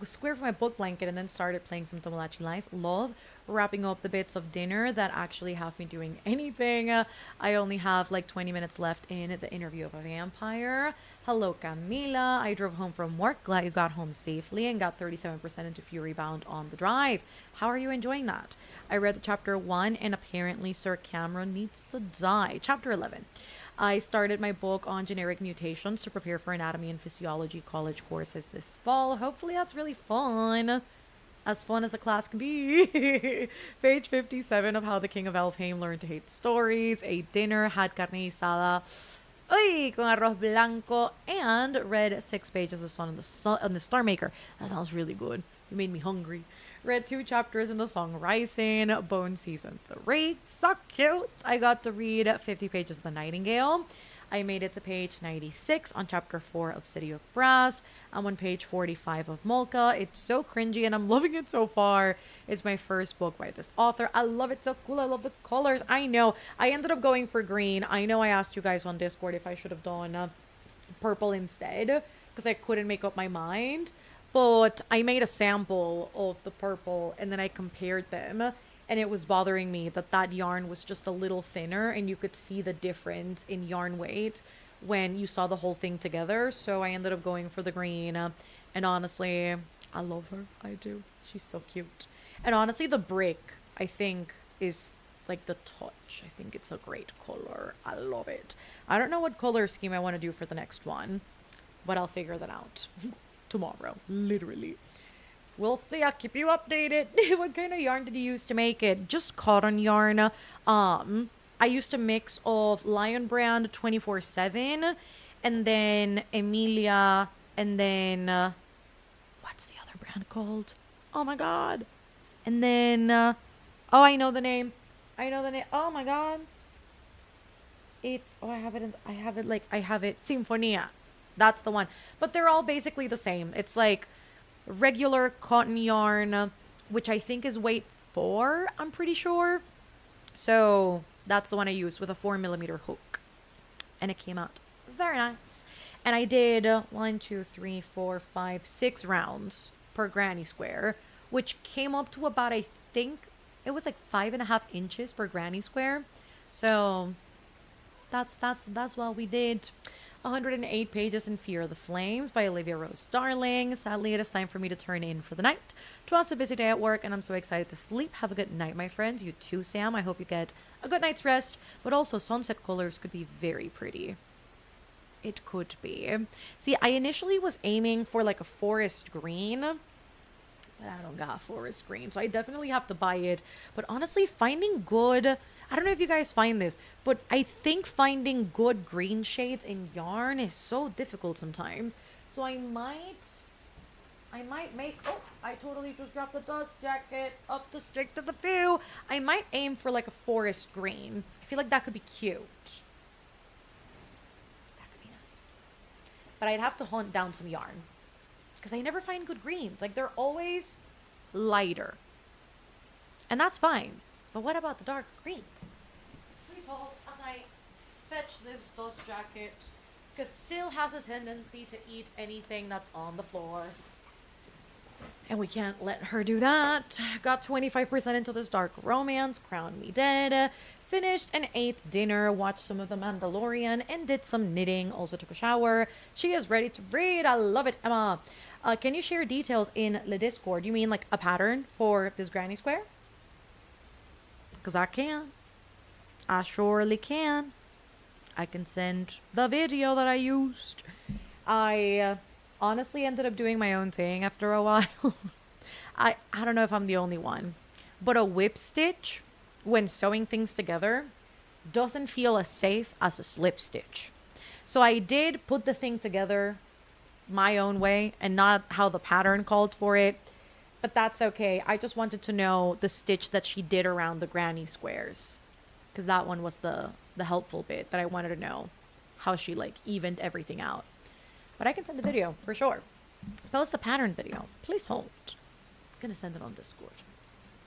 A: square for my book blanket and then started playing some Tomodachi Life. Love wrapping up the bits of dinner that actually have me doing anything. I only have like 20 minutes left in the interview of a vampire. Hello, Camila. I drove home from work. Glad you got home safely and got 37% into Fury Bound on the drive. How are you enjoying that? I read chapter 1 and apparently Sir Cameron needs to die. Chapter 11. I started my book on generic mutations to prepare for anatomy and physiology college courses this fall. Hopefully that's really fun. As fun as a class can be. Page 57 of How the King of Elfheim Learned to Hate Stories. Ate dinner, had carne asada, con arroz blanco, and read 6 pages of The Sun and the Star Maker. That sounds really good. You made me hungry. Read 2 chapters in the song Rising, Bone Season 3. So cute. I got to read 50 pages of The Nightingale. I made it to page 96 on chapter 4 of City of Brass. I'm on page 45 of Molka. It's so cringy and I'm loving it so far. It's my first book by this author. I love it so cool. I love the colors. I know. I ended up going for green. I know I asked you guys on Discord if I should have done purple instead because I couldn't make up my mind. But I made a sample of the purple and then I compared them. And it was bothering me that that yarn was just a little thinner and you could see the difference in yarn weight when you saw the whole thing together. So I ended up going for the green. And honestly, I love her. I do. She's so cute. And honestly, the brick, I think, is like the touch. I think it's a great color. I love it. I don't know what color scheme I want to do for the next one, but I'll figure that out. tomorrow. Literally. We'll see. I'll keep you updated. What kind of yarn did you use to make it? Just cotton yarn. I used a mix of Lion Brand 24/7 and then Emilia and then what's the other brand called? Oh my god. And then oh, I know the name. Oh my god. It's I have it Sinfonia. That's the one. But they're all basically the same. It's like regular cotton yarn, which I think is weight 4, I'm pretty sure. So that's the one I used with a 4mm hook. And it came out very nice. And I did 1, 2, 3, 4, 5, 6 rounds per granny square, which came up to about, I think it was like 5.5 inches per granny square. So that's what we did. 108 pages in Fear of the Flames by Olivia Rose Darling. Sadly, it is time for me to turn in for the night. It was a busy day at work, and I'm so excited to sleep. Have a good night, my friends. You too, Sam. I hope you get a good night's rest. But also, sunset colors could be very pretty. It could be. See, I initially was aiming for like a forest green, but I don't got forest green, so I definitely have to buy it. But honestly, finding good... I don't know if you guys find this, but I think finding good green shades in yarn is so difficult sometimes. So I might make... Oh, I totally just dropped the dust jacket up the stick to the view. I might aim for like a forest green. I feel like that could be cute. That could be nice. But I'd have to hunt down some yarn, because I never find good greens. Like, they're always lighter. And that's fine. But what about the dark greens? Please hold as I fetch this dust jacket, because Syl has a tendency to eat anything that's on the floor. And we can't let her do that. Got 25% into this dark romance, crowned me dead. Finished and ate dinner, watched some of The Mandalorian, and did some knitting. Also took a shower. She is ready to read. I love it, Emma. Can you share details in the Discord? You mean like a pattern for this granny square? Because I can. I surely can. I can send the video that I used. I honestly ended up doing my own thing after a while. I don't know if I'm the only one, but a whip stitch, when sewing things together, doesn't feel as safe as a slip stitch. So I did put the thing together my own way and not how the pattern called for it. But that's okay. I just wanted to know the stitch that she did around the granny squares, because that one was the helpful bit that I wanted to know, how she like evened everything out. But I can send the video for sure. Post the pattern video. Please hold. I'm gonna send it on Discord.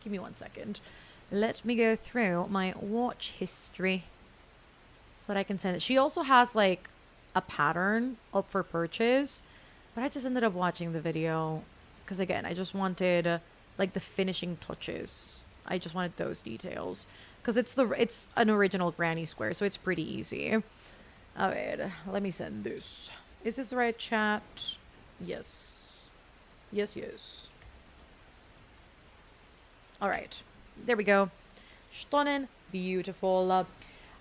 A: Give me 1 second. Let me go through my watch history so that I can send it. She also has like a pattern up for purchase, but I just ended up watching the video. Because again, I just wanted like the finishing touches. I just wanted those details. Because it's an original granny square, so it's pretty easy. Alright, let me send this. Is this the right chat? Yes. Yes. Alright, there we go. Stunning. Beautiful.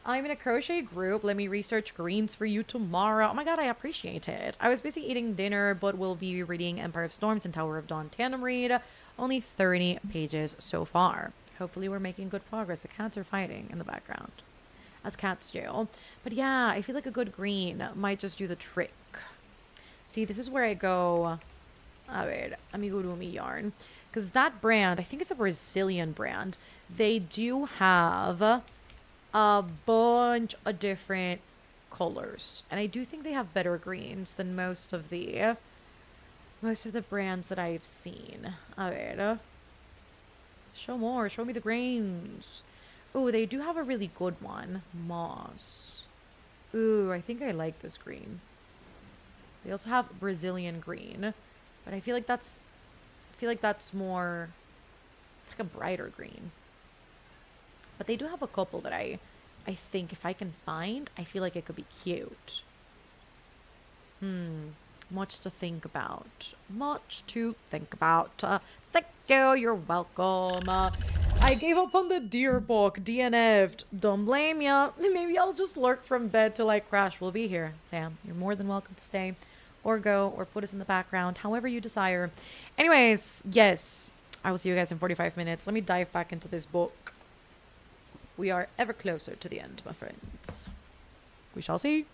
A: I'm in a crochet group. Let me research greens for you tomorrow. Oh my god, I appreciate it. I was busy eating dinner, but will be reading Empire of Storms and Tower of Dawn tandem read. Only 30 pages so far. Hopefully we're making good progress. The cats are fighting in the background, as cats do. But yeah, I feel like a good green might just do the trick. See, this is where I go. Alright, amigurumi yarn. Because that brand, I think it's a Brazilian brand. They do have a bunch of different colors, and I do think they have better greens than most of the brands that I've seen. Alright, show me the greens. Oh, they do have a really good one, moss. Ooh, I think I like this green. They also have Brazilian green, but I feel like that's more, it's like a brighter green. But they do have a couple that I think if I can find, I feel like it could be cute. Much to think about. Thank you. You're welcome. I gave up on the deer book. DNF'd. Don't blame ya. Maybe I'll just lurk from bed till I crash. We'll be here. Sam, you're more than welcome to stay. or go or put us in the background, however you desire. Anyways, yes, I will see you guys in 45 minutes. Let me dive back into this book. We are ever closer to the end, my friends. We shall see.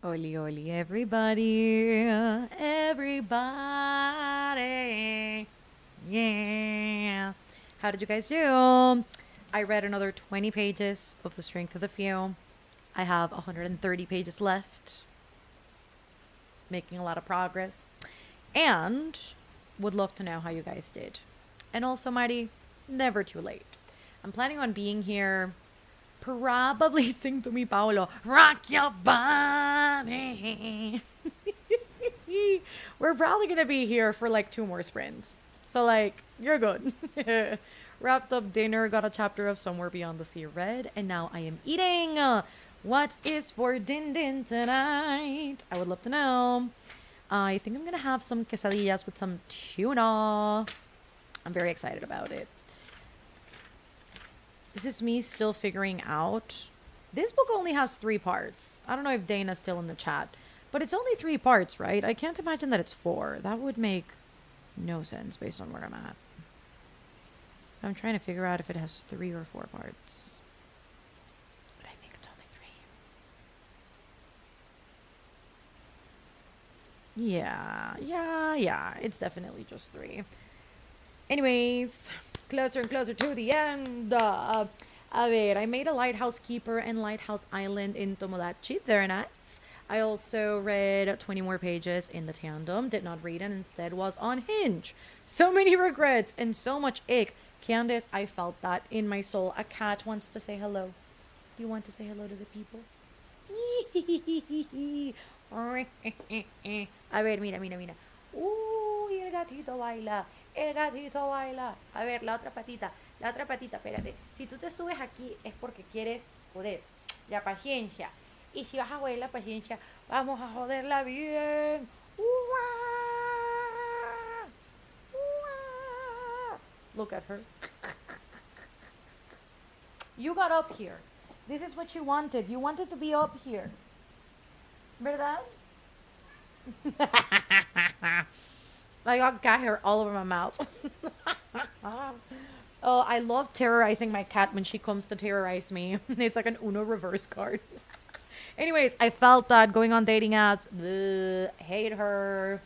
A: Oli, oli, everybody. Everybody. Yeah. How did you guys do? I read another 20 pages of The Strength of the Few. I have 130 pages left. Making a lot of progress. And would love to know how you guys did. And also, Mighty, never too late. I'm planning on being here. Probably sing to me, Paolo. Rock your body. We're probably going to be here for like 2 more sprints. So, like, you're good. Wrapped up dinner, got a chapter of Somewhere Beyond the Sea read, and now I am eating. What is for din din tonight? I would love to know. I think I'm going to have some quesadillas with some tuna. I'm very excited about it. This is me still figuring out. This book only has 3 parts. I don't know if Dana's still in the chat. But it's only 3 parts, right? I can't imagine that it's 4. That would make no sense based on where I'm at. I'm trying to figure out if it has 3 or 4 parts. But I think it's only 3. Yeah. It's definitely just 3. Anyways, closer and closer to the end. A ver, I made a lighthouse keeper and lighthouse island in Tomodachi. Very nice. I also read 20 more pages in the tandem. Did not read and instead was on Hinge. So many regrets and so much ick. Candace, I felt that in my soul. A cat wants to say hello. Do you want to say hello to the people? A ver, mira. Uy, el gatito baila. El gatito baila. A ver, la otra patita, espérate. Si tú te subes aquí es porque quieres joder. La paciencia. Y si vas a joder la paciencia, vamos a joderla bien. Look at her. You got up here. This is what you wanted. You wanted to be up here. ¿Verdad? I got cat hair all over my mouth. Oh, I love terrorizing my cat when she comes to terrorize me. It's like an Uno reverse card. Anyways, I felt that going on dating apps. Hate her.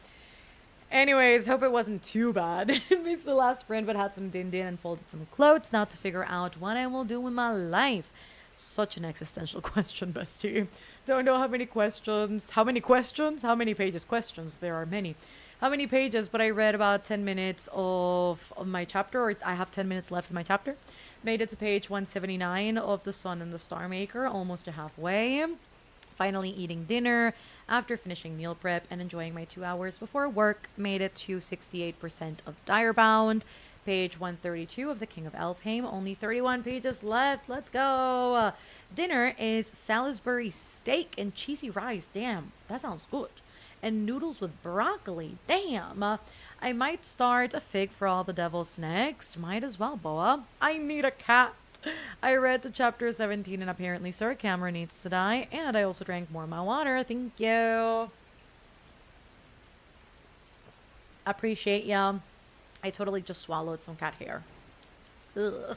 A: Anyways, hope it wasn't too bad. Missed the last sprint, but had some din and folded some clothes. Now to figure out what I will do with my life. Such an existential question, bestie. Don't know how many questions. How many pages? Questions. There are many. How many pages? But I read about 10 minutes of my chapter, or I have 10 minutes left in my chapter. Made it to page 179 of The Sun and the Star Maker, almost to halfway. Finally eating dinner after finishing meal prep and enjoying my 2 hours before work. Made it to 68% of Direbound. Page 132 of The King of Elfheim. Only 31 pages left. Let's go. Dinner is Salisbury steak and cheesy rice. Damn, that sounds good. And noodles with broccoli. Damn. I might start a fig for all the devils next. Might as well, Boa. I need a cat. I read to chapter 17 and apparently Sir Cameron needs to die. And I also drank more of my water. Thank you. Appreciate ya. I totally just swallowed some cat hair. Ugh.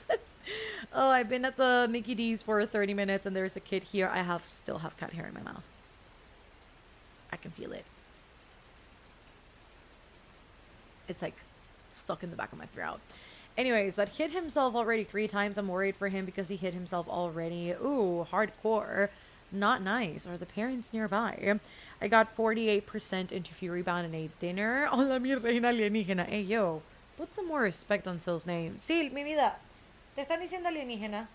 A: Oh, I've been at the Mickey D's for 30 minutes and there's a kid here. I still have cat hair in my mouth. I can feel it. It's like stuck in the back of my throat. Anyways, that hit himself already 3 times. I'm worried for him because he hit himself already. Ooh, hardcore. Not nice. Are the parents nearby? I got 48% into Fury Bound and ate dinner. Hola, mi reina alienígena. Hey, yo. Put some more respect on Sil's name. Sil, mi vida. Te están diciendo alienígena.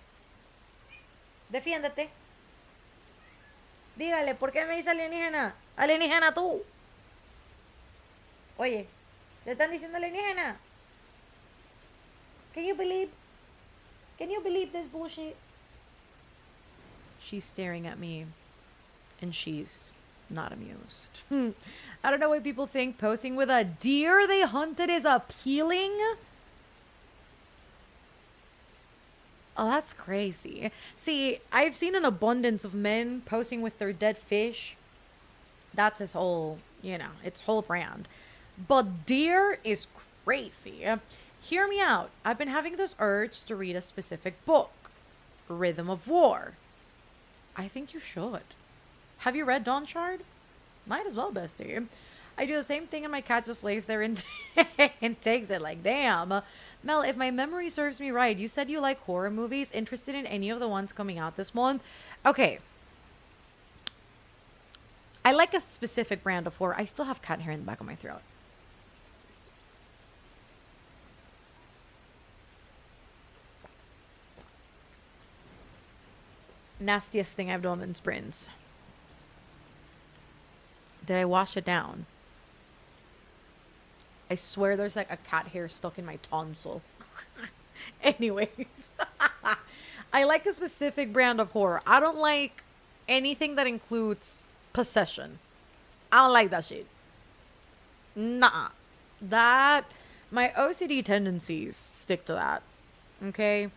A: Defiéndete. Dígale, ¿por qué me dice alienígena? Alienígena tú. Oye, te están diciendo alienígena. Can you believe this bullshit? She's staring at me, and she's not amused. I don't know why people think posting with a deer they hunted is appealing. Oh, that's crazy. See, I've seen an abundance of men posting with their dead fish. That's his whole, it's whole brand. But deer is crazy. Hear me out. I've been having this urge to read a specific book. Rhythm of War. I think you should. Have you read Dawn Shard? Might as well, bestie. I do the same thing and my cat just lays there and, and takes it like, damn. Mel, if my memory serves me right, you said you like horror movies. Interested in any of the ones coming out this month? Okay. I like a specific brand of horror. I still have cat hair in the back of my throat. Nastiest thing I've done in sprints. Did I wash it down? I swear there's like a cat hair stuck in my tonsil. Anyways. I like a specific brand of horror. I don't like anything that includes possession. I don't like that shit. Nah. That, my OCD tendencies stick to that. Okay?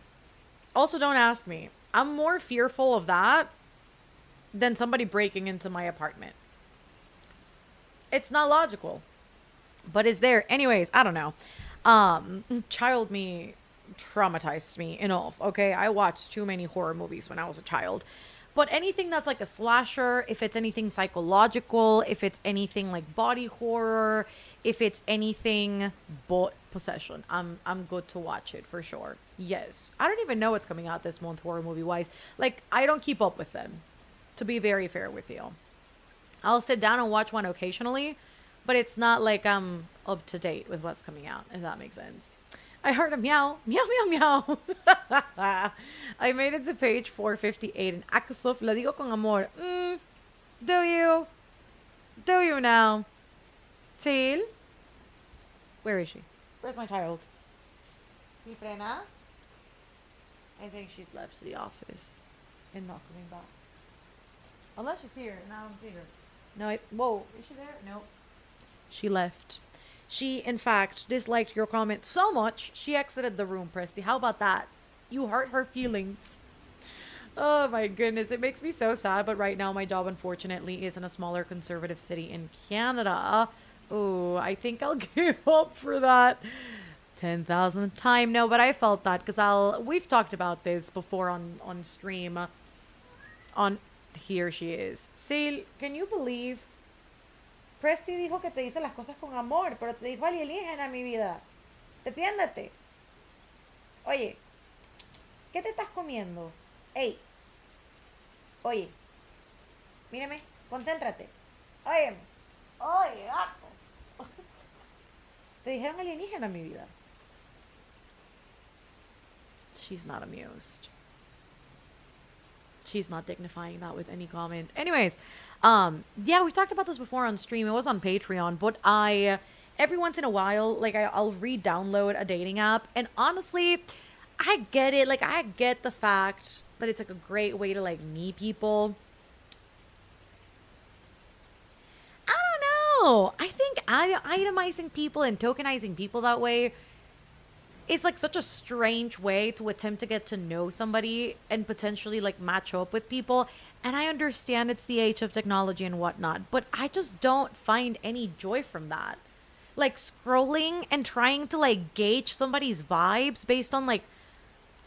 A: Also, don't ask me. I'm more fearful of that than somebody breaking into my apartment. It's not logical, but is there. Anyways, I don't know. Child me traumatized me enough. Okay, I watched too many horror movies when I was a child. But anything that's like a slasher, if it's anything psychological, if it's anything like body horror, if it's anything but possession, I'm good to watch it for sure. Yes. I don't even know what's coming out this month horror movie wise. Like, I don't keep up with them, to be very fair with you. I'll sit down and watch one occasionally, but it's not like I'm up to date with what's coming out, if that makes sense. I heard a meow, meow, meow, meow. I made it to page 458 and Akasuf, lo digo con amor. Do you? Do you now? Till? Where is she? Where's my child? Mi frena? I think she's left the office and not coming back. Unless she's here. Now I don't see her. No, whoa, is she there? No. She left. She, in fact, disliked your comment so much, she exited the room, Presty. How about that? You hurt her feelings. Oh my goodness, it makes me so sad, but right now my job, unfortunately, is in a smaller conservative city in Canada. Oh, I think I'll give up for that 10,000th time. No, but I felt that because we've talked about this before on stream. Here she is. Sil, can you believe? Presty dijo que te dice las cosas con amor, pero te dijo alienígena, mi vida. Defiéndete. Oye, ¿qué te estás comiendo? Ey. Oye. Mírame, concéntrate. Óyeme. Oye, gato. Te dijeron alienígena, mi vida. She's not amused. She's not dignifying that with any comment. Anyways, yeah, we talked about this before on stream. It was on Patreon, but every once in a while, like I'll re-download a dating app, and honestly, I get it. Like, I get the fact that it's like a great way to like meet people. I don't know. I think itemizing people and tokenizing people that way is like such a strange way to attempt to get to know somebody and potentially like match up with people. And I understand it's the age of technology and whatnot, but I just don't find any joy from that. Like, scrolling and trying to like gauge somebody's vibes based on like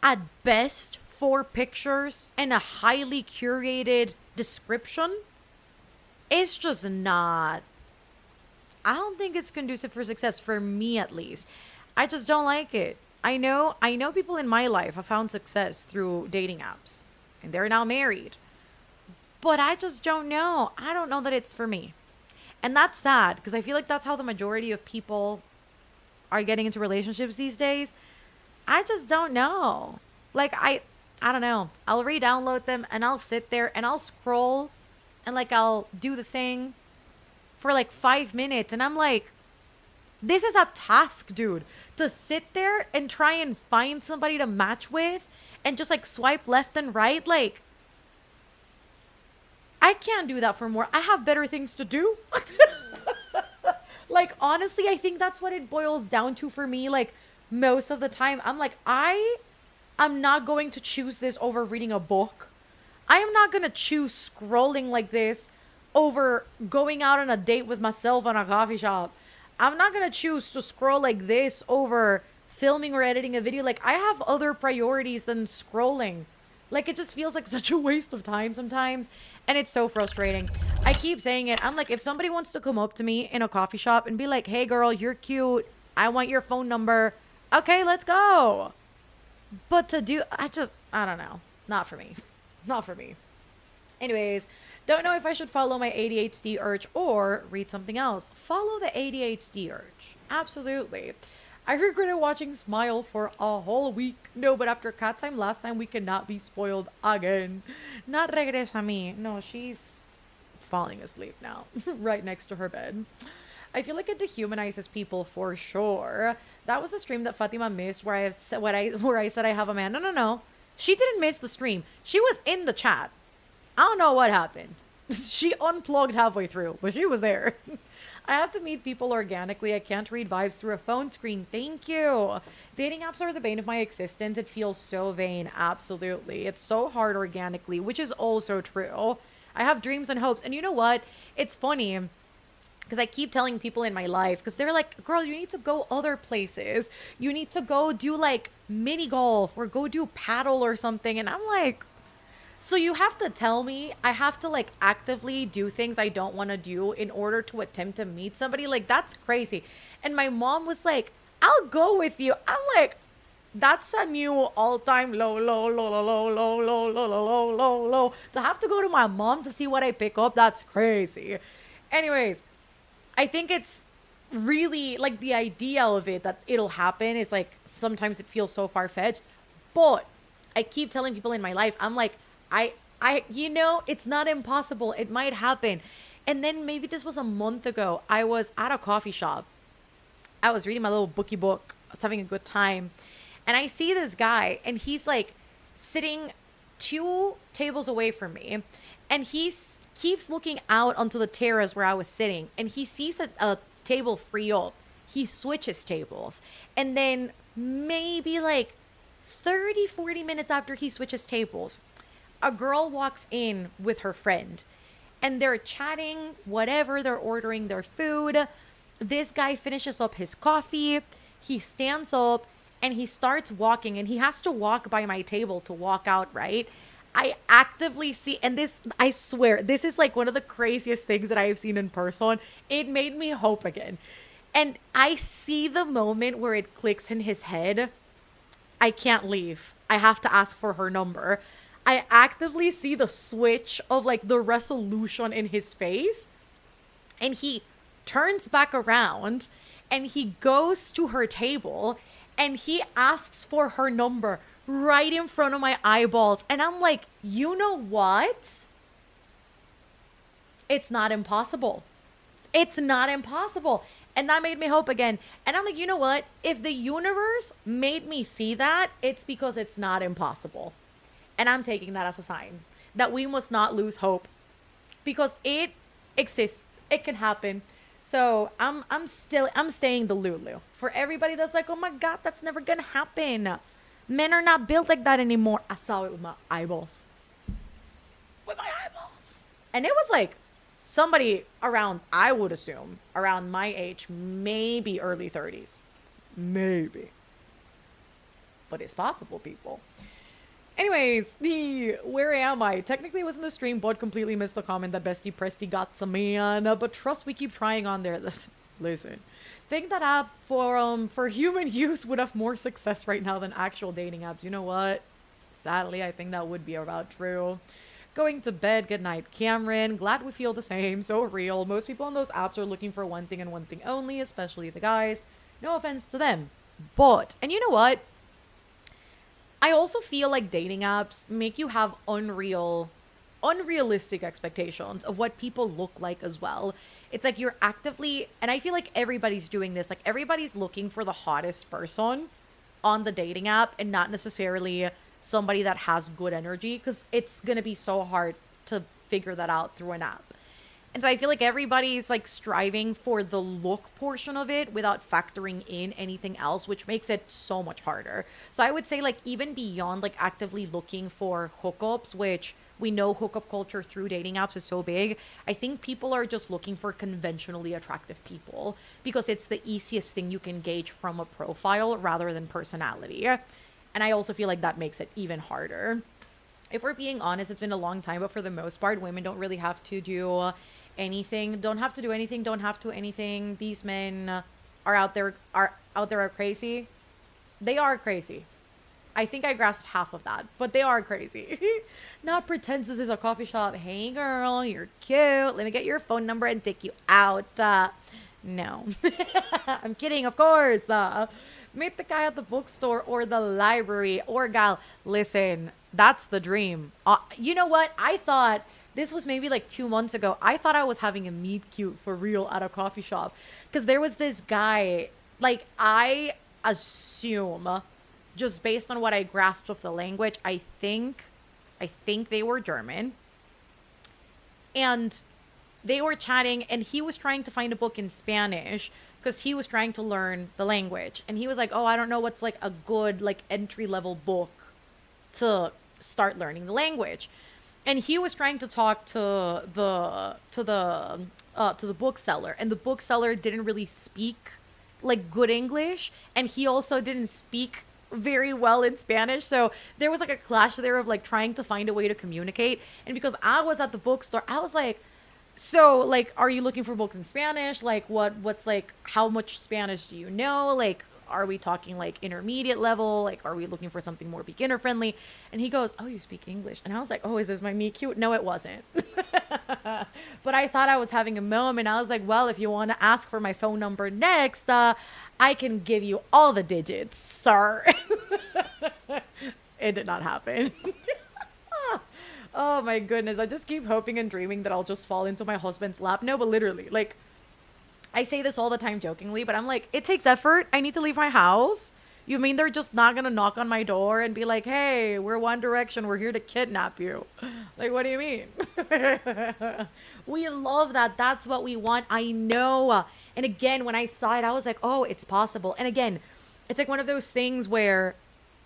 A: at best 4 pictures and a highly curated description is just not, I don't think it's conducive for success, for me at least. I just don't like it. I know people in my life have found success through dating apps and they're now married. But I just don't know. I don't know that it's for me. And that's sad because I feel like that's how the majority of people are getting into relationships these days. I just don't know. Like, I don't know. I'll re-download them and I'll sit there and I'll scroll and like I'll do the thing for like 5 minutes and I'm like, this is a task, dude, to sit there and try and find somebody to match with and just like swipe left and right. Like, I can't do that for more. I have better things to do. Like, honestly, I think that's what it boils down to for me. Like, most of the time, I'm like, I'm not going to choose this over reading a book. I am not going to choose scrolling like this over going out on a date with myself in a coffee shop. I'm not going to choose to scroll like this over filming or editing a video. Like, I have other priorities than scrolling Like, it just feels like such a waste of time sometimes. And it's so frustrating. I keep saying it. I'm like, if somebody wants to come up to me in a coffee shop and be like, hey, girl, you're cute. I want your phone number. Okay, let's go. But to do, I don't know. Not for me. Not for me. Anyways, don't know if I should follow my ADHD urge or read something else. Follow the ADHD urge. Absolutely. I regretted watching Smile for a whole week. No, but after cat time last time, we cannot be spoiled again. Not regresa a mí. No, she's falling asleep now, right next to her bed. I feel like it dehumanizes people for sure. That was the stream that Fatima missed where I said I have a man. No, no, no. She didn't miss the stream. She was in the chat. I don't know what happened. She unplugged halfway through, but she was there. I have to meet people organically. I can't read vibes through a phone screen. Thank you. Dating apps are the bane of my existence. It feels so vain. Absolutely. It's so hard organically, which is also true. I have dreams and hopes. And you know what? It's funny because I keep telling people in my life, because they're like, girl, you need to go other places. You need to go do like mini golf or go do paddle or something. And I'm like, so you have to tell me I have to like actively do things I don't want to do in order to attempt to meet somebody? Like, that's crazy. And my mom was like, I'll go with you. I'm like, that's a new all-time low, low, low, low, low, low, low, low, low, low, low. To have to go to my mom to see what I pick up, that's crazy. Anyways, I think it's really like the idea of it that it'll happen is like sometimes it feels so far-fetched. But I keep telling people in my life, I'm like, you know, it's not impossible. It might happen. And then maybe this was a month ago. I was at a coffee shop. I was reading my little bookie book. I was having a good time. And I see this guy, and he's like sitting 2 tables away from me. And he keeps looking out onto the terrace where I was sitting. And he sees a table free up. He switches tables. And then maybe like 30, 40 minutes after he switches tables, a girl walks in with her friend and they're chatting, whatever, they're ordering their food. This guy finishes up his coffee. He stands up and he starts walking, and he has to walk by my table to walk out, right? I actively see, and this, I swear, this is like one of the craziest things that I have seen in person. It made me hope again. And I see the moment where it clicks in his head. I can't leave. I have to ask for her number. I actively see the switch of like the resolution in his face, and he turns back around and he goes to her table and he asks for her number right in front of my eyeballs. And I'm like, you know what? It's not impossible. It's not impossible. And that made me hope again. And I'm like, you know what? If the universe made me see that, it's because it's not impossible. And I'm taking that as a sign that we must not lose hope, because it exists. It can happen. So I'm staying the Lulu. For everybody that's like, oh my God, that's never gonna happen. Men are not built like that anymore. I saw it with my eyeballs. With my eyeballs. And it was like somebody around, I would assume, around my age, maybe early 30s. Maybe. But it's possible, people. Anyways, where am I? Technically it was in the stream, but completely missed the comment that Bestie Presty got some man. But trust, we keep trying on there. Listen. Think that app for human use would have more success right now than actual dating apps. You know what? Sadly, I think that would be about true. Going to bed. Good night, Cameron. Glad we feel the same. So real. Most people on those apps are looking for one thing and one thing only, especially the guys. No offense to them. But, and you know what? I also feel like dating apps make you have unrealistic expectations of what people look like as well. It's like you're actively, and I feel like everybody's doing this, like everybody's looking for the hottest person on the dating app and not necessarily somebody that has good energy, because it's going to be so hard to figure that out through an app. And so I feel like everybody's like striving for the look portion of it without factoring in anything else, which makes it so much harder. So I would say like even beyond like actively looking for hookups, which we know hookup culture through dating apps is so big, I think people are just looking for conventionally attractive people because it's the easiest thing you can gauge from a profile rather than personality. And I also feel like that makes it even harder. if we're being honest, it's been a long time, but for the most part, women don't really have to do anything. Don't have to do anything. Don't have to anything. These men are crazy. They are crazy. I think I grasped half of that, but they are crazy. Not pretend this is a coffee shop. Hey, girl, you're cute. Let me get your phone number and take you out. No. I'm kidding, of course. Meet the guy at the bookstore or the library or gal. Listen, that's the dream. You know what? I thought this was maybe like 2 months ago. I thought I was having a meet cute for real at a coffee shop because there was this guy. Like, I assume, just based on what I grasped of the language, I think they were German. And they were chatting and he was trying to find a book in Spanish because he was trying to learn the language. And he was like, "Oh, I don't know what's like a good like entry level book to start learning the language." And he was trying to talk to the bookseller, and the bookseller didn't really speak like good English, and he also didn't speak very well in Spanish. So there was like a clash there of like trying to find a way to communicate. And because I was at the bookstore, I was like, "So like, are you looking for books in Spanish? Like what's like, how much Spanish do you know? Like, are we talking like intermediate level? Like, are we looking for something more beginner friendly?" And he goes, "Oh, you speak English." And I was like, "Oh, is this my meet cute?" No, it wasn't. But I thought I was having a moment. I was like, "Well, if you want to ask for my phone number next, I can give you all the digits, sir." It did not happen. Oh my goodness. I just keep hoping and dreaming that I'll just fall into my husband's lap. No, but literally, like, I say this all the time jokingly, but I'm like, it takes effort. I need to leave my house. You mean they're just not gonna knock on my door and be like, "Hey, we're One Direction. We're here to kidnap you." Like, what do you mean? We love that. That's what we want. I know. And again, when I saw it, I was like, "Oh, it's possible." And again, it's like one of those things where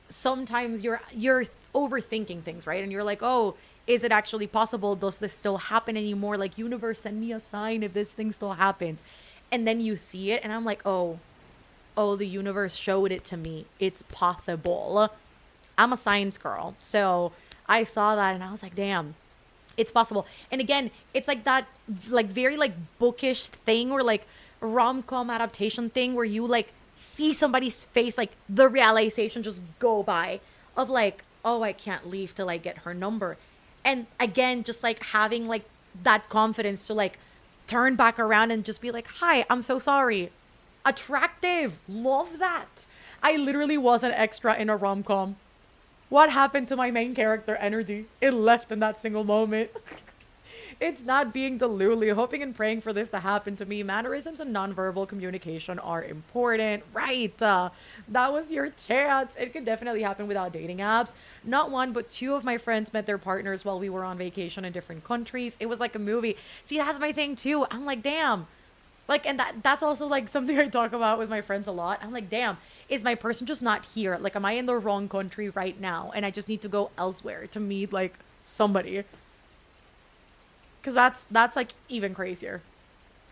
A: sometimes you're overthinking things, right? And you're like, "Oh, is it actually possible? Does this still happen anymore? Like, universe, send me a sign if this thing still happens." And then you see it, and I'm like, oh, the universe showed it to me. It's possible. I'm a science girl. So I saw that and I was like, damn, it's possible. And again, it's like that, like very like bookish thing or like rom-com adaptation thing where you like see somebody's face, like the realization just go by of like, "Oh, I can't leave till I get her number." And again, just like having like that confidence to like turn back around and just be like, "Hi, I'm so sorry." Attractive. Love that. I literally was an extra in a rom-com. What happened to my main character energy? It left in that single moment. It's not being delulu, hoping and praying for this to happen to me. Mannerisms and nonverbal communication are important. Right. That was your chance. It could definitely happen without dating apps. Not one, but two of my friends met their partners while we were on vacation in different countries. It was like a movie. See, that's my thing too. I'm like, damn. Like, and that's also like something I talk about with my friends a lot. I'm like, damn, is my person just not here? Like, am I in the wrong country right now? And I just need to go elsewhere to meet like somebody. Because that's like even crazier.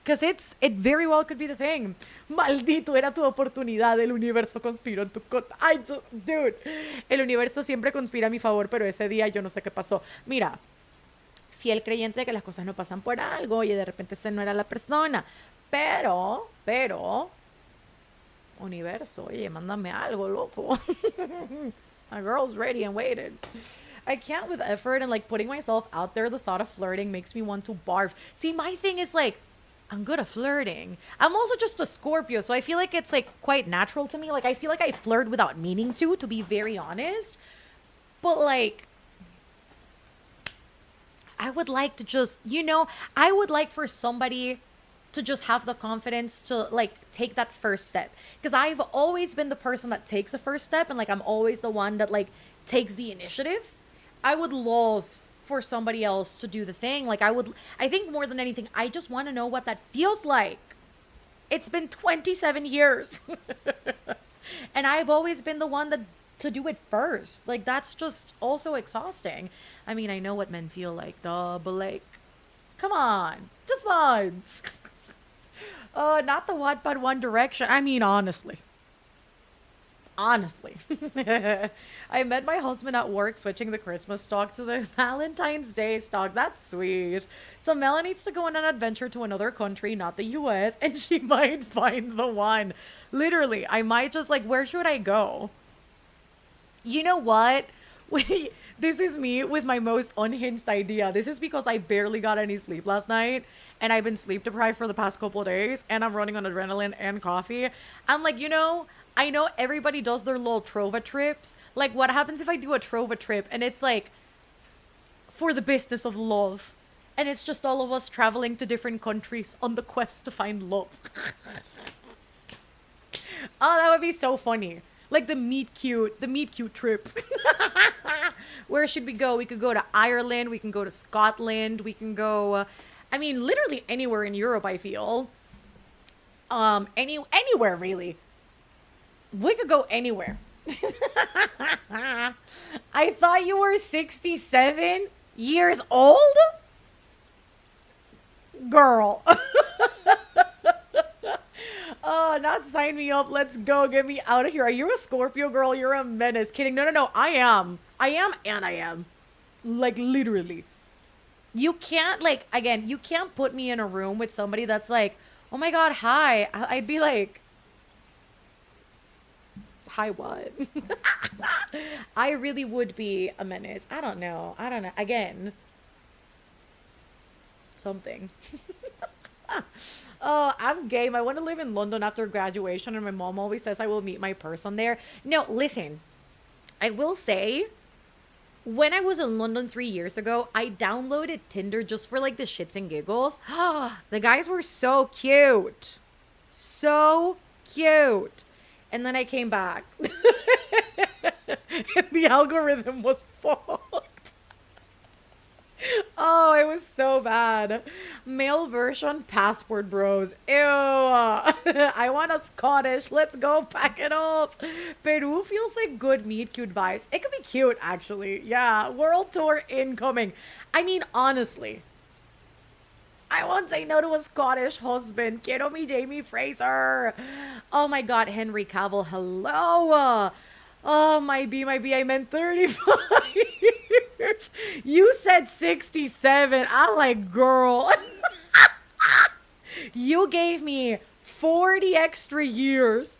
A: Because it very well could be the thing. Maldito, era tu oportunidad. El universo conspiró en tu contra. Dude. El universo siempre conspira a mi favor, pero ese día yo no sé qué pasó. Mira, fiel creyente de que las cosas no pasan por algo. Oye, de repente ese no era la persona. Pero, universo, oye, mándame algo, loco. My girl's ready and waited. I can't with effort and like putting myself out there. The thought of flirting makes me want to barf. See, my thing is like, I'm good at flirting. I'm also just a Scorpio, so I feel like it's like quite natural to me. Like, I feel like I flirt without meaning to be very honest. But like, I would like to just, I would like for somebody to just have the confidence to like take that first step. Because I've always been the person that takes the first step and like I'm always the one that like takes the initiative. I would love for somebody else to do the thing. Like I think more than anything, I just want to know what that feels like. It's been 27 years. And I've always been the one that to do it first. Like that's just also exhausting. I mean, I know what men feel like, duh, but like, come on, just once. Not the Wattpad One Direction. I mean, honestly, Honestly. I met my husband at work switching the Christmas stock to the Valentine's Day stock. That's sweet. So Mela needs to go on an adventure to another country, not the US, and she might find the one. Literally, I might just like, where should I go? You know what? This is me with my most unhinged idea. This is because I barely got any sleep last night and I've been sleep deprived for the past couple of days and I'm running on adrenaline and coffee. I'm like, I know everybody does their little Trova trips. Like, what happens if I do a Trova trip and it's like for the business of love? And it's just all of us traveling to different countries on the quest to find love. Oh, that would be so funny. Like the meet cute trip. Where should we go? We could go to Ireland. We can go to Scotland. We can go, I mean, literally anywhere in Europe, I feel. Anywhere, really. We could go anywhere. I thought you were 67 years old? Girl. Oh, not sign me up. Let's go. Get me out of here. Are you a Scorpio girl? You're a menace. Kidding. No. I am. And I am. Like, literally. You can't, like, again, you can't put me in a room with somebody that's like, oh my God, hi. I'd be like, hi, what? I really would be a menace. I don't know. Again, something. Oh, I'm game. I want to live in London after graduation, and my mom always says I will meet my person there. No, listen. I will say, when I was in London 3 years ago, I downloaded Tinder just for like the shits and giggles. The guys were so cute. So cute. And then I came back. And the algorithm was fucked. Oh, it was so bad. Male version passport bros. Ew. I want a Scottish. Let's go pack it up. Peru feels like good meet cute vibes. It could be cute, actually. Yeah, world tour incoming. I mean, honestly, I won't say no to a Scottish husband. Quiero mi Jamie Fraser. Oh my God, Henry Cavill. Hello. Oh, my B. I meant 35. You said 67. I'm like, girl. You gave me 40 extra years.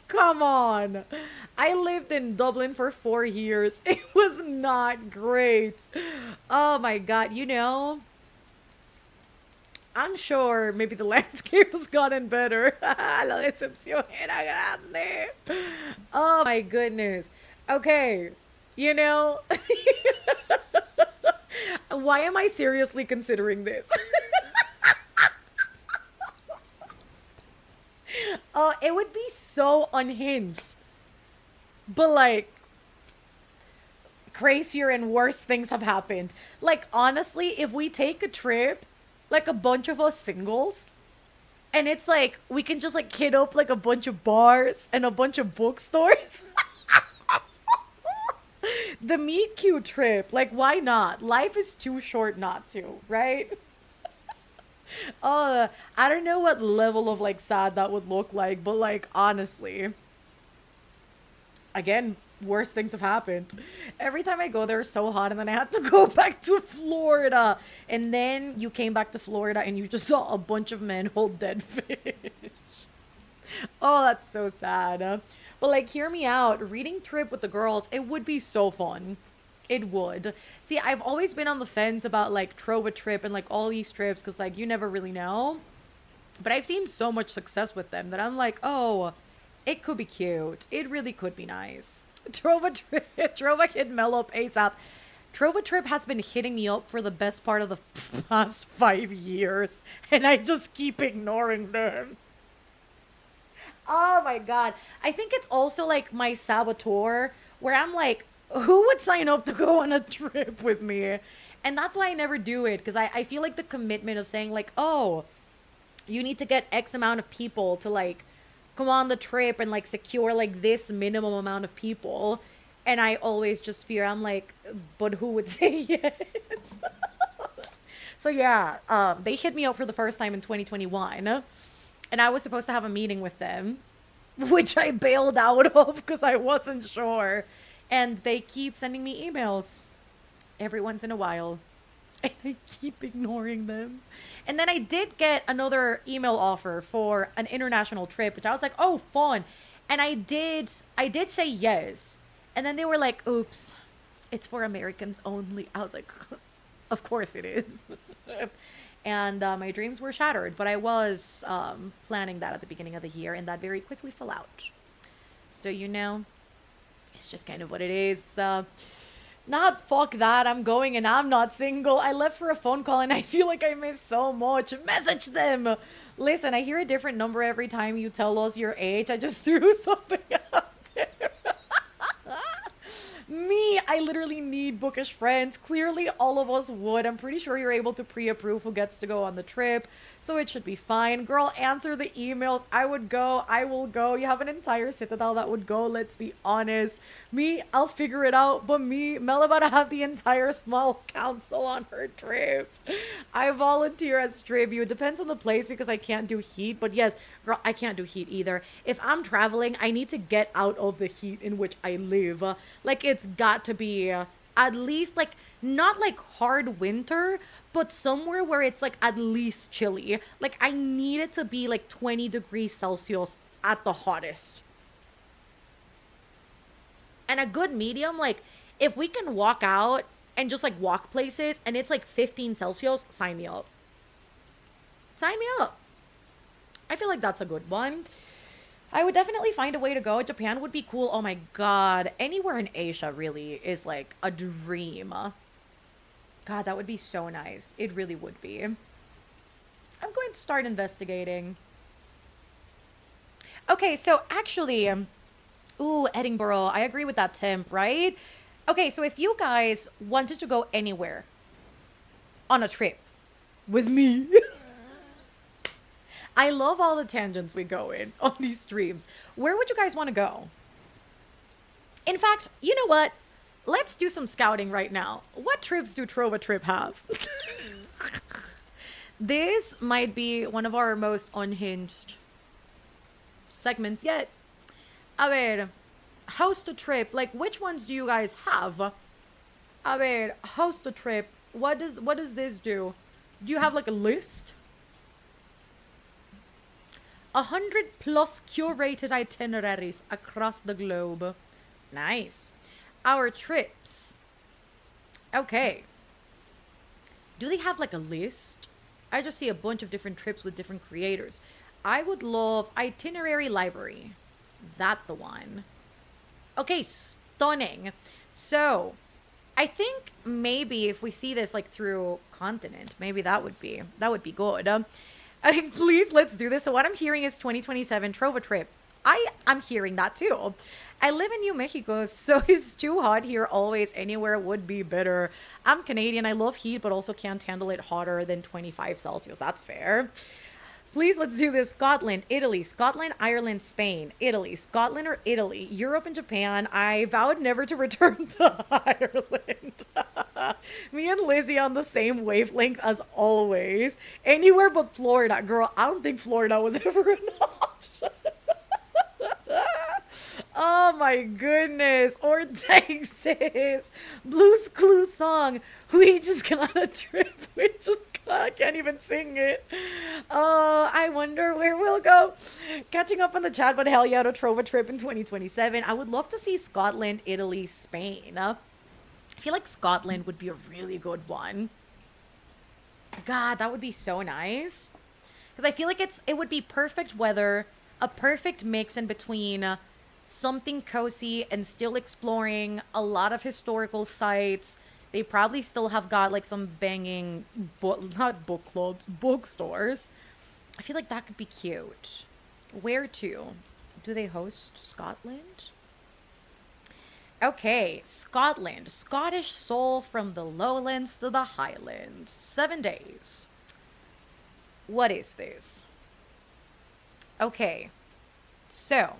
A: Come on. I lived in Dublin for 4 years. It was not great. Oh my God. I'm sure maybe the landscape has gotten better. La decepción era grande. Oh my goodness. Okay. Why am I seriously considering this? It would be so unhinged. But like, crazier and worse things have happened. Like, honestly, if we take a trip, like a bunch of us singles, and it's like, we can just like hit up like a bunch of bars and a bunch of bookstores. The meet cute trip, like, why not? Life is too short not to, right? I don't know what level of like sad that would look like, but like, honestly, again, worse things have happened. Every time I go there, it's so hot, and then I had to go back to Florida, and then you came back to Florida and you just saw a bunch of men hold dead fish. Oh, that's so sad. But like, hear me out. Reading trip with the girls, it would be so fun. It would. See, I've always been on the fence about like Trova trip and like all these trips, because like you never really know. But I've seen so much success with them that I'm like, oh, it could be cute. It really could be nice. Trova trip, Trova hit Mel up ASAP. Trova trip has been hitting me up for the best part of the past 5 years, and I just keep ignoring them. Oh my God. I think it's also like my saboteur, where I'm like, who would sign up to go on a trip with me? And that's why I never do it, because I feel like the commitment of saying like, oh, you need to get X amount of people to like come on the trip and like secure like this minimum amount of people. And I always just fear, I'm like, but who would say yes? So yeah, they hit me up for the first time in 2021. And I was supposed to have a meeting with them. which I bailed out of because I wasn't sure. And they keep sending me emails every once in a while. And I keep ignoring them. And then I did get another email offer for an international trip, which I was like, oh, fun. And I did say yes. And then they were like, oops, it's for Americans only. I was like, of course it is. And my dreams were shattered, but I was planning that at the beginning of the year, and that very quickly fell out. So, it's just kind of what it is. Not fuck that, I'm going and I'm not single. I left for a phone call and I feel like I missed so much. Message them. Listen, I hear a different number every time you tell us your age. I just threw something out there. Me, I literally need bookish friends. Clearly, all of us would. I'm pretty sure you're able to pre-approve who gets to go on the trip, so it should be fine. Girl, answer the emails. I would go. I will go. You have an entire citadel that would go, let's be honest. Me, I'll figure it out, but me, Mel about to have the entire small council on her trip. I volunteer as tribute. Depends on the place because I can't do heat, but yes, girl, I can't do heat either. If I'm traveling, I need to get out of the heat in which I live. Like, it's got to be at least, like, not like hard winter, but somewhere where it's like at least chilly. Like, I need it to be like 20 degrees Celsius at the hottest. And a good medium, like, if we can walk out and just like walk places and it's like 15 Celsius, sign me up. Sign me up. I feel like that's a good one. I would definitely find a way to go. Japan would be cool. Oh my god. Anywhere in Asia really is like a dream. God, that would be so nice. It really would be. I'm going to start investigating. Okay, so actually, ooh, Edinburgh. I agree with that temp, right? Okay, so if you guys wanted to go anywhere on a trip with me, I love all the tangents we go in on these streams. Where would you guys want to go? In fact, you know what? Let's do some scouting right now. What trips do Trova Trip have? This might be one of our most unhinged segments yet. A ver, host a trip. Like, which ones do you guys have? A ver, host a trip. What does this do? Do you have like a list? 100 plus curated itineraries across the globe. Nice. Our trips. Okay. Do they have like a list? I just see a bunch of different trips with different creators. I would love itinerary library. That the one. Okay, stunning. So, I think maybe if we see this like through continent, maybe that would be good. Please, let's do this. So what I'm hearing is 2027 Trova Trip. I'm hearing that too. I live in New Mexico, so it's too hot here always. Anywhere would be better. I'm Canadian. I love heat, but also can't handle it hotter than 25 Celsius. That's fair. Please, let's do this. Scotland, Italy, Scotland, Ireland, Spain, Italy, Scotland or Italy, Europe and Japan. I vowed never to return to Ireland. Me and Lizzie on the same wavelength as always. Anywhere but Florida. Girl, I don't think Florida was ever an option. Oh my goodness. Or Texas. Blue's Clue song. We just got a trip. We just I can't even sing it. I wonder where we'll go. Catching up on the chat, but hell yeah, to Trova Trip in 2027. I would love to see Scotland, Italy, Spain. I feel like Scotland would be a really good one. God, that would be so nice. Because I feel like it would be perfect weather, a perfect mix in between something cozy and still exploring a lot of historical sites. They probably still have got like some banging, not book clubs, bookstores. I feel like that could be cute. Where to? Do they host Scotland? Okay, Scotland. Scottish soul from the lowlands to the highlands. 7 days. What is this? Okay, so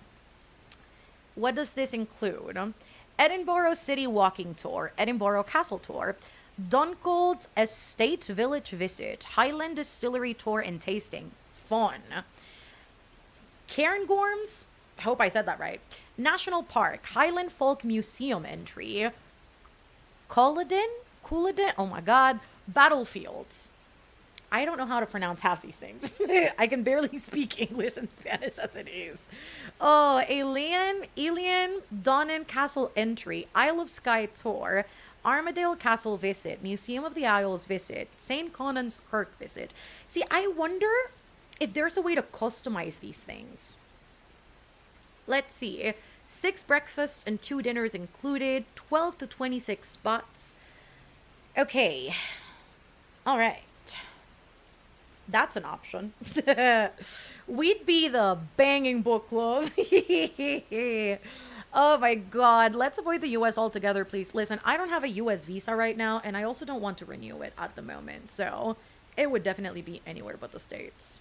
A: what does this include? Edinburgh City Walking Tour, Edinburgh Castle Tour, Dunkeld Estate Village Visit, Highland Distillery Tour and Tasting. Fun. Cairngorms, Hope I said that right. National Park, Highland Folk Museum entry. Culloden? Oh my god. Battlefields. I don't know how to pronounce half these things. I can barely speak English and Spanish as it is. Oh, Alien, Donnan Castle entry, Isle of Skye tour, Armadale Castle visit, Museum of the Isles visit, St. Conan's Kirk visit. See, I wonder if there's a way to customize these things. Let's see. 6 breakfasts and 2 dinners included, 12 to 26 spots. Okay. All right. That's an option. We'd be the banging book club. Oh my god. Let's avoid the US altogether, please. Listen, I don't have a US visa right now, and I also don't want to renew it at the moment. So it would definitely be anywhere but the States.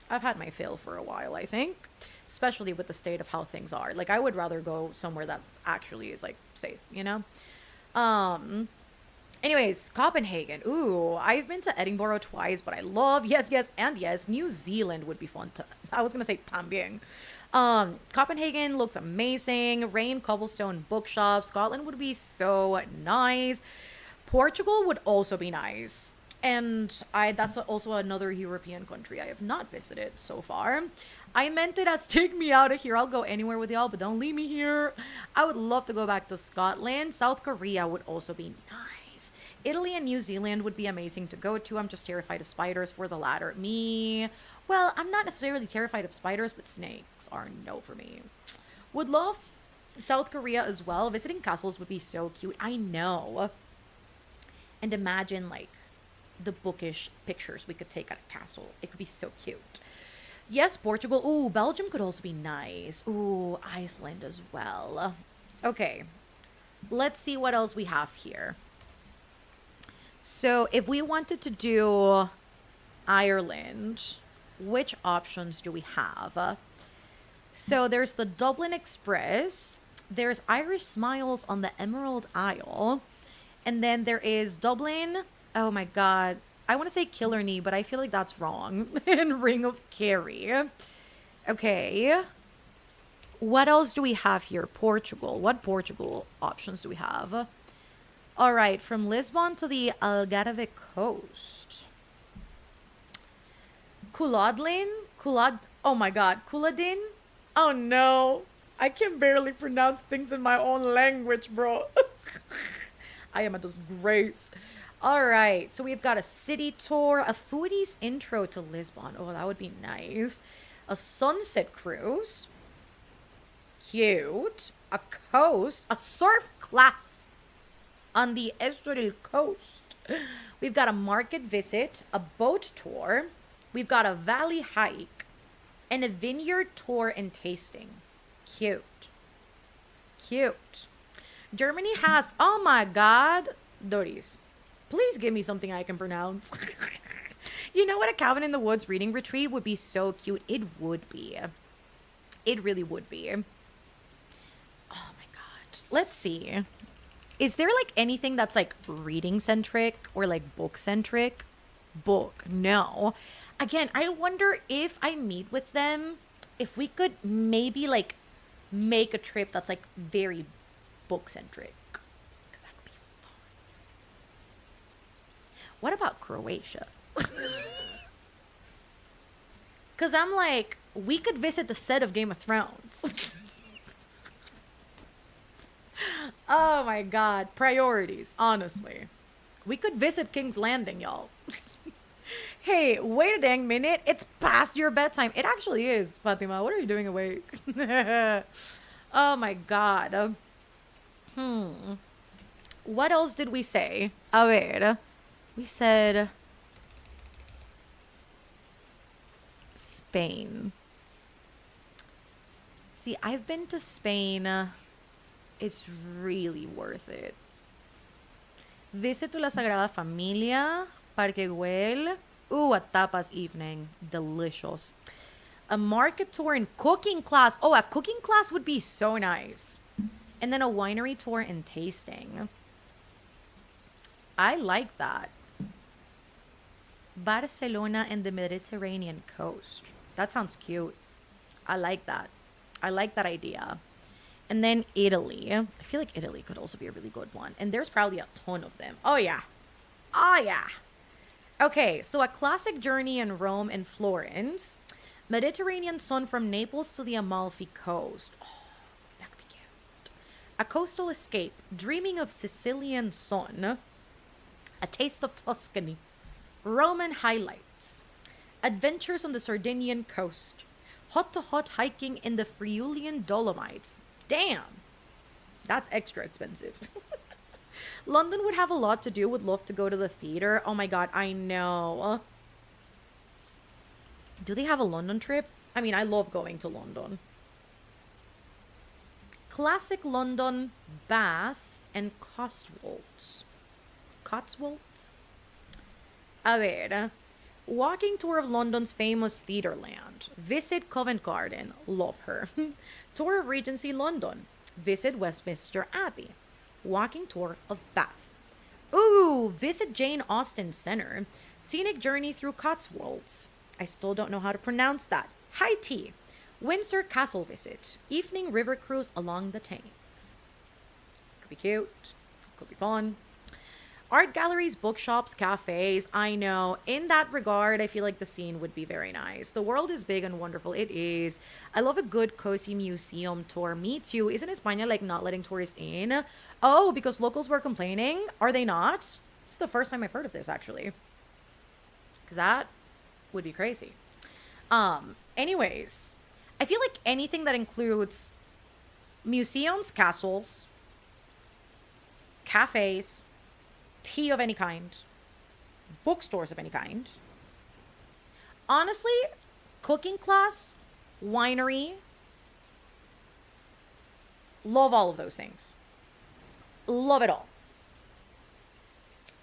A: I've had my fill for a while, I think. Especially with the state of how things are. Like, I would rather go somewhere that actually is, like, safe, you know? Anyways, Copenhagen. Ooh, I've been to Edinburgh twice, but I love, yes, New Zealand would be fun to, I was gonna say también. Copenhagen looks amazing. Rain, cobblestone, bookshop. Scotland would be so nice. Portugal would also be nice. And that's also another European country I have not visited so far. I meant it as take me out of here. I'll go anywhere with y'all, but don't leave me here. I would love to go back to Scotland. South Korea would also be nice. Italy and New Zealand would be amazing to go to. I'm just terrified of spiders for the latter. Me, well, I'm not necessarily terrified of spiders, but snakes are no for me. Would love South Korea as well. Visiting castles would be so cute. I know. And imagine, like, the bookish pictures we could take at a castle. It could be so cute. Yes, Portugal. Ooh, Belgium could also be nice. Ooh, Iceland as well. Okay. Let's see what else we have here. So if we wanted to do Ireland, which options do we have? So there's the Dublin Express. There's Irish Smiles on the Emerald Isle. And then there is Dublin. Oh my god. I want to say Killarney, but I feel like that's wrong. And Ring of Kerry. Okay. What else do we have here? Portugal. What Portugal options do we have? All right. From Lisbon to the Algarve coast. Oh my god. Culloden? Oh no. I can barely pronounce things in my own language, bro. I am a disgrace. All right, so we've got a city tour, a foodie's intro to Lisbon. Oh, that would be nice. A sunset cruise. Cute. A coast. A surf class on the Estoril coast. We've got a market visit, a boat tour. We've got a valley hike, and a vineyard tour and tasting. Cute. Cute. Germany has, oh my god, Doris. Please give me something I can pronounce. You know what? A cabin in the woods reading retreat would be so cute. It would be. It really would be. Oh my god. Let's see. Is there like anything that's like reading centric or like book centric? Book. No. Again, I wonder if I meet with them, if we could maybe like make a trip that's like very book centric. What about Croatia? Because I'm like, we could visit the set of Game of Thrones. Oh my god. Priorities, honestly. We could visit King's Landing, y'all. Hey, wait a dang minute. It's past your bedtime. It actually is, Fatima. What are you doing awake? Oh my god. What else did we say? A ver. We said Spain. See, I've been to Spain. It's really worth it. Visit to la Sagrada Familia, Parque Güell. Ooh, a tapas evening. Delicious. A market tour and cooking class. Oh, a cooking class would be so nice. And then a winery tour and tasting. I like that. Barcelona and the Mediterranean coast. That sounds cute. I like that. I like that idea. And then Italy. I feel like Italy could also be a really good one. And there's probably a ton of them. Oh, yeah. Oh, yeah. Okay, so a classic journey in Rome and Florence. Mediterranean sun from Naples to the Amalfi Coast. Oh, that could be cute. A coastal escape. Dreaming of Sicilian sun. A taste of Tuscany. Roman highlights. Adventures on the Sardinian coast. Hut to hut hiking in the Friulian Dolomites. Damn. That's extra expensive. London would have a lot to do. Would love to go to the theater. Oh my god, I know. Do they have a London trip? I mean, I love going to London. Classic London, Bath, and Cotswolds. Cotswolds? A ver. Walking tour of London's famous Theatreland. Visit Covent Garden. Love her. Tour of Regency London. Visit Westminster Abbey. Walking tour of Bath. Ooh, visit Jane Austen Center. Scenic journey through Cotswolds. I still don't know how to pronounce that. High tea. Windsor Castle visit. Evening river cruise along the Thames. Could be cute. Could be fun. Art galleries, bookshops, cafes. I know. In that regard, I feel like the scene would be very nice. The world is big and wonderful. It is. I love a good cozy museum tour. Me too. Isn't España like not letting tourists in? Oh, because locals were complaining? Are they not? This is the first time I've heard of this, actually. Because that would be crazy. Anyways, I feel like anything that includes museums, castles, cafes, tea of any kind, bookstores of any kind. Honestly, cooking class, winery, love all of those things. Love it all.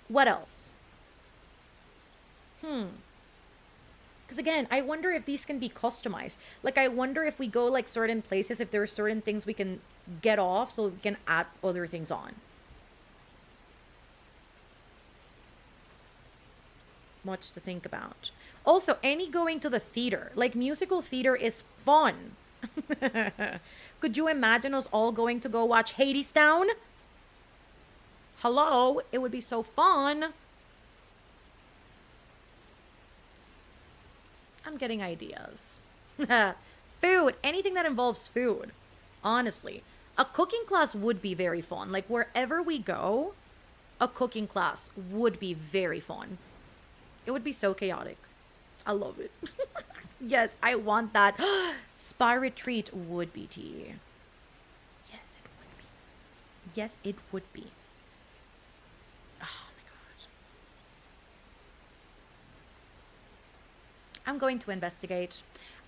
A: What else? Because again, I wonder if these can be customized. Like, I wonder if we go like certain places, if there are certain things we can get off so we can add other things on. Much to think about. Also, any going to the theater, like musical theater is fun. Could you imagine us all going to go watch Hadestown? Hello, it would be so fun. I'm getting ideas. Food, anything that involves food. Honestly, a cooking class would be very fun. Like wherever we go, a cooking class would be very fun. It would be so chaotic. I love it. Yes, I want that. Spa retreat would be tea. Yes, it would be. Yes, it would be. Oh my god. I'm going to investigate.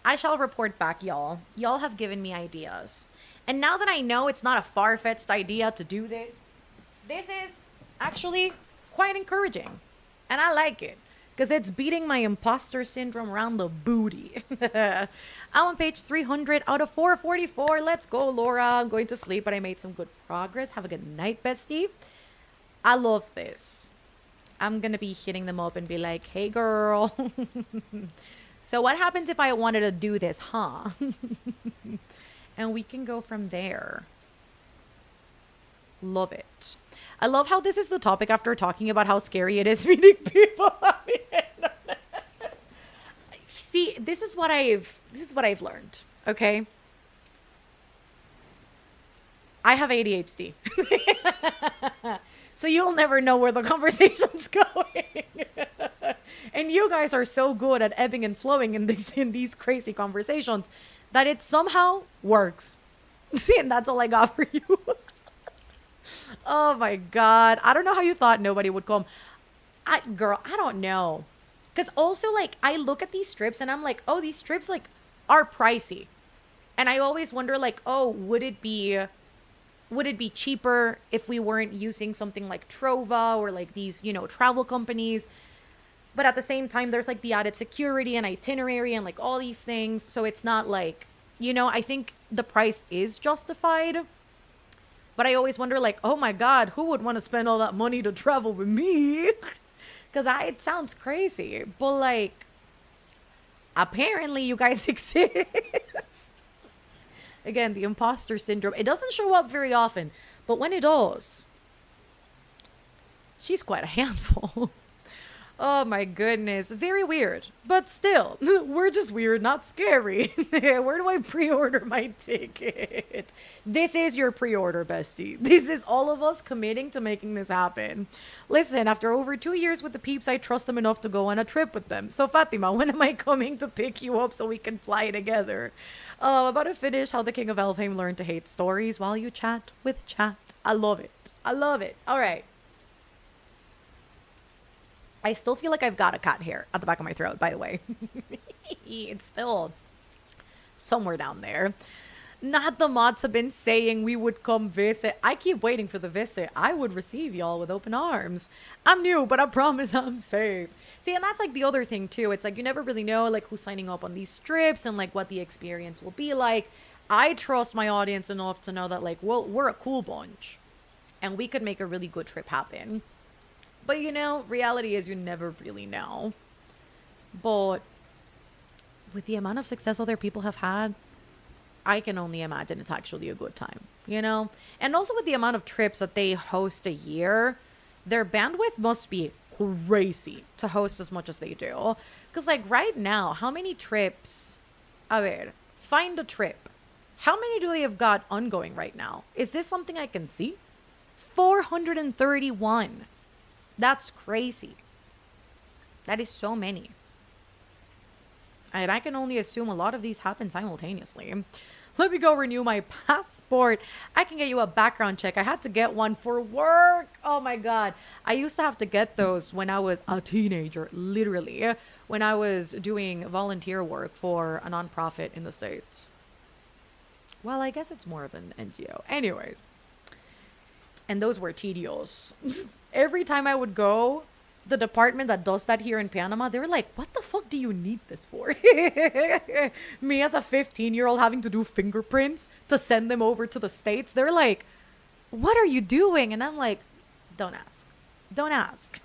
A: I shall report back, y'all. Y'all have given me ideas. And now that I know it's not a far-fetched idea to do this, this is actually quite encouraging. And I like it. Because it's beating my imposter syndrome around the booty. I'm on page 300 out of 444. Let's go, Laura. I'm going to sleep, but I made some good progress. Have a good night, bestie. I love this. I'm going to be hitting them up and be like, hey, girl. So what happens if I wanted to do this, huh? And we can go from there. Love it. I love how this is the topic after talking about how scary it is meeting people on the internet. See, this is what I've learned, okay? I have ADHD. So you'll never know where the conversation's going. And you guys are so good at ebbing and flowing in these crazy conversations that it somehow works. See, and that's all I got for you. Oh my god. I don't know how you thought nobody would come. Girl, I don't know. Because also, like, I look at these strips and I'm like, oh, these strips, like, are pricey. And I always wonder, like, oh, would it be cheaper if we weren't using something like Trova or like these, you know, travel companies? But at the same time, there's like the added security and itinerary and like all these things. So it's not like, you know, I think the price is justified. But I always wonder, like, oh my god, who would want to spend all that money to travel with me? Because it sounds crazy. But like, apparently you guys exist. Again, the imposter syndrome. It doesn't show up very often, but when it does, she's quite a handful. Oh my goodness. Very weird. But still, we're just weird, not scary. Where do I pre-order my ticket? This is your pre-order, bestie. This is all of us committing to making this happen. Listen, after over 2 years with the peeps, I trust them enough to go on a trip with them. So Fatima, when am I coming to pick you up so we can fly together? About to finish How the King of Elfheim Learned to Hate Stories while you chat with chat. I love it. I love it. All right. I still feel like I've got a cat hair at the back of my throat, by the way. It's still somewhere down there. Not the mods have been saying we would come visit. I keep waiting for the visit. I would receive y'all with open arms. I'm new, but I promise I'm safe. See, and that's like the other thing too. It's like you never really know like who's signing up on these strips and like what the experience will be like. I trust my audience enough to know that like, well, we're a cool bunch and we could make a really good trip happen. But, you know, reality is you never really know. But with the amount of success other people have had, I can only imagine it's actually a good time, you know? And also with the amount of trips that they host a year, their bandwidth must be crazy to host as much as they do. Because, like, right now, how many trips... A ver, find a trip. How many do they have got ongoing right now? Is this something I can see? 431. That's crazy. That is so many. And I can only assume a lot of these happen simultaneously. Let me go renew my passport. I can get you a background check. I had to get one for work. Oh my God. I used to have to get those when I was a teenager, literally, when I was doing volunteer work for a nonprofit in the States. Well, I guess it's more of an NGO. Anyways. And those were tedious. Every time I would go, the department that does that here in Panama, they were like, what the fuck do you need this for? Me as a 15-year-old having to do fingerprints to send them over to the States. They're like, what are you doing? And I'm like, don't ask. Don't ask.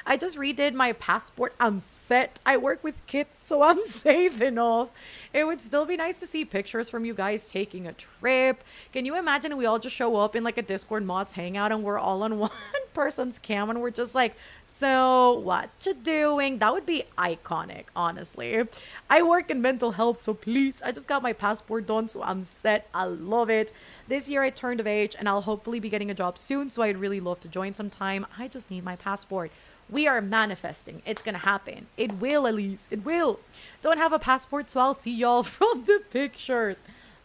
A: I just redid my passport. I'm set. I work with kids, so I'm safe enough. It would still be nice to see pictures from you guys taking a trip. Can you imagine we all just show up in like a Discord mods hangout and we're all on one person's cam and we're just like, so what you doing? That would be iconic, honestly. I work in mental health, so please, I just got my passport done, so I'm set. I love it. This year I turned of age and I'll hopefully be getting a job soon, so I'd really love to join sometime. I just need my passport. We are manifesting. It's gonna happen. It will, Elise. It will. Don't have a passport, so I'll see y'all from the pictures.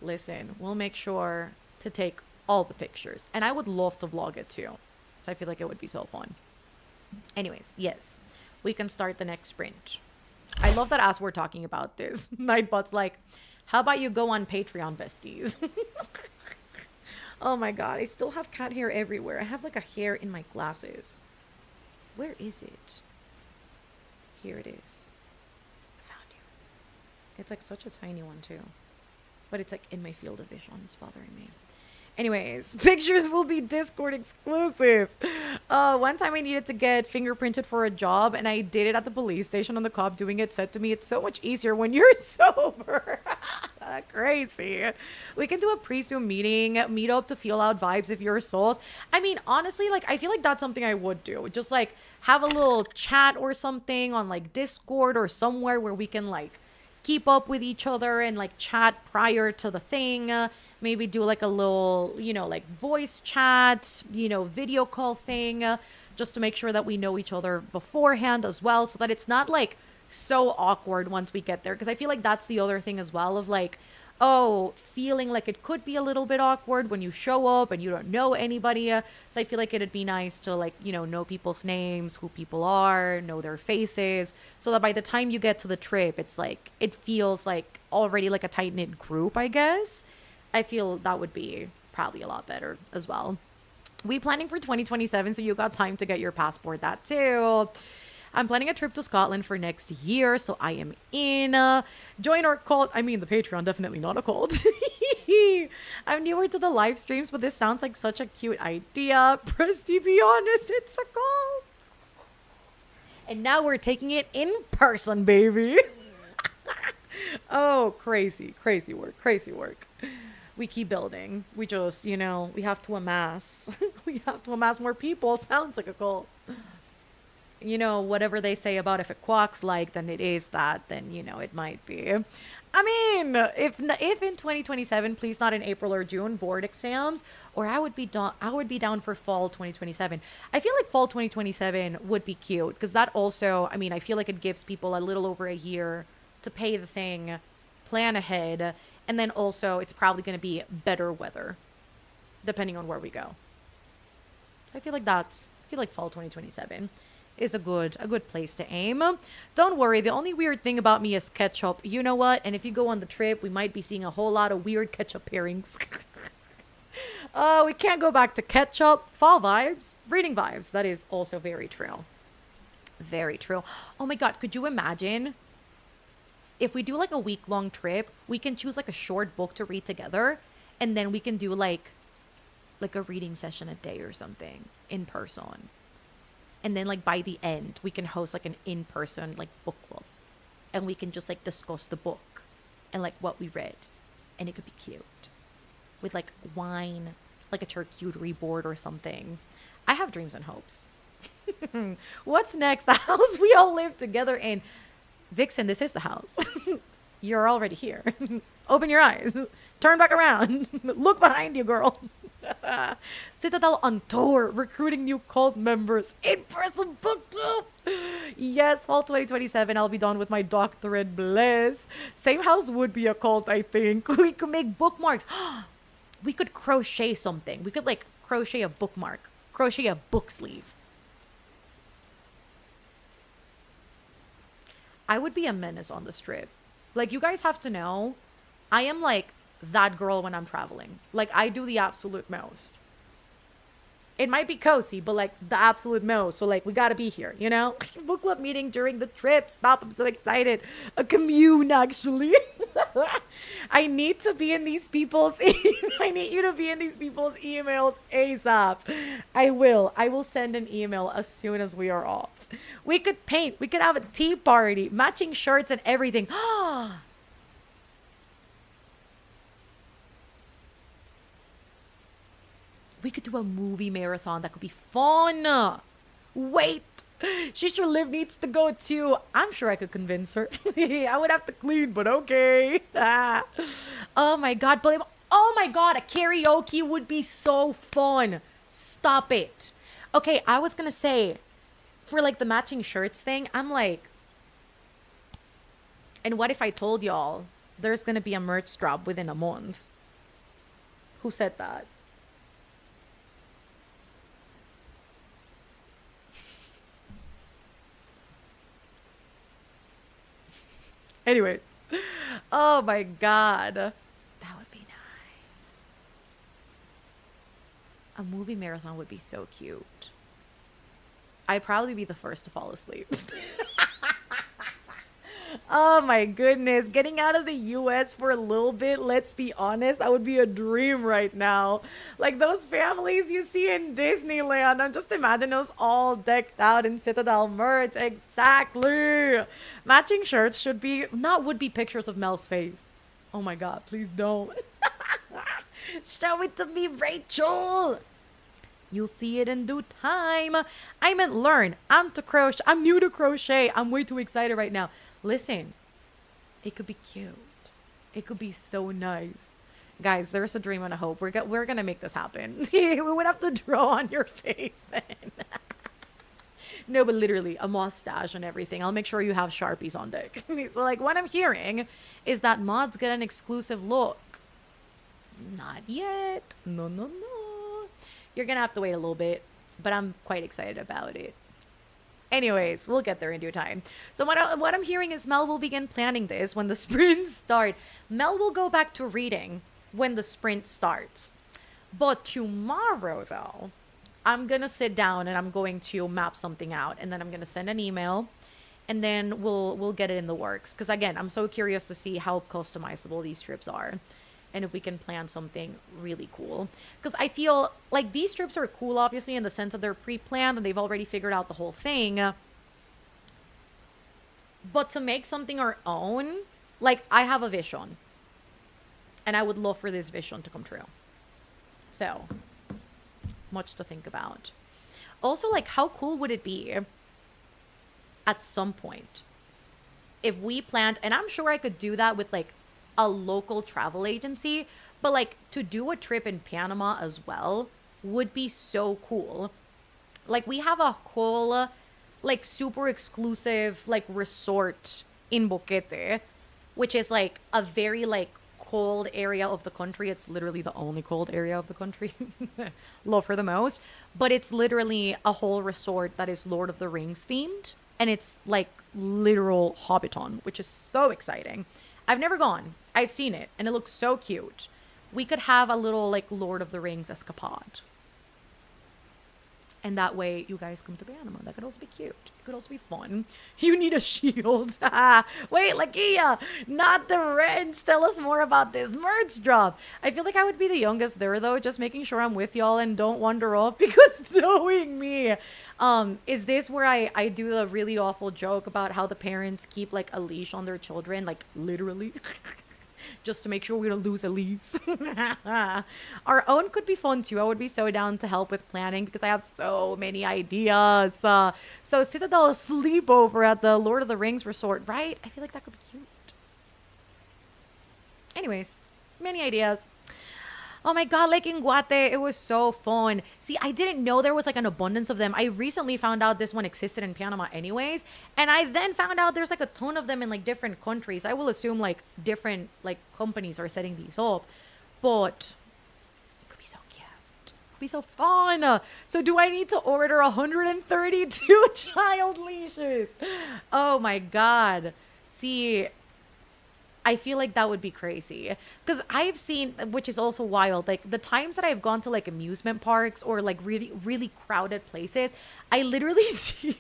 A: Listen, we'll make sure to take all the pictures. And I would love to vlog it too. So I feel like it would be so fun. Anyways, yes. We can start the next sprint. I love that as we're talking about this, Nightbot's like, how about you go on Patreon, besties? Oh my God, I still have cat hair everywhere. I have like a hair in my glasses. Where is it? Here it is. I found you. It's like such a tiny one too. But it's like in my field of vision. It's bothering me. Anyways, pictures will be Discord exclusive. One time I needed to get fingerprinted for a job and I did it at the police station, and the cop doing it said to me, it's so much easier when you're sober. Crazy. We can do a pre-Zoom meet up to feel out vibes if you're souls. I mean, honestly, like, I feel like that's something I would do. Just like have a little chat or something on like Discord or somewhere where we can like keep up with each other and like chat prior to the thing. Maybe do like a little, you know, like voice chat, you know, video call thing, just to make sure that we know each other beforehand as well, so that it's not like so awkward once we get there. Because I feel like that's the other thing as well, of like, oh, feeling like it could be a little bit awkward when you show up and you don't know anybody. So I feel like it'd be nice to like, you know people's names, who people are, know their faces, so that by the time you get to the trip, it's like, it feels like already like a tight-knit group, I guess. I feel that would be probably a lot better as well. We planning for 2027, so you got time to get your passport, that too. I'm planning a trip to Scotland for next year, so I am in. Join our cult. I mean, the Patreon, definitely not a cult. I'm newer to the live streams, but this sounds like such a cute idea. Presty, be honest, it's a cult. And now we're taking it in person, baby. Oh, crazy, crazy work, crazy work. We keep building. We just, we have to amass. We have to amass more people. Sounds like a goal. Whatever they say about if it quacks like, then it is that, then, it might be. I mean, if in 2027, please not in April or June, board exams, or I would be down for fall 2027. I feel like fall 2027 would be cute because that also, I mean, I feel like it gives people a little over a year to pay the thing, plan ahead, and then also it's probably going to be better weather depending on where we go. So I feel like fall 2027 is a good place to aim. Don't worry, the only weird thing about me is ketchup. You know what? And if you go on the trip, we might be seeing a whole lot of weird ketchup pairings. Oh, we can't go back to ketchup. Fall vibes, reading vibes. That is also very true. Very true. Oh my god, could you imagine if we do like a week long trip, we can choose like a short book to read together, and then we can do like a reading session a day or something in person. And then like by the end, we can host like an in-person like book club, and we can just like discuss the book and like what we read, and it could be cute with like wine, like a charcuterie board or something. I have dreams and hopes. What's next? The house we all live together in. Vixen, this is the house. You're already here. Open your eyes. Turn back around. Look behind you, girl. Citadel on tour, recruiting new cult members. In-person book club. Yes, fall 2027, I'll be done with my doctorate bliss. Same house would be a cult, I think. We could make bookmarks. We could crochet something. We could like crochet a bookmark. Crochet a book sleeve. I would be a menace on the strip. Like, you guys have to know, I am like that girl when I'm traveling. Like, I do the absolute most. It might be cozy, but like the absolute most. So like, we gotta be here, you know? Book club meeting during the trip. Stop, I'm so excited. A commune, actually. I need to be in these people's I need you to be in these people's emails ASAP. I will send an email as soon as we are off. We could paint. We could have a tea party, matching shirts and everything. We could do a movie marathon. That could be fun. Wait. Shisha Liv needs to go too. I'm sure I could convince her. I would have to clean, but okay. Oh my god. But oh my god, a karaoke would be so fun. Stop it. Okay, I was gonna say, for like the matching shirts thing, I'm like, and what if I told y'all there's gonna be a merch drop within a month? Who said that? Anyways. Oh my god. That would be nice. A movie marathon would be so cute. I'd probably be the first to fall asleep. Oh my goodness. Getting out of the US for a little bit, let's be honest, that would be a dream right now. Like those families you see in Disneyland. I'm just imagining us all decked out in Citadel merch. Exactly. Matching shirts should be, not would be pictures of Mel's face. Oh my god, please don't. Show it to me, Rachel. You'll see it in due time. I meant learn. I'm new to crochet. I'm way too excited right now. Listen, it could be cute. It could be so nice. Guys, there's a dream and a hope. We're gonna make this happen. We would have to draw on your face then. No, but literally, a mustache and everything. I'll make sure you have Sharpies on deck. So like, what I'm hearing is that mods get an exclusive look. Not yet. No, no, no. You're gonna have to wait a little bit, but I'm quite excited about it. Anyways, we'll get there in due time. So what I'm hearing is Mel will begin planning this when the sprints start. Mel will go back to reading when the sprint starts. But tomorrow, though, I'm going to sit down and I'm going to map something out. And then I'm going to send an email. And then we'll get it in the works. Because, again, I'm so curious to see how customizable these trips are. And if we can plan something really cool. Because I feel like these trips are cool, obviously, in the sense that they're pre-planned and they've already figured out the whole thing. But to make something our own, Like, I have a vision, and I would love for this vision to come true. So, much to think about. Also, like, how cool would it be at some point if we planned, and I'm sure I could do that with like a local travel agency, but like to do a trip in Panama as well would be so cool. Like, we have a whole like super exclusive like resort in Boquete, which is like a very like cold area of the country. It's literally the only cold area of the country. Love her the most. But it's literally a whole resort that is Lord of the Rings themed. And it's like literal Hobbiton, which is so exciting. I've never gone. I've seen it and it looks so cute. We could have a little like Lord of the Rings escapade. And that way you guys come to Panama. That could also be cute. It could also be fun. You need a shield. Wait, Lakia, not the wrench. Tell us more about this merch drop. I feel like I would be the youngest there though, just making sure I'm with y'all and don't wander off because knowing me. Is this where I do the really awful joke about how the parents keep like a leash on their children, like literally? Just to make sure we don't lose a lease. Our own could be fun too. I would be so down to help with planning because I have so many ideas. So Citadel sleepover at the Lord of the Rings resort, right? I feel like that could be cute. Anyways, many ideas. Oh my God, Lake in Guate, it was so fun. See, I didn't know there was like an abundance of them. I recently found out this one existed in Panama anyways. And I then found out there's like a ton of them in like different countries. I will assume like different like companies are setting these up. But it could be so cute. It could be so fun. So do I need to order 132 child leashes? Oh my God. See, I feel like that would be crazy because I've seen, which is also wild, like the times that I've gone to like amusement parks or like really, really crowded places, I literally see,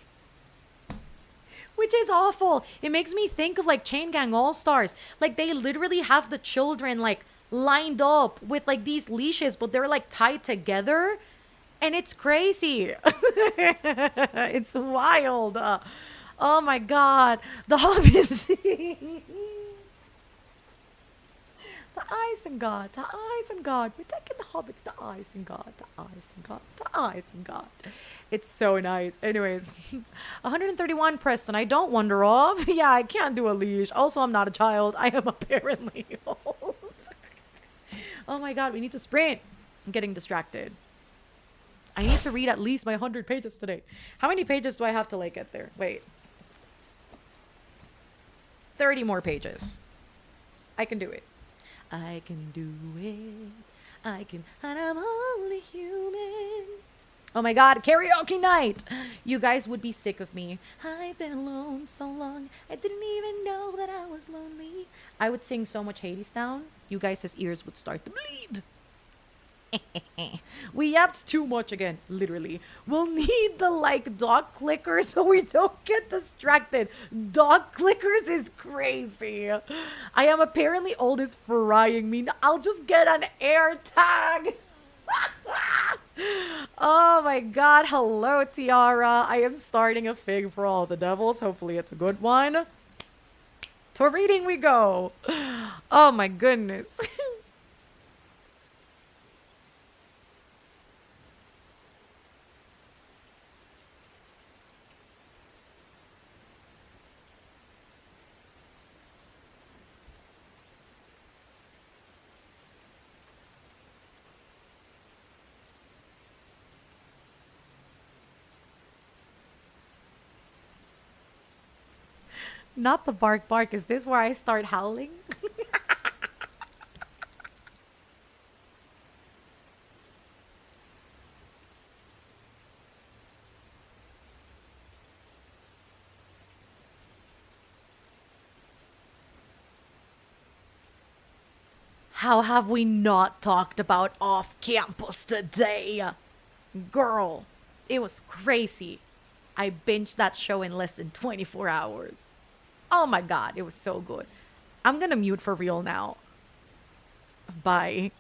A: which is awful. It makes me think of like Chain Gang All Stars. Like they literally have the children like lined up with like these leashes, but they're like tied together and it's crazy. It's wild. Oh my God. The Hobbits. The Isengard, the Isengard. We're taking the hobbits to Isengard, to Isengard, to Isengard. It's so nice. Anyways, 131, Preston. I don't wander off. Yeah, I can't do a leash. Also, I'm not a child. I am apparently old. Oh my God, we need to sprint. I'm getting distracted. I need to read at least my 100 pages today. How many pages do I have to like get there? Wait. 30 more pages. I can do it. I can do it. And I'm only human. Oh my God, karaoke night. You guys would be sick of me. I've been alone so long. I didn't even know that I was lonely. I would sing so much Hades down. You guys' ears would start to bleed. We yapped too much again, literally. We'll need the like dog clicker so we don't get distracted. Dog clickers is crazy. I am apparently old is frying me. I'll just get an air tag. Oh my God. Hello, Tiara. I am starting a fig for all the devils. Hopefully it's a good one. To reading we go. Oh my goodness. Not the bark bark. Is this where I start howling? How have we not talked about off campus today? Girl, it was crazy. I binged that show in less than 24 hours. Oh my God, it was so good. I'm gonna mute for real now. Bye.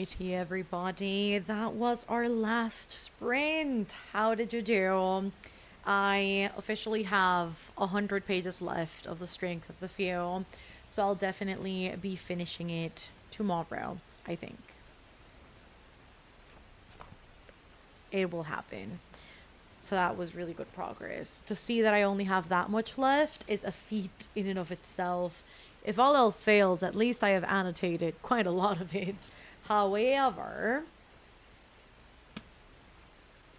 A: Alrighty, everybody. That was our last sprint. How did you do? I officially have 100 pages left of the Strength of the Few, so I'll definitely be finishing it tomorrow, I think. It will happen. So that was really good progress. To see that I only have that much left is a feat in and of itself. If all else fails, at least I have annotated quite a lot of it. However,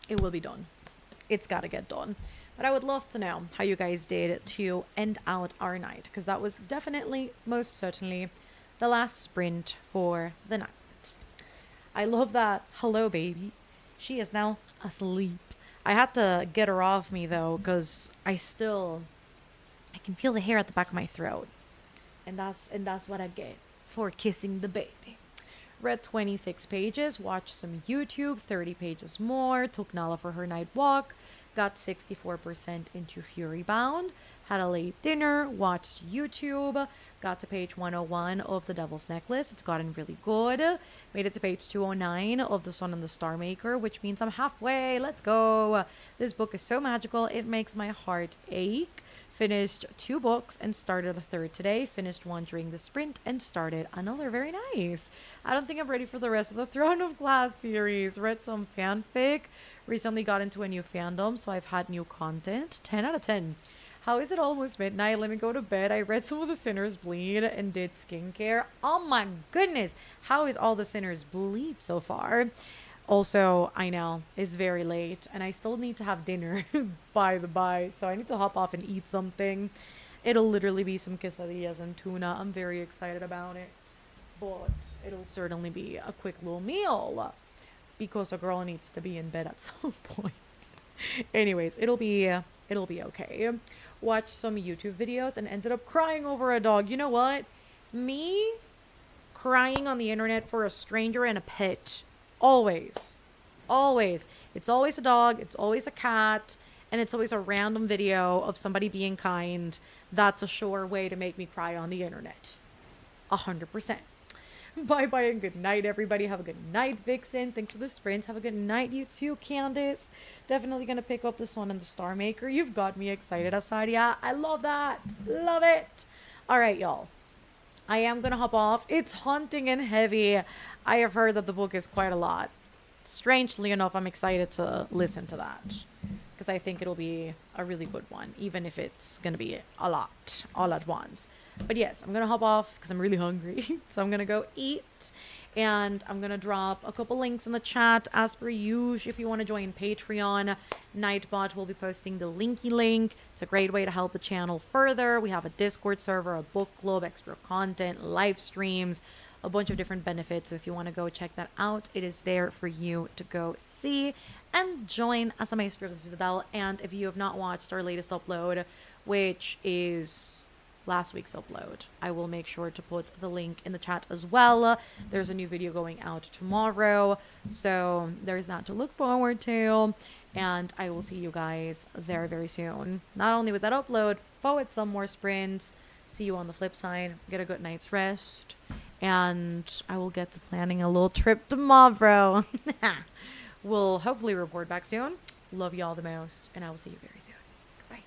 A: it will be done. It's got to get done. But I would love to know how you guys did to end out our night, because that was definitely, most certainly, the last sprint for the night. I love that. Hello, baby. She is now asleep. I had to get her off me, though, because I can feel the hair at the back of my throat. And that's what I get for kissing the baby. Read 26 pages, watched some YouTube, 30 pages more, took Nala for her night walk, got 64% into Fury Bound, had a late dinner, watched YouTube, got to page 101 of The Devil's Necklace. It's gotten really good. Made it to page 209 of The Sun and the Star Maker, which means I'm halfway. Let's go. This book is so magical. It makes my heart ache. Finished 2 books and started a third today. Finished one during the sprint and started another. Very nice. I don't think I'm ready for the rest of the Throne of Glass series. Read some fanfic. Recently got into a new fandom, so I've had new content. 10 out of 10. How is it almost midnight? Let me go to bed. I read some of the Sinners Bleed and did skincare. Oh my goodness. How is all the Sinners Bleed so far? Also, I know, it's very late, and I still need to have dinner, by the by, so I need to hop off and eat something. It'll literally be some quesadillas and tuna. I'm very excited about it, but it'll certainly be a quick little meal, because a girl needs to be in bed at some point. Anyways, it'll be okay. Watched some YouTube videos and ended up crying over a dog. You know what? Me crying on the internet for a stranger and a pet. Always. It's always a dog, it's always a cat, and it's always a random video of somebody being kind. That's a sure way to make me cry on the internet. 100%. Bye-bye and good night, everybody. Have a good night, Vixen. Thanks for the sprints. Have a good night, you too, Candace. Definitely going to pick up The Sun and the Star Maker. You've got me excited, Asadia. I love that. Love it. All right, y'all. I am going to hop off. It's haunting and heavy. I have heard that the book is quite a lot. Strangely enough, I'm excited to listen to that, because I think it'll be a really good one, even if it's going to be a lot all at once. But yes, I'm going to hop off because I'm really hungry. So I'm going to go eat, and I'm going to drop a couple links in the chat as per usual. If you want to join Patreon, Nightbot will be posting the linky link. It's a great way to help the channel further. We have a Discord server, a book club, extra content, live streams, a bunch of different benefits. So if you want to go check that out, it is there for you to go see and join as a Maester of the Citadel. And if you have not watched our latest upload, which is last week's upload, I will make sure to put the link in the chat as well. There's a new video going out tomorrow, so there's that to look forward to. And I will see you guys very, very soon. Not only with that upload, but with some more sprints. See you on the flip side. Get a good night's rest. And I will get to planning a little trip tomorrow. We'll hopefully report back soon. Love you all the most. And I will see you very soon. Goodbye.